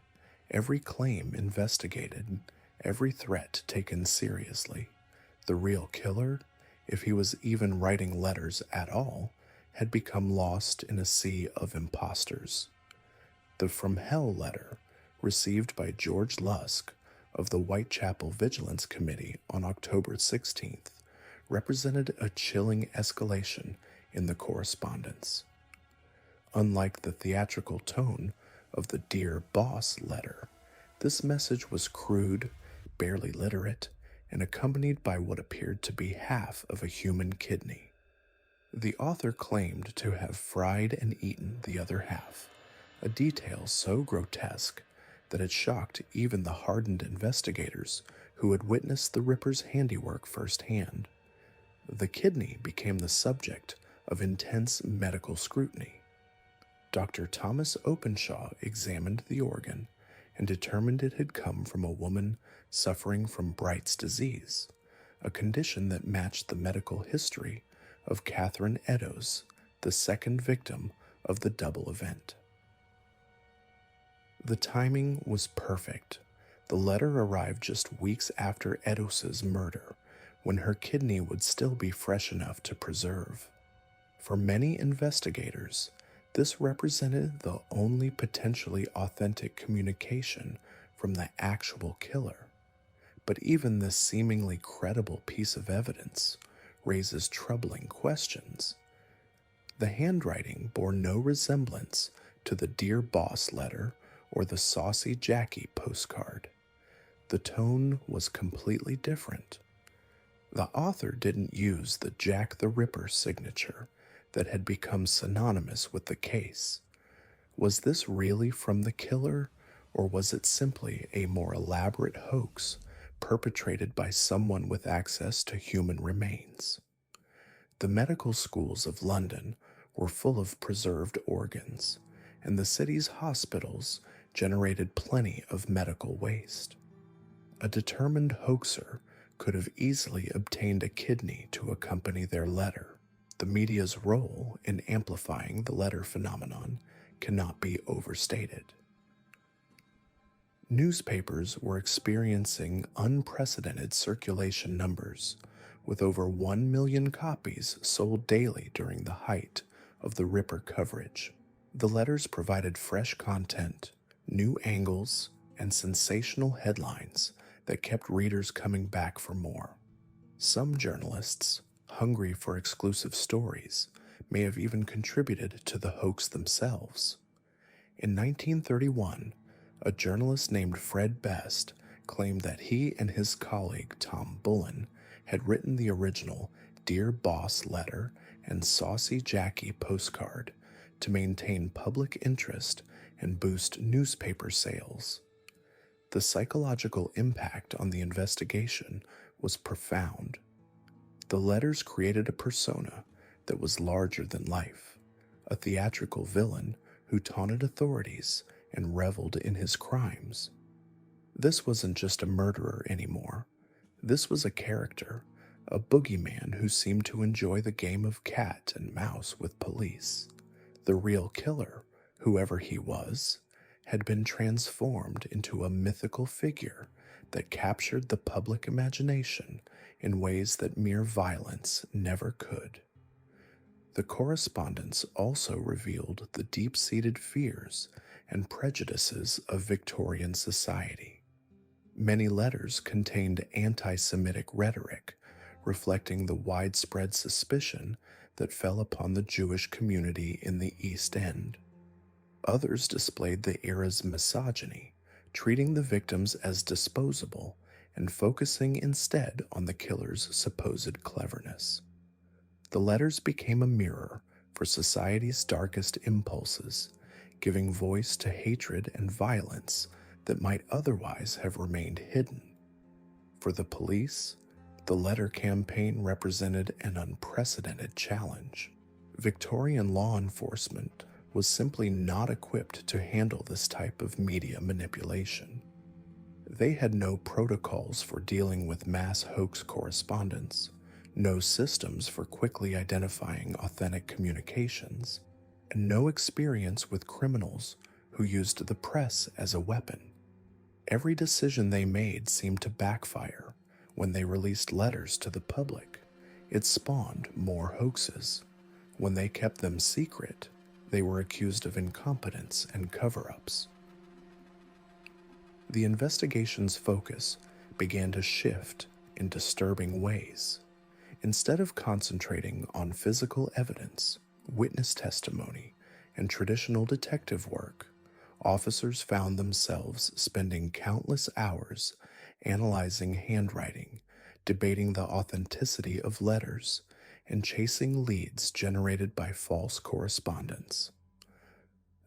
every claim investigated, every threat taken seriously. The real killer, if he was even writing letters at all, had become lost in a sea of imposters. The From Hell letter, received by George Lusk of the Whitechapel Vigilance Committee on October 16th, represented a chilling escalation in the correspondence. Unlike the theatrical tone of the Dear Boss letter, this message was crude, barely literate, and accompanied by what appeared to be half of a human kidney. The author claimed to have fried and eaten the other half, a detail so grotesque that it shocked even the hardened investigators who had witnessed the Ripper's handiwork firsthand. The kidney became the subject of intense medical scrutiny. Dr. Thomas Openshaw examined the organ and determined it had come from a woman suffering from Bright's disease, a condition that matched the medical history of Catherine Eddowes, the second victim of the double event. The timing was perfect. The letter arrived just weeks after Eddowes' murder, when her kidney would still be fresh enough to preserve. For many investigators, this represented the only potentially authentic communication from the actual killer. But even this seemingly credible piece of evidence raises troubling questions. The handwriting bore no resemblance to the Dear Boss letter or the Saucy Jackie postcard. The tone was completely different. The author didn't use the Jack the Ripper signature that had become synonymous with the case. Was this really from the killer, or was it simply a more elaborate hoax perpetrated by someone with access to human remains? The medical schools of London were full of preserved organs, and the city's hospitals generated plenty of medical waste. A determined hoaxer could have easily obtained a kidney to accompany their letter. The media's role in amplifying the letter phenomenon cannot be overstated. Newspapers were experiencing unprecedented circulation numbers, with over 1 million copies sold daily during the height of the Ripper coverage. The letters provided fresh content, new angles, and sensational headlines that kept readers coming back for more. Some journalists, hungry for exclusive stories, may have even contributed to the hoax themselves. In 1931, a journalist named Fred Best claimed that he and his colleague Tom Bullen had written the original Dear Boss letter and Saucy Jackie postcard to maintain public interest and boost newspaper sales. The psychological impact on the investigation was profound. The letters created a persona that was larger than life, a theatrical villain who taunted authorities and reveled in his crimes. This wasn't just a murderer anymore. This was a character, a boogeyman who seemed to enjoy the game of cat and mouse with police. The real killer, whoever he was, had been transformed into a mythical figure that captured the public imagination in ways that mere violence never could. The correspondence also revealed the deep-seated fears and prejudices of Victorian society. Many letters contained anti-Semitic rhetoric, reflecting the widespread suspicion that fell upon the Jewish community in the East End. Others displayed the era's misogyny, treating the victims as disposable and focusing instead on the killer's supposed cleverness. The letters became a mirror for society's darkest impulses, giving voice to hatred and violence that might otherwise have remained hidden. For the police, the letter campaign represented an unprecedented challenge. Victorian law enforcement was simply not equipped to handle this type of media manipulation. They had no protocols for dealing with mass hoax correspondence, no systems for quickly identifying authentic communications, and no experience with criminals who used the press as a weapon. Every decision they made seemed to backfire. When they released letters to the public, it spawned more hoaxes. When they kept them secret, they were accused of incompetence and cover-ups. The investigation's focus began to shift in disturbing ways. Instead of concentrating on physical evidence, witness testimony, and traditional detective work, officers found themselves spending countless hours analyzing handwriting, debating the authenticity of letters, and chasing leads generated by false correspondence.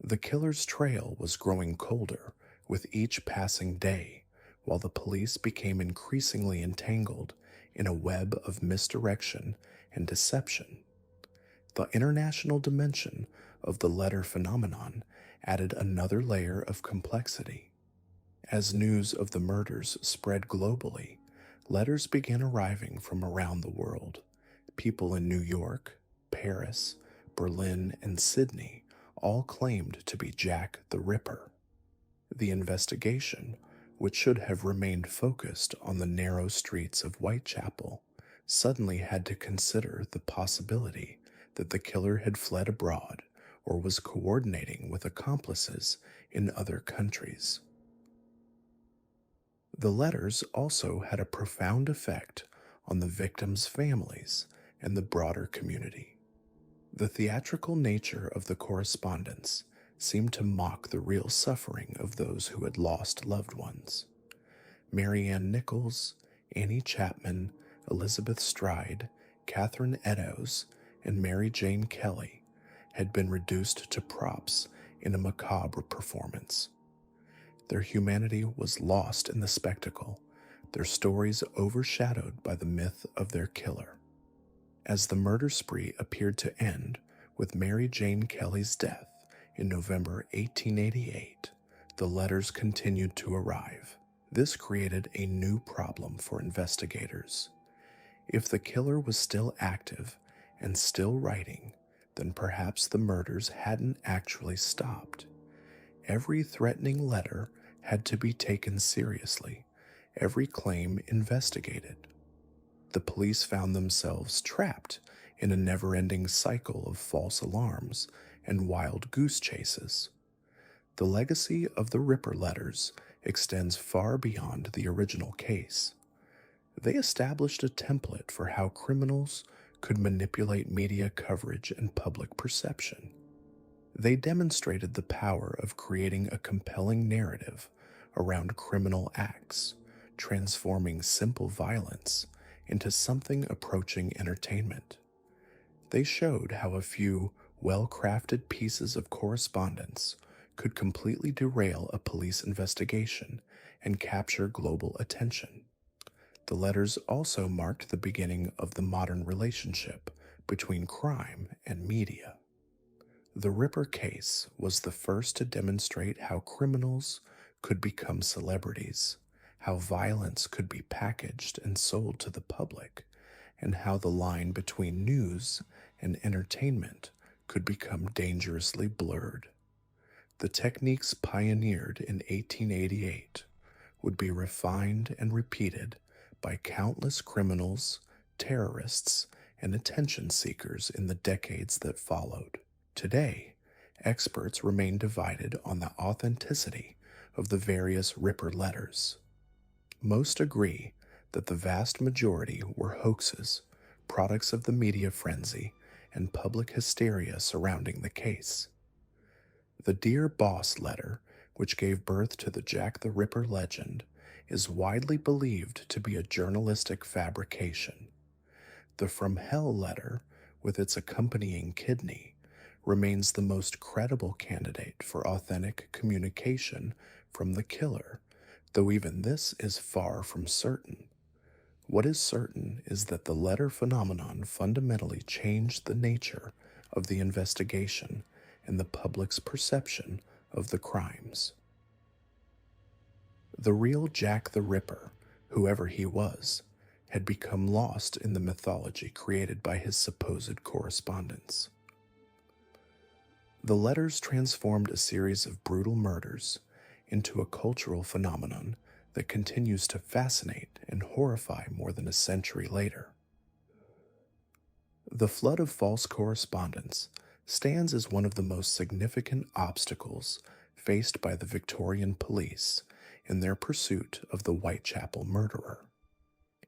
The killer's trail was growing colder with each passing day, while the police became increasingly entangled in a web of misdirection and deception. The international dimension of the letter phenomenon added another layer of complexity. As news of the murders spread globally, Letters began arriving from around the world. People in New York, Paris, Berlin, and Sydney all claimed to be Jack the Ripper. The investigation, which should have remained focused on the narrow streets of Whitechapel, suddenly had to consider the possibility that the killer had fled abroad or was coordinating with accomplices in other countries. The letters also had a profound effect on the victims' families and the broader community. The theatrical nature of the correspondence seemed to mock the real suffering of those who had lost loved ones. Mary Ann Nichols, Annie Chapman, Elizabeth Stride, Catherine Eddowes, and Mary Jane Kelly had been reduced to props in a macabre performance. Their humanity was lost in the spectacle, their stories overshadowed by the myth of their killer. As the murder spree appeared to end with Mary Jane Kelly's death in November 1888, the letters continued to arrive. This created a new problem for investigators. If the killer was still active and still writing, then perhaps the murders hadn't actually stopped. Every threatening letter had to be taken seriously, every claim investigated. The police found themselves trapped in a never-ending cycle of false alarms and wild goose chases. The legacy of the Ripper letters extends far beyond the original case. They established a template for how criminals could manipulate media coverage and public perception. They demonstrated the power of creating a compelling narrative around criminal acts, transforming simple violence into something approaching entertainment. They showed how a few well-crafted pieces of correspondence could completely derail a police investigation and capture global attention. The letters also marked the beginning of the modern relationship between crime and media. The Ripper case was the first to demonstrate how criminals could become celebrities, how violence could be packaged and sold to the public, and how the line between news and entertainment could become dangerously blurred. The techniques pioneered in 1888 would be refined and repeated by countless criminals, terrorists, and attention seekers in the decades that followed. Today, experts remain divided on the authenticity of the various Ripper letters. Most agree that the vast majority were hoaxes, products of the media frenzy and public hysteria surrounding the case. The Dear Boss letter, which gave birth to the Jack the Ripper legend, is widely believed to be a journalistic fabrication. The From Hell letter, with its accompanying kidney, remains the most credible candidate for authentic communication from the killer, though even this is far from certain. What is certain is that the letter phenomenon fundamentally changed the nature of the investigation and the public's perception of the crimes. The real Jack the Ripper, whoever he was, had become lost in the mythology created by his supposed correspondence. The letters transformed a series of brutal murders into a cultural phenomenon that continues to fascinate and horrify more than a century later. The flood of false correspondence stands as one of the most significant obstacles faced by the Victorian police in their pursuit of the Whitechapel murderer.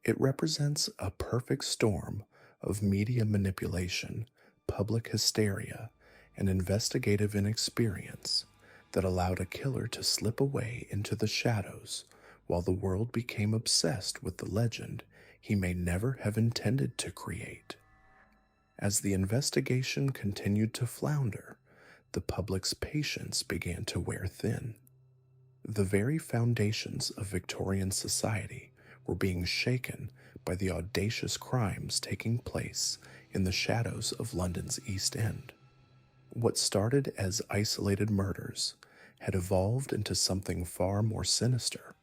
It represents a perfect storm of media manipulation, public hysteria, and investigative inexperience that allowed a killer to slip away into the shadows while the world became obsessed with the legend he may never have intended to create. As the investigation continued to flounder, the public's patience began to wear thin. The very foundations of Victorian society were being shaken by the audacious crimes taking place in the shadows of London's East End. What started as isolated murders had evolved into something far more sinister,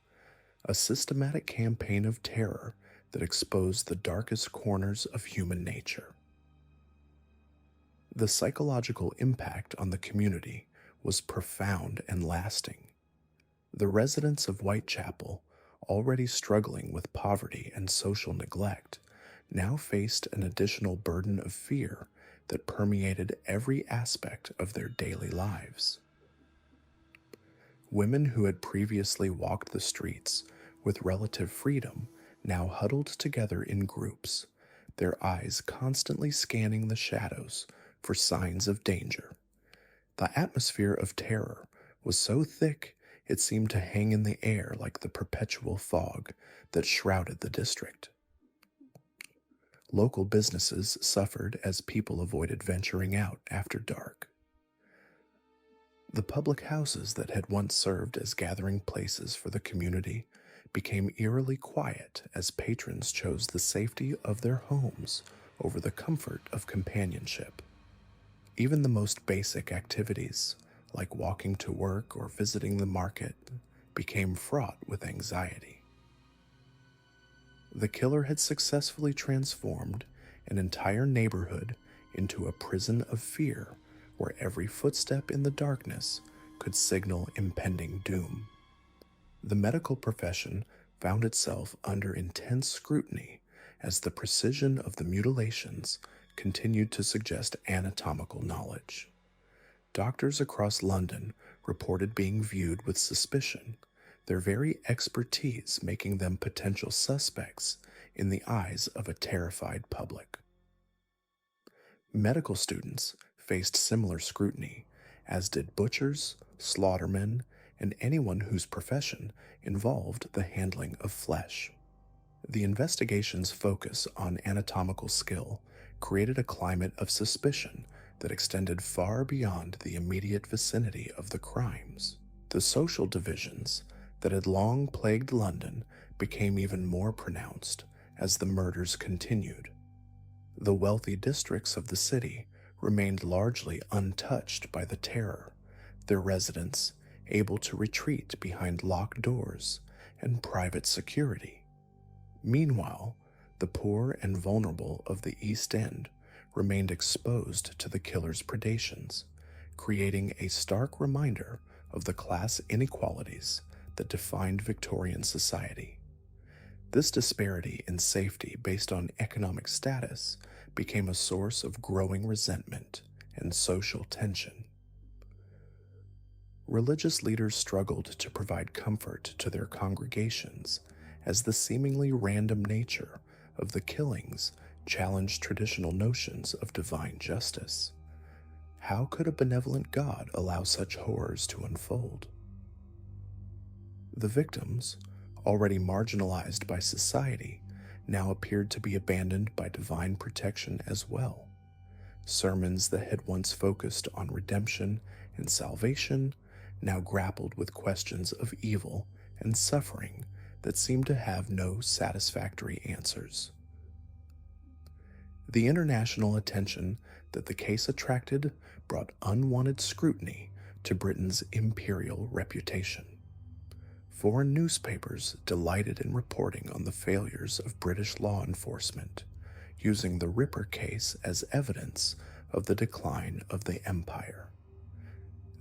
a systematic campaign of terror that exposed the darkest corners of human nature. The psychological impact on the community was profound and lasting. The residents of Whitechapel, already struggling with poverty and social neglect, now faced an additional burden of fear that permeated every aspect of their daily lives. Women who had previously walked the streets with relative freedom now huddled together in groups, their eyes constantly scanning the shadows for signs of danger. The atmosphere of terror was so thick it seemed to hang in the air like the perpetual fog that shrouded the district. Local businesses suffered as people avoided venturing out after dark. The public houses that had once served as gathering places for the community became eerily quiet as patrons chose the safety of their homes over the comfort of companionship. Even the most basic activities, like walking to work or visiting the market, became fraught with anxiety. The killer had successfully transformed an entire neighborhood into a prison of fear where every footstep in the darkness could signal impending doom. The medical profession found itself under intense scrutiny as the precision of the mutilations continued to suggest anatomical knowledge. Doctors across London reported being viewed with suspicion, their very expertise making them potential suspects in the eyes of a terrified public. Medical students faced similar scrutiny, as did butchers, slaughtermen, and anyone whose profession involved the handling of flesh. The investigation's focus on anatomical skill created a climate of suspicion that extended far beyond the immediate vicinity of the crimes. The social divisions that had long plagued London became even more pronounced as the murders continued. The wealthy districts of the city remained largely untouched by the terror, their residents able to retreat behind locked doors and private security. Meanwhile, the poor and vulnerable of the East End remained exposed to the killer's predations, creating a stark reminder of the class inequalities that defined Victorian society. This disparity in safety based on economic status became a source of growing resentment and social tension. Religious leaders struggled to provide comfort to their congregations as the seemingly random nature of the killings challenged traditional notions of divine justice. How could a benevolent God allow such horrors to unfold? The victims, already marginalized by society, now appeared to be abandoned by divine protection as well. Sermons that had once focused on redemption and salvation now grappled with questions of evil and suffering that seemed to have no satisfactory answers. The international attention that the case attracted brought unwanted scrutiny to Britain's imperial reputation. Foreign newspapers delighted in reporting on the failures of British law enforcement, using the Ripper case as evidence of the decline of the empire.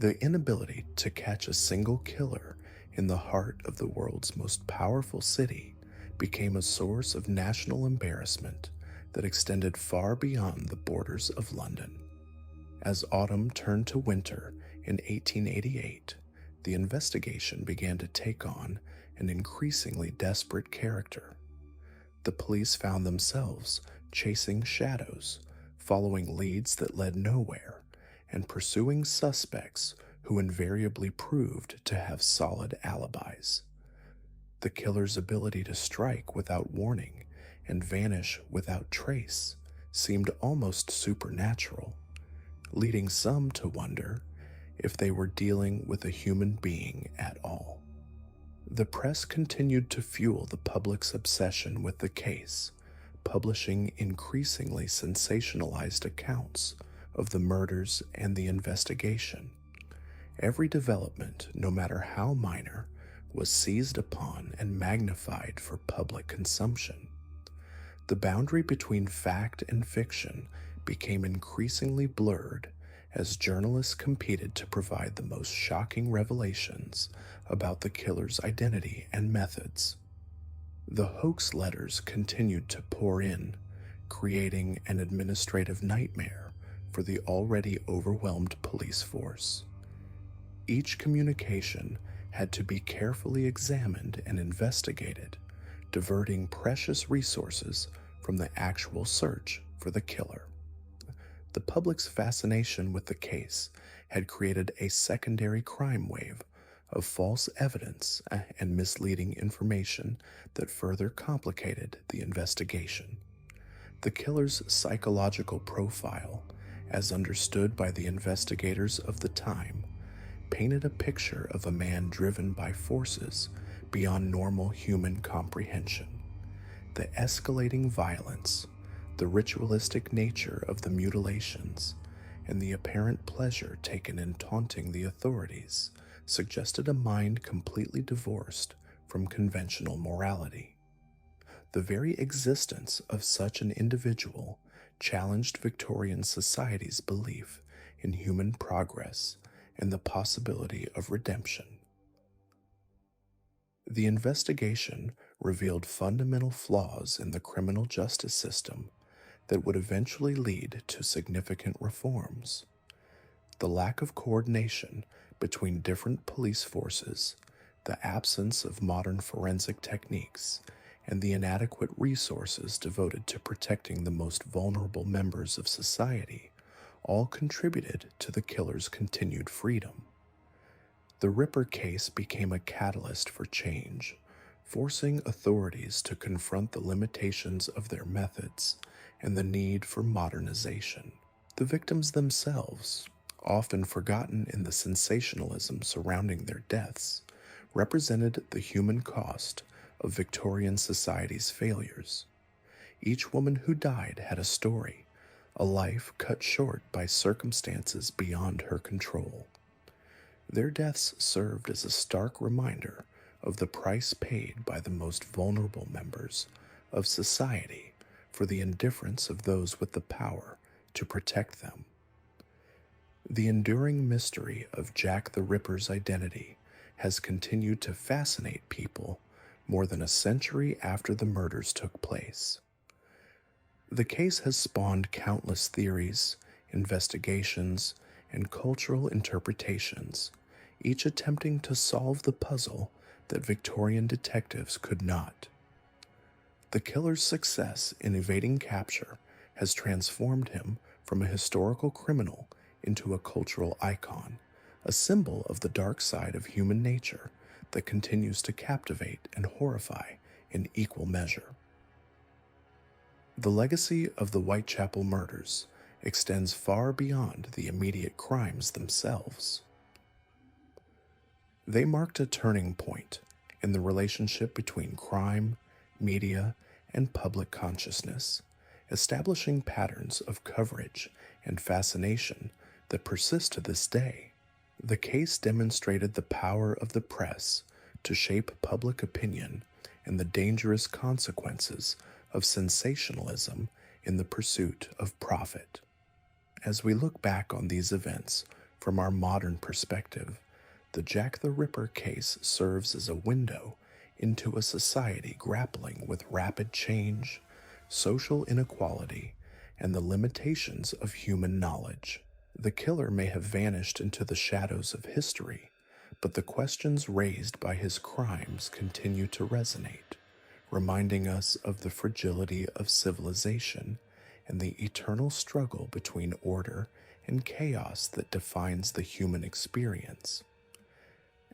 The inability to catch a single killer in the heart of the world's most powerful city became a source of national embarrassment that extended far beyond the borders of London. As autumn turned to winter in 1888, the investigation began to take on an increasingly desperate character. The police found themselves chasing shadows, following leads that led nowhere, and pursuing suspects who invariably proved to have solid alibis. The killer's ability to strike without warning and vanish without trace seemed almost supernatural, leading some to wonder if they were dealing with a human being at all. The press continued to fuel the public's obsession with the case, publishing increasingly sensationalized accounts of the murders and the investigation. Every development, no matter how minor, was seized upon and magnified for public consumption. The boundary between fact and fiction became increasingly blurred as journalists competed to provide the most shocking revelations about the killer's identity and methods. The hoax letters continued to pour in, creating an administrative nightmare for the already overwhelmed police force. Each communication had to be carefully examined and investigated, diverting precious resources from the actual search for the killer. The public's fascination with the case had created a secondary crime wave of false evidence and misleading information that further complicated the investigation. The killer's psychological profile, as understood by the investigators of the time, painted a picture of a man driven by forces beyond normal human comprehension. The escalating violence, the ritualistic nature of the mutilations, and the apparent pleasure taken in taunting the authorities suggested a mind completely divorced from conventional morality. The very existence of such an individual challenged Victorian society's belief in human progress and the possibility of redemption. The investigation revealed fundamental flaws in the criminal justice system that would eventually lead to significant reforms. The lack of coordination between different police forces, the absence of modern forensic techniques, and the inadequate resources devoted to protecting the most vulnerable members of society all contributed to the killer's continued freedom. The Ripper case became a catalyst for change, forcing authorities to confront the limitations of their methods and the need for modernization. The victims themselves, often forgotten in the sensationalism surrounding their deaths, represented the human cost of Victorian society's failures. Each woman who died had a story, a life cut short by circumstances beyond her control. Their deaths served as a stark reminder of the price paid by the most vulnerable members of society for the indifference of those with the power to protect them. The enduring mystery of Jack the Ripper's identity has continued to fascinate people more than a century after the murders took place. The case has spawned countless theories, investigations, and cultural interpretations, each attempting to solve the puzzle that Victorian detectives could not. The killer's success in evading capture has transformed him from a historical criminal into a cultural icon, a symbol of the dark side of human nature that continues to captivate and horrify in equal measure. The legacy of the Whitechapel murders extends far beyond the immediate crimes themselves. They marked a turning point in the relationship between crime, media, and public consciousness, establishing patterns of coverage and fascination that persist to this day. The case demonstrated the power of the press to shape public opinion and the dangerous consequences of sensationalism in the pursuit of profit. As we look back on these events from our modern perspective, the Jack the Ripper case serves as a window into a society grappling with rapid change, social inequality, and the limitations of human knowledge. The killer may have vanished into the shadows of history, but the questions raised by his crimes continue to resonate, reminding us of the fragility of civilization and the eternal struggle between order and chaos that defines the human experience.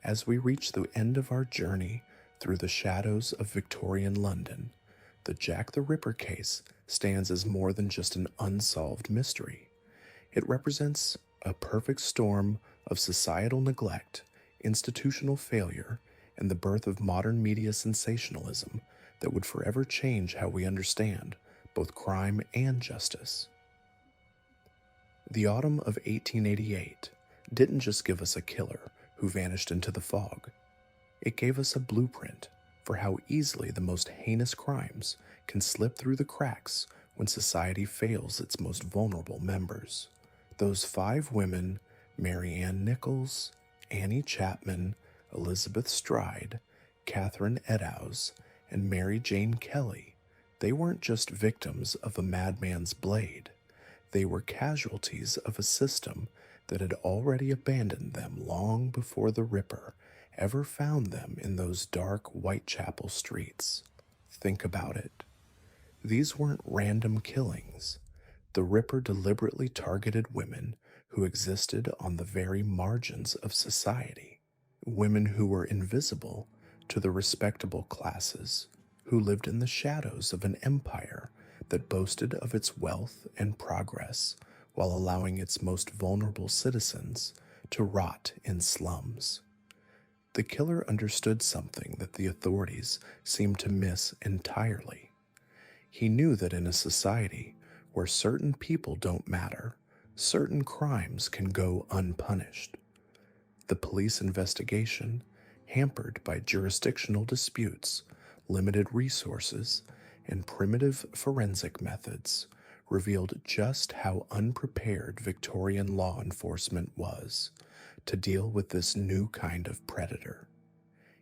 As we reach the end of our journey through the shadows of Victorian London, the Jack the Ripper case stands as more than just an unsolved mystery. It represents a perfect storm of societal neglect, institutional failure, and the birth of modern media sensationalism that would forever change how we understand both crime and justice. The autumn of 1888 didn't just give us a killer who vanished into the fog. It gave us a blueprint for how easily the most heinous crimes can slip through the cracks when society fails its most vulnerable members. Those five women, Mary Ann Nichols, Annie Chapman, Elizabeth Stride, Catherine Eddowes, and Mary Jane Kelly, they weren't just victims of a madman's blade. They were casualties of a system that had already abandoned them long before the Ripper ever found them in those dark Whitechapel streets. Think about it. These weren't random killings. The Ripper deliberately targeted women who existed on the very margins of society, women who were invisible to the respectable classes, who lived in the shadows of an empire that boasted of its wealth and progress while allowing its most vulnerable citizens to rot in slums. The killer understood something that the authorities seemed to miss entirely. He knew that in a society where certain people don't matter, certain crimes can go unpunished. The police investigation, hampered by jurisdictional disputes, limited resources, and primitive forensic methods, revealed just how unprepared Victorian law enforcement was to deal with this new kind of predator.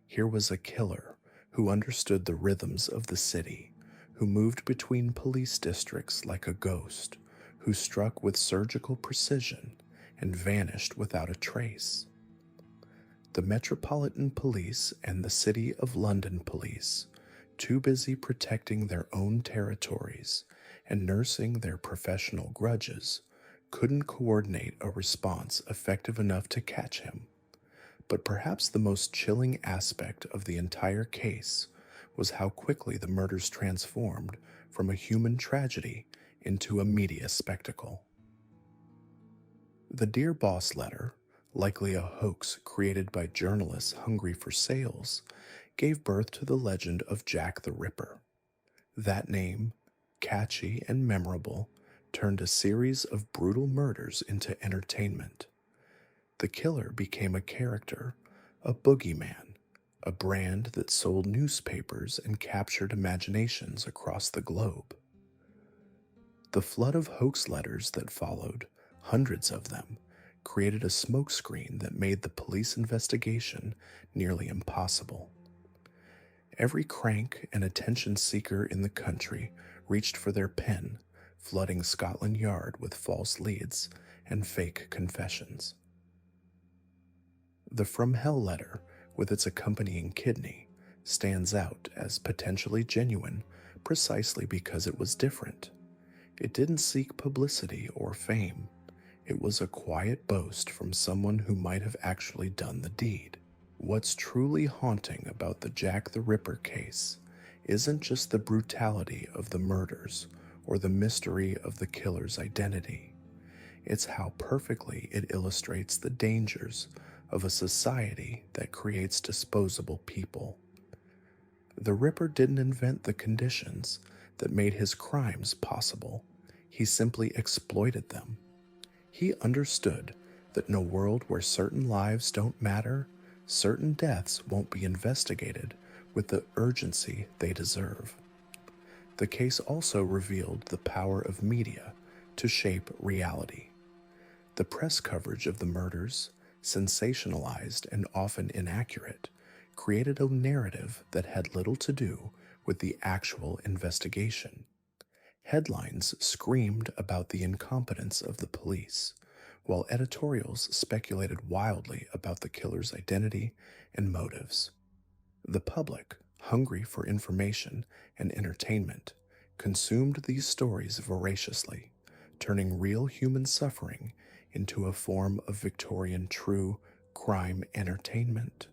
Here was a killer who understood the rhythms of the city, who moved between police districts like a ghost, who struck with surgical precision and vanished without a trace. The Metropolitan Police and the City of London Police, too busy protecting their own territories and nursing their professional grudges, couldn't coordinate a response effective enough to catch him. But perhaps the most chilling aspect of the entire case was how quickly the murders transformed from a human tragedy into a media spectacle. The Dear Boss letter, likely a hoax created by journalists hungry for sales, gave birth to the legend of Jack the Ripper. That name, catchy and memorable, turned a series of brutal murders into entertainment. The killer became a character, a boogeyman, a brand that sold newspapers and captured imaginations across the globe. The flood of hoax letters that followed, hundreds of them, created a smokescreen that made the police investigation nearly impossible. Every crank and attention seeker in the country reached for their pen, flooding Scotland Yard with false leads and fake confessions. The From Hell letter, with its accompanying kidney, stands out as potentially genuine precisely because it was different. It didn't seek publicity or fame. It was a quiet boast from someone who might have actually done the deed. What's truly haunting about the Jack the Ripper case isn't just the brutality of the murders or the mystery of the killer's identity. It's how perfectly it illustrates the dangers of a society that creates disposable people. The Ripper didn't invent the conditions that made his crimes possible. He simply exploited them. He understood that in a world where certain lives don't matter, certain deaths won't be investigated with the urgency they deserve. The case also revealed the power of media to shape reality. The press coverage of the murders, sensationalized and often inaccurate, created a narrative that had little to do with the actual investigation. Headlines screamed about the incompetence of the police, while editorials speculated wildly about the killer's identity and motives. The public, hungry for information and entertainment, consumed these stories voraciously, turning real human suffering into a form of Victorian true crime entertainment.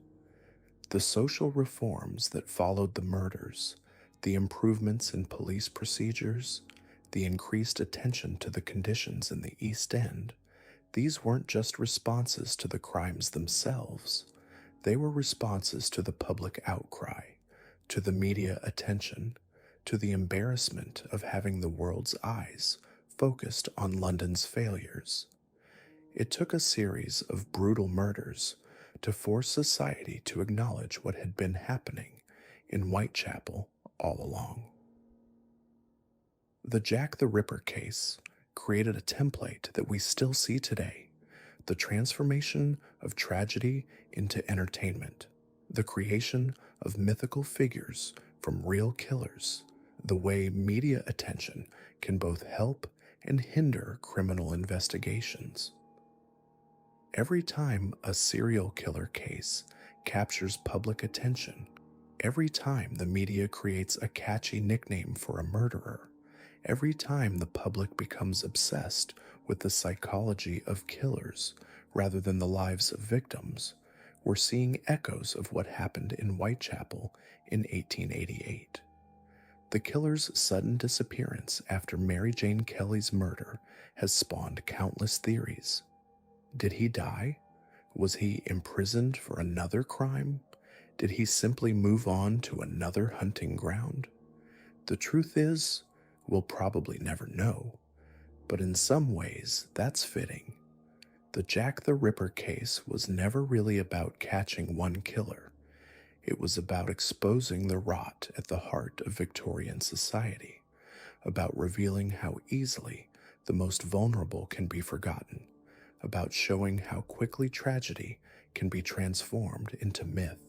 The social reforms that followed the murders, the improvements in police procedures, the increased attention to the conditions in the East End, these weren't just responses to the crimes themselves. They were responses to the public outcry, to the media attention, to the embarrassment of having the world's eyes focused on London's failures. It took a series of brutal murders to force society to acknowledge what had been happening in Whitechapel all along. The Jack the Ripper case created a template that we still see today: the transformation of tragedy into entertainment, the creation of mythical figures from real killers, the way media attention can both help and hinder criminal investigations. Every time a serial killer case captures public attention, every time the media creates a catchy nickname for a murderer, every time the public becomes obsessed with the psychology of killers rather than the lives of victims, we're seeing echoes of what happened in Whitechapel in 1888. The killer's sudden disappearance after Mary Jane Kelly's murder has spawned countless theories. Did he die? Was he imprisoned for another crime? Did he simply move on to another hunting ground? The truth is, we'll probably never know, but in some ways, that's fitting. The Jack the Ripper case was never really about catching one killer. It was about exposing the rot at the heart of Victorian society, about revealing how easily the most vulnerable can be forgotten, about showing how quickly tragedy can be transformed into myth.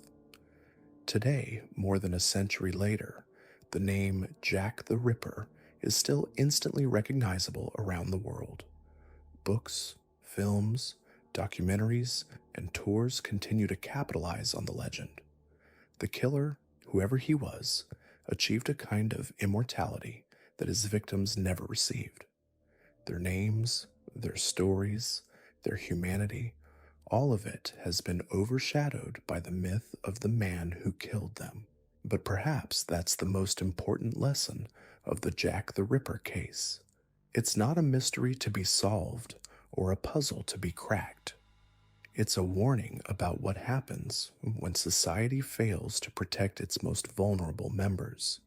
Today, more than a century later, the name Jack the Ripper is still instantly recognizable around the world. Books, films, documentaries, and tours continue to capitalize on the legend. The killer, whoever he was, achieved a kind of immortality that his victims never received. Their names, their stories, their humanity, all of it has been overshadowed by the myth of the man who killed them. But perhaps that's the most important lesson of the Jack the Ripper case. It's not a mystery to be solved or a puzzle to be cracked. It's a warning about what happens when society fails to protect its most vulnerable members.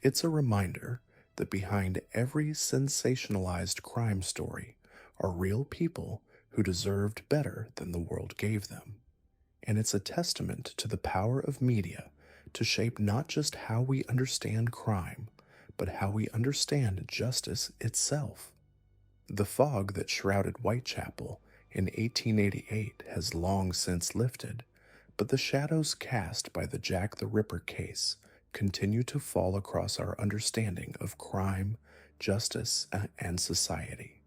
It's a reminder that behind every sensationalized crime story are real people who deserved better than the world gave them. And it's a testament to the power of media to shape not just how we understand crime, but how we understand justice itself. The fog that shrouded Whitechapel in 1888 has long since lifted, but the shadows cast by the Jack the Ripper case continue to fall across our understanding of crime, justice, and society.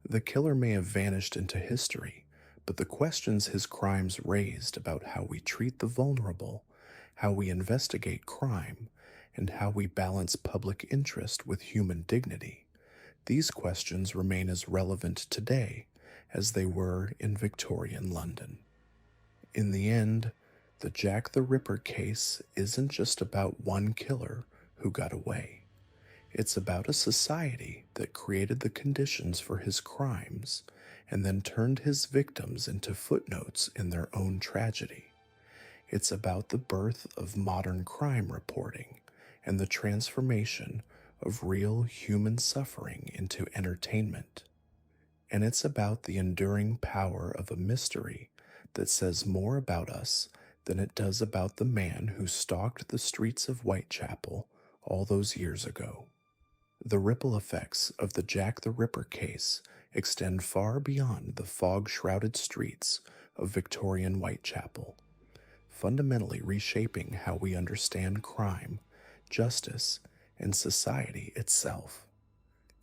The killer may have vanished into history, but the questions his crimes raised about how we treat the vulnerable, how we investigate crime, and how we balance public interest with human dignity, these questions remain as relevant today as they were in Victorian London. In the end, the Jack the Ripper case isn't just about one killer who got away. It's about a society that created the conditions for his crimes and then turned his victims into footnotes in their own tragedy. It's about the birth of modern crime reporting and the transformation of real human suffering into entertainment. And it's about the enduring power of a mystery that says more about us than it does about the man who stalked the streets of Whitechapel all those years ago. The ripple effects of the Jack the Ripper case extend far beyond the fog-shrouded streets of Victorian Whitechapel, fundamentally reshaping how we understand crime, justice, and society itself.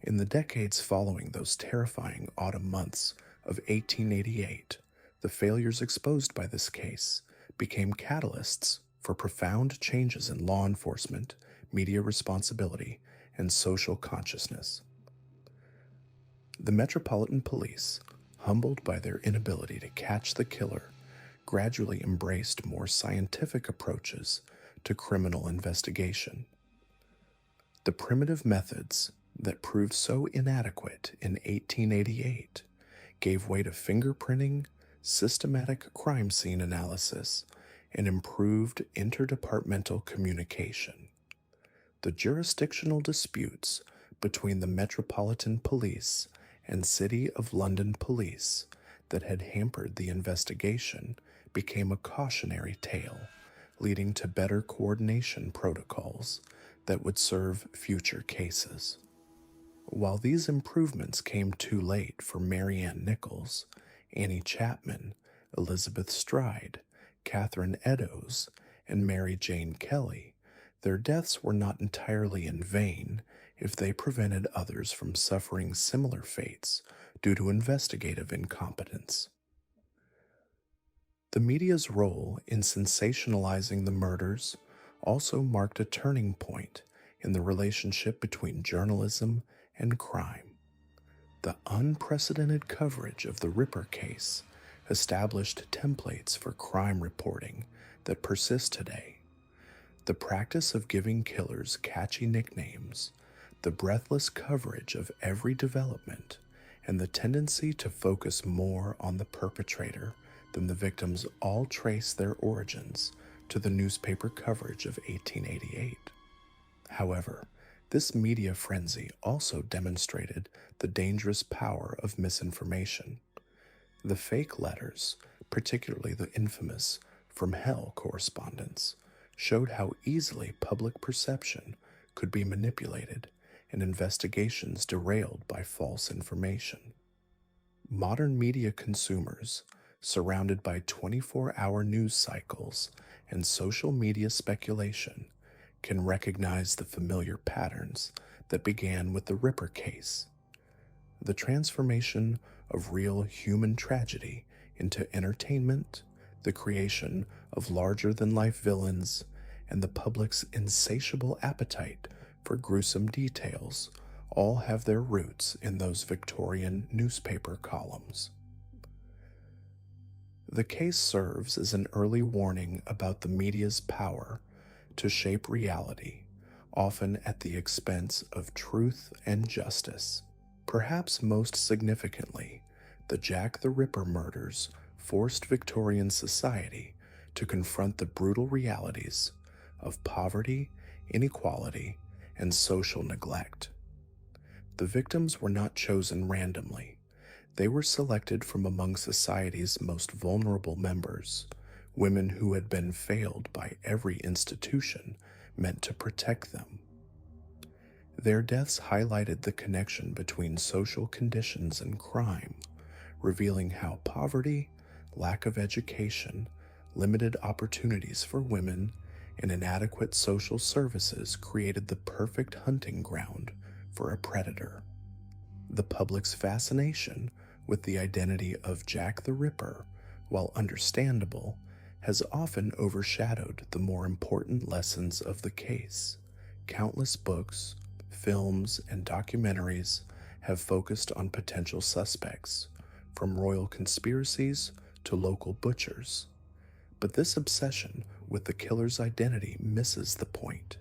In the decades following those terrifying autumn months of 1888, the failures exposed by this case became catalysts for profound changes in law enforcement, media responsibility, and social consciousness. The Metropolitan Police, humbled by their inability to catch the killer, gradually embraced more scientific approaches to criminal investigation. The primitive methods that proved so inadequate in 1888 gave way to fingerprinting, systematic crime scene analysis, and improved interdepartmental communication. The jurisdictional disputes between the Metropolitan Police and City of London Police that had hampered the investigation became a cautionary tale, leading to better coordination protocols that would serve future cases. While these improvements came too late for Mary Ann Nichols, Annie Chapman, Elizabeth Stride, Catherine Eddowes, and Mary Jane Kelly, their deaths were not entirely in vain if they prevented others from suffering similar fates due to investigative incompetence. The media's role in sensationalizing the murders also marked a turning point in the relationship between journalism and crime. The unprecedented coverage of the Ripper case established templates for crime reporting that persist today. The practice of giving killers catchy nicknames, the breathless coverage of every development, and the tendency to focus more on the perpetrator than the victims all trace their origins to the newspaper coverage of 1888. However, this media frenzy also demonstrated the dangerous power of misinformation. The fake letters, particularly the infamous From Hell correspondence, showed how easily public perception could be manipulated and investigations derailed by false information. Modern media consumers, surrounded by 24-hour news cycles and social media speculation, can recognize the familiar patterns that began with the Ripper case. The transformation of real human tragedy into entertainment, the creation of larger-than-life villains, and the public's insatiable appetite for gruesome details all have their roots in those Victorian newspaper columns. The case serves as an early warning about the media's power to shape reality, often at the expense of truth and justice. Perhaps most significantly, the Jack the Ripper murders forced Victorian society to confront the brutal realities of poverty, inequality, and social neglect. The victims were not chosen randomly. They were selected from among society's most vulnerable members, women who had been failed by every institution meant to protect them. Their deaths highlighted the connection between social conditions and crime, revealing how poverty, lack of education, limited opportunities for women, and inadequate social services created the perfect hunting ground for a predator. The public's fascination with the identity of Jack the Ripper, while understandable, has often overshadowed the more important lessons of the case. Countless books, films, and documentaries have focused on potential suspects, from royal conspiracies to local butchers. But this obsession with the killer's identity misses the point.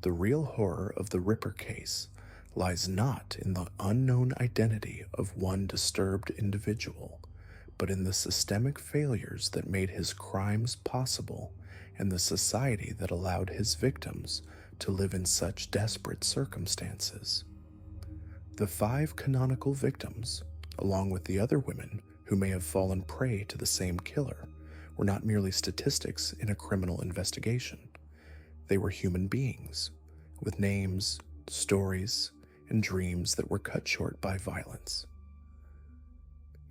The real horror of the Ripper case lies not in the unknown identity of one disturbed individual, but in the systemic failures that made his crimes possible and the society that allowed his victims to live in such desperate circumstances. The 5 canonical victims, along with the other women who may have fallen prey to the same killer, were not merely statistics in a criminal investigation. They were human beings, with names, stories, and dreams that were cut short by violence.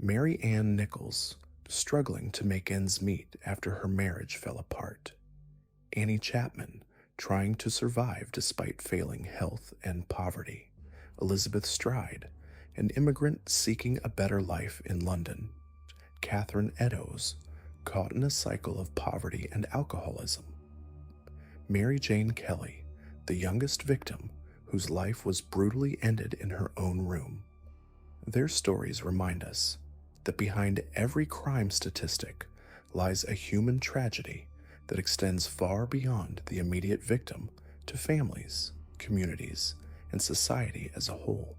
Mary Ann Nichols, struggling to make ends meet after her marriage fell apart. Annie Chapman, trying to survive despite failing health and poverty. Elizabeth Stride, an immigrant seeking a better life in London. Catherine Eddowes, caught in a cycle of poverty and alcoholism. Mary Jane Kelly, the youngest victim whose life was brutally ended in her own room. Their stories remind us that behind every crime statistic lies a human tragedy that extends far beyond the immediate victim to families, communities, and society as a whole.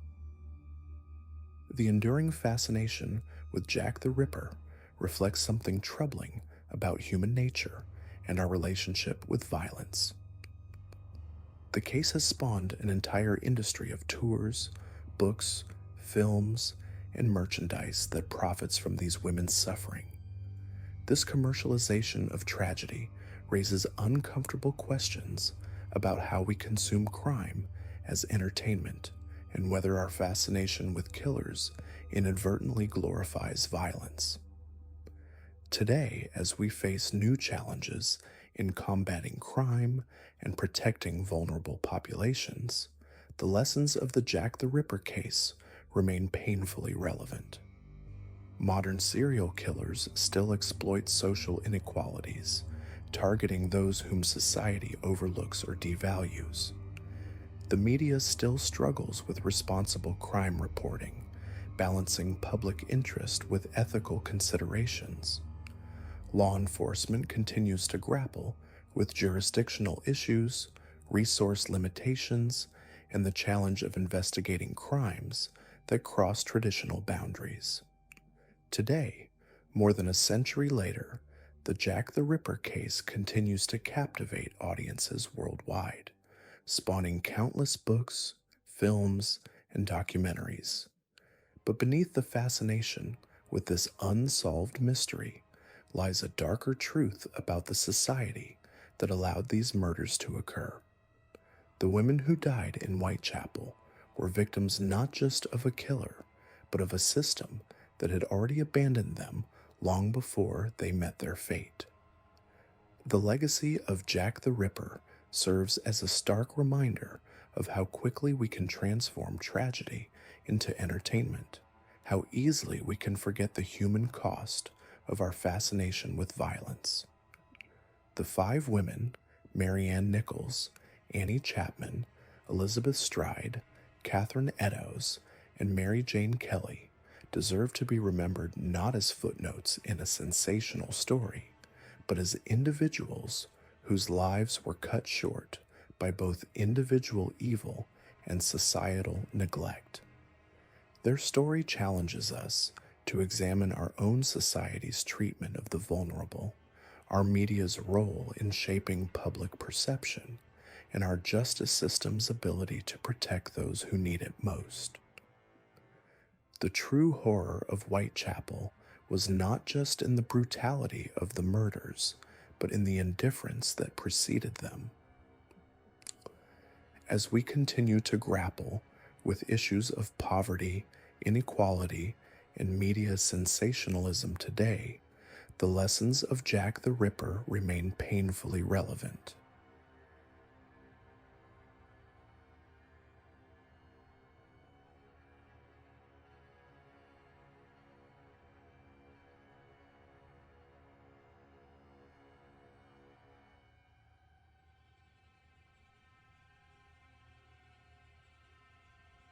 The enduring fascination with Jack the Ripper reflects something troubling about human nature and our relationship with violence. The case has spawned an entire industry of tours, books, films, and merchandise that profits from these women's suffering. This commercialization of tragedy raises uncomfortable questions about how we consume crime as entertainment and whether our fascination with killers inadvertently glorifies violence. Today, as we face new challenges in combating crime and protecting vulnerable populations, the lessons of the Jack the Ripper case remain painfully relevant. Modern serial killers still exploit social inequalities, targeting those whom society overlooks or devalues. The media still struggles with responsible crime reporting, balancing public interest with ethical considerations. Law enforcement continues to grapple with jurisdictional issues, resource limitations, and the challenge of investigating crimes that cross traditional boundaries. Today, more than a century later, the Jack the Ripper case continues to captivate audiences worldwide, spawning countless books, films, and documentaries. But beneath the fascination with this unsolved mystery lies a darker truth about the society that allowed these murders to occur. The women who died in Whitechapel were victims not just of a killer, but of a system that had already abandoned them long before they met their fate. The legacy of Jack the Ripper serves as a stark reminder of how quickly we can transform tragedy into entertainment, how easily we can forget the human cost of our fascination with violence. The five women, Marianne Nichols, Annie Chapman, Elizabeth Stride, Catherine Eddowes, and Mary Jane Kelly, deserve to be remembered not as footnotes in a sensational story, but as individuals whose lives were cut short by both individual evil and societal neglect. Their story challenges us to examine our own society's treatment of the vulnerable, our media's role in shaping public perception, and our justice system's ability to protect those who need it most. The true horror of Whitechapel was not just in the brutality of the murders, but in the indifference that preceded them. As we continue to grapple with issues of poverty, inequality, and media sensationalism today, the lessons of Jack the Ripper remain painfully relevant.